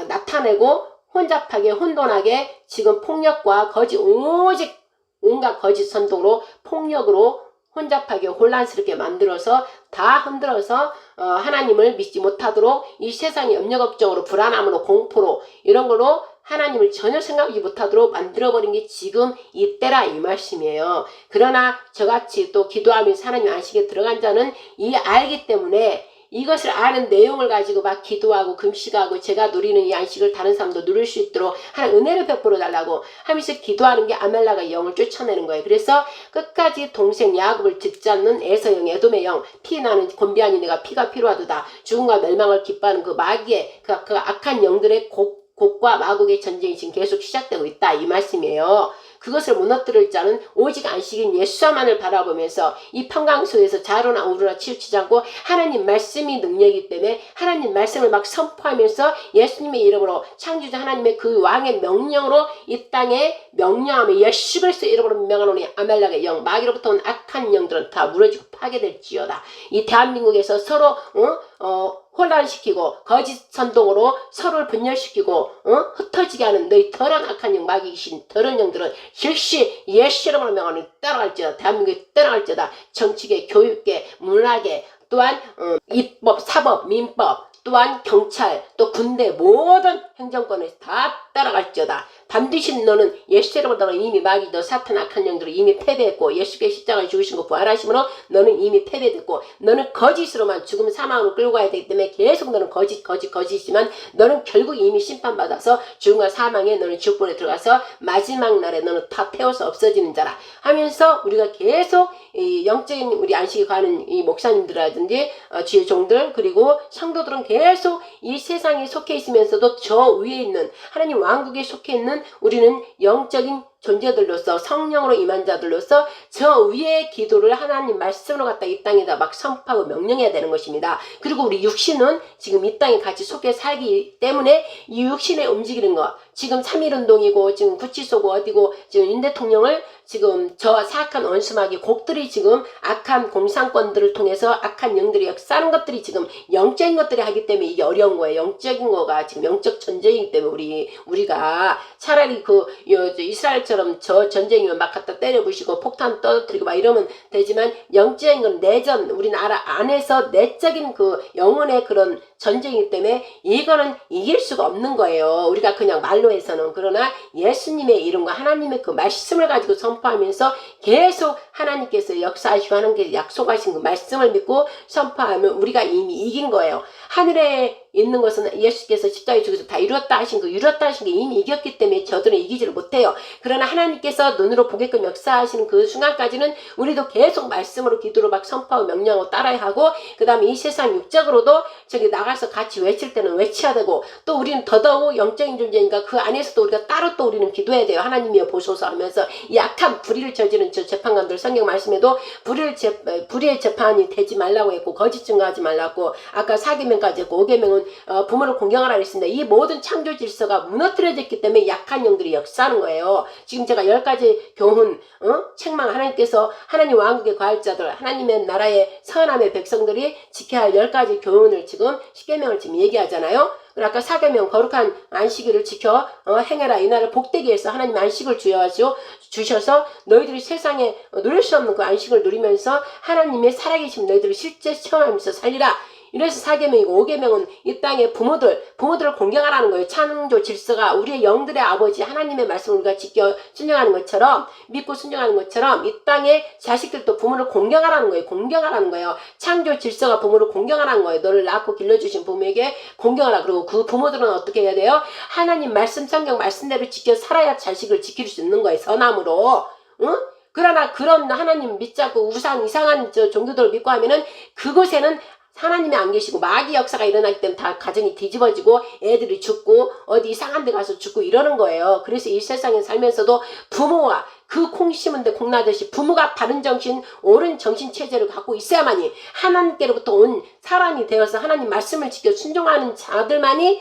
나타내고 혼잡하게 혼돈하게 지금 폭력과 오직 온갖 거짓 선동으로 폭력으로 혼잡하게 혼란스럽게 만들어서 다 흔들어서 하나님을 믿지 못하도록 이 세상의 염려 걱정으로 불안함으로 공포로 이런 걸로 하나님을 전혀 생각하지 못하도록 만들어버린 게 지금 이때라 이 말씀이에요. 그러나 저같이 또 기도하면서 하나님 안식에 들어간 자는 이 알기 때문에 이것을 아는 내용을 가지고 막 기도하고 금식하고 제가 누리는 이 안식을 다른 사람도 누릴 수 있도록 하나님 은혜를 베풀어 달라고 하면서 기도하는 게 아멜라가 영을 쫓아내는 거예요. 그래서 끝까지 동생 야곱을 듣지 않는 에서 영, 에돔의 영, 피 나는 곤비하니 내가 피가 필요하도다. 죽음과 멸망을 기뻐하는 그 마귀의 그 악한 영들의 곡과 마곡의 전쟁이 지금 계속 시작되고 있다 이 말씀이에요. 그것을 무너뜨릴 자는 오직 안식인 예수만을 바라보면서 이 평강 속에서 좌로나 우로나 치우치지 않고 하나님 말씀이 능력이기 때문에 하나님 말씀을 막 선포하면서 예수님의 이름으로 창조자 하나님의 그 왕의 명령으로 이 땅에 명령하며 예수 그리스도의 이름으로 명하노니 아멜락의 영 마귀로부터 온 악한 영들은 다 무너지고 파괴될지어다. 이 대한민국에서 서로 혼란시키고 거짓 선동으로 서로를 분열시키고 흩어지게 하는 너희 더러운 악한 영 마귀이신 더러운 영들은 즉시 예수 이름으로 명하노니 따라갈지어다. 대한민국에 따라갈지어다. 정치계, 교육계, 문화계 또한 입법, 사법, 민법 또한 경찰 또 군대 모든 행정권에 다 따라갈지어다. 반드시 너는 예수 이름으로 너는 이미 마귀도 사탄 악한 영들을 이미 패배했고 예수께서 십자가에 죽으신 거 부활하심으로 너는 이미 패배됐고 너는 거짓으로만 죽음 사망으로 끌고 가야 되기 때문에 계속 너는 거짓이지만 너는 결국 이미 심판받아서 죽음과 사망에 너는 지옥불에 들어가서 마지막 날에 너는 다 태워서 없어지는 자라 하면서 우리가 계속 이 영적인 우리 안식에 가는 이 목사님들이라든지 주의 종들 그리고 성도들은 계속 이 세상에 속해 있으면서도 저 위에 있는 하나님 왕국에 속해 있는 우리는 영적인 존재들로서 성령으로 임한 자들로서 저 위에 기도를 하나님 말씀으로 갖다 이 땅에다 막 선포하고 명령해야 되는 것입니다. 그리고 우리 육신은 지금 이 땅에 같이 속해 살기 때문에 이 육신에 움직이는 것 지금 3.1운동이고 지금 구치소고 어디고 지금 윤 대통령을 지금 저 사악한 원수마귀 곡들이 지금 악한 공산권들을 통해서 악한 영들이 역사하는 것들이 지금 영적인 것들이 하기 때문에 이게 어려운 거예요. 영적인 거가 지금 영적 전쟁이기 때문에 우리가 차라리 그 이스라엘처럼 저 전쟁이면 막 갖다 때려 부시고 폭탄 떨어뜨리고 막 이러면 되지만 영적인 건 내전 우리나라 안에서 내적인 그 영혼의 그런 전쟁이기 때문에 이거는 이길 수가 없는 거예요. 우리가 그냥 말로 해서는. 그러나 예수님의 이름과 하나님의 그 말씀을 가지고 선포하면서 계속 하나님께서 역사하시고 하는 게 약속하신 그 말씀을 믿고 선포하면 우리가 이미 이긴 거예요. 하늘에 있는 것은 예수께서 십자가에 죽어서 다 이루었다 하신 게 이미 이겼기 때문에 저들은 이기지를 못해요. 그러나 하나님께서 눈으로 보게끔 역사하시는 그 순간까지는 우리도 계속 말씀으로 기도로 막 선포하고 명령하고 따라야 하고 그 다음에 이 세상 육적으로도 저기 나가서 같이 외칠 때는 외쳐야 되고 또 우리는 더더욱 영적인 존재니까 그 안에서도 우리가 따로 또 우리는 기도해야 돼요. 하나님이여 보소서 하면서 이 악한 불의를 저지른 저 재판관들 성경 말씀에도 불의의 재판이 되지 말라고 했고 거짓 증거하지 말라고 아까 4계명까지 했고 5계명은 부모를 공경하라 그랬습니다. 이 모든 창조 질서가 무너뜨려졌기 때문에 약한 영들이 역사하는 거예요. 지금 제가 10가지 교훈, 책망, 하나님께서 하나님 왕국의 과할자들, 하나님의 나라의 선함의 백성들이 지켜야 할 10가지 교훈을 지금 십계명을 지금 얘기하잖아요. 아까 사계명 거룩한 안식일을 지켜 행해라. 이날을 복되게 해서 하나님 안식을 주셔서 너희들이 세상에 누릴 수 없는 그 안식을 누리면서 하나님의 살아계신 너희들을 실제 체험하면서 살리라. 이래서 4계명이고 5계명은 이 땅의 부모들을 공경하라는 거예요. 창조 질서가 우리의 영들의 아버지 하나님의 말씀을 우리가 지켜 순종하는 것처럼, 믿고 순종하는 것처럼 이 땅의 자식들도 부모를 공경하라는 거예요. 공경하라는 거예요. 창조 질서가 부모를 공경하라는 거예요. 너를 낳고 길러주신 부모에게 공경하라. 그리고 그 부모들은 어떻게 해야 돼요? 하나님 말씀, 성경 말씀대로 지켜 살아야 자식을 지킬 수 있는 거예요. 선함으로. 응? 그러나 그런 하나님 믿지 않고 이상한 종교들을 믿고 하면은 그곳에는 하나님이 안 계시고 마귀 역사가 일어나기 때문에 다 가정이 뒤집어지고 애들이 죽고 어디 이상한 데 가서 죽고 이러는 거예요. 그래서 이 세상에 살면서도 부모와 그 콩 심은데 콩 나듯이 부모가 바른 정신, 옳은 정신 체제를 갖고 있어야만이 하나님께로부터 온 사람이 되어서 하나님 말씀을 지켜 순종하는 자들만이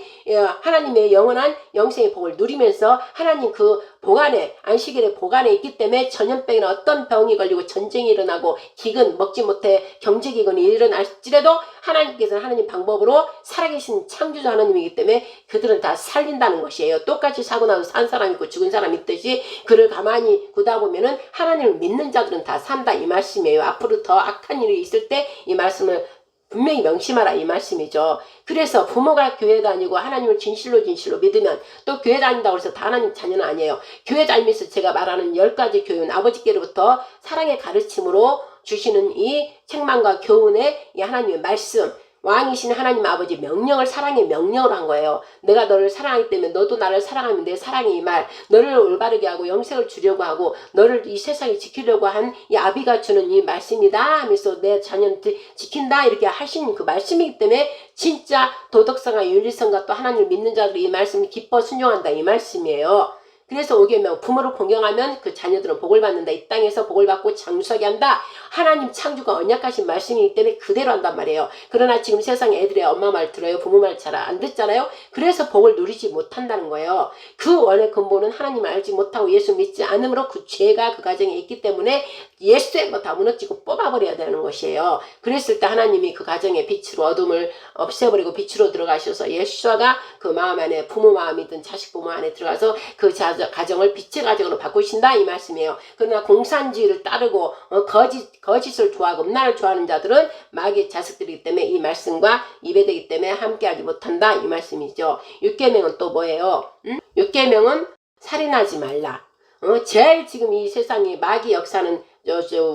하나님의 영원한 영생의 복을 누리면서 하나님 그 보관에, 안식일의 보관에 있기 때문에 전염병이나 어떤 병이 걸리고 전쟁이 일어나고 기근, 먹지 못해 경제기근이 일어날지라도 하나님께서는 하나님 방법으로 살아계신 창조주 하나님이기 때문에 그들은 다 살린다는 것이에요. 똑같이 사고 나서 산 사람 있고 죽은 사람 있듯이 그를 가만히 보다 보면은 하나님을 믿는 자들은 다 산다 이 말씀이에요. 앞으로 더 악한 일이 있을 때 이 말씀을 분명히 명심하라 이 말씀이죠. 그래서 부모가 교회 다니고 하나님을 진실로 믿으면 또 교회 다닌다고 해서 다 하나님 자녀는 아니에요. 교회 다니면서 제가 말하는 10가지 교훈, 아버지께로부터 사랑의 가르침으로 주시는 이 책망과 교훈의 이 하나님의 말씀, 왕이신 하나님 아버지 명령을 사랑의 명령으로 한 거예요. 내가 너를 사랑하기 때문에 너도 나를 사랑하면 내 사랑이 이 말, 너를 올바르게 하고 영생을 주려고 하고 너를 이 세상에 지키려고 한 이 아비가 주는 이 말씀이다 하면서 내 자녀는 지킨다 이렇게 하신 그 말씀이기 때문에 진짜 도덕성과 윤리성과 또 하나님을 믿는 자들이 이 말씀을 기뻐 순종한다 이 말씀이에요. 그래서 5계명 부모를 공경하면 그 자녀들은 복을 받는다. 이 땅에서 복을 받고 장수하게 한다. 하나님 창조가 언약하신 말씀이기 때문에 그대로 한단 말이에요. 그러나 지금 세상 애들의 엄마 말 들어요. 부모 말 잘 안 듣잖아요. 그래서 복을 누리지 못한다는 거예요. 그 원의 근본은 하나님을 알지 못하고 예수 믿지 않으므로 그 죄가 그 가정에 있기 때문에 예수의 뭐 다 무너지고 뽑아버려야 되는 것이에요. 그랬을 때 하나님이 그 가정의 빛으로 어둠을 없애버리고 빛으로 들어가셔서 예수가 그 마음 안에 부모 마음이든 자식 부모 안에 들어가서 그 가정을 빛의 가정으로 바꾸신다 이 말씀이에요. 그러나 공산주의를 따르고 거짓을 좋아하고 음란을 좋아하는 자들은 마귀의 자식들이기 때문에 이 말씀과 이배되기 때문에 함께하지 못한다 이 말씀이죠. 6계명은 또 뭐예요? 6계명은 살인하지 말라. 제일 지금 이 세상에 마귀 역사는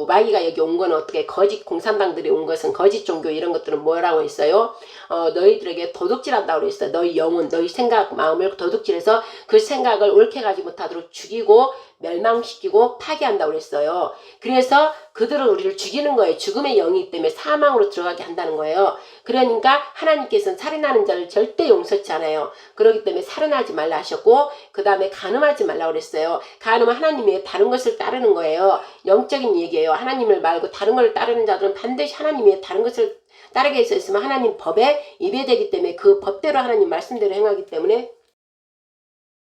마귀가 여기 온 건 어떻게 거짓 공산당들이 온 것은 거짓 종교 이런 것들은 뭐라고 했어요? 너희들에게 도둑질한다고 그랬어요. 너희 영혼, 너희 생각, 마음을 도둑질해서 그 생각을 옳게 가지 못하도록 죽이고 멸망시키고 파괴한다고 그랬어요. 그래서 그들은 우리를 죽이는 거예요. 죽음의 영이기 때문에 사망으로 들어가게 한다는 거예요. 그러니까 하나님께서는 살인하는 자를 절대 용서치 않아요. 그렇기 때문에 살인하지 말라 하셨고 그 다음에 간음하지 말라고 그랬어요. 간음은 하나님의 다른 것을 따르는 거예요. 영적인 얘기예요. 하나님을 말고 다른 걸 따르는 자들은 반드시 하나님의 다른 것을 따르게 해서 있으면 하나님 법에 입에되기 때문에 그 법대로 하나님 말씀대로 행하기 때문에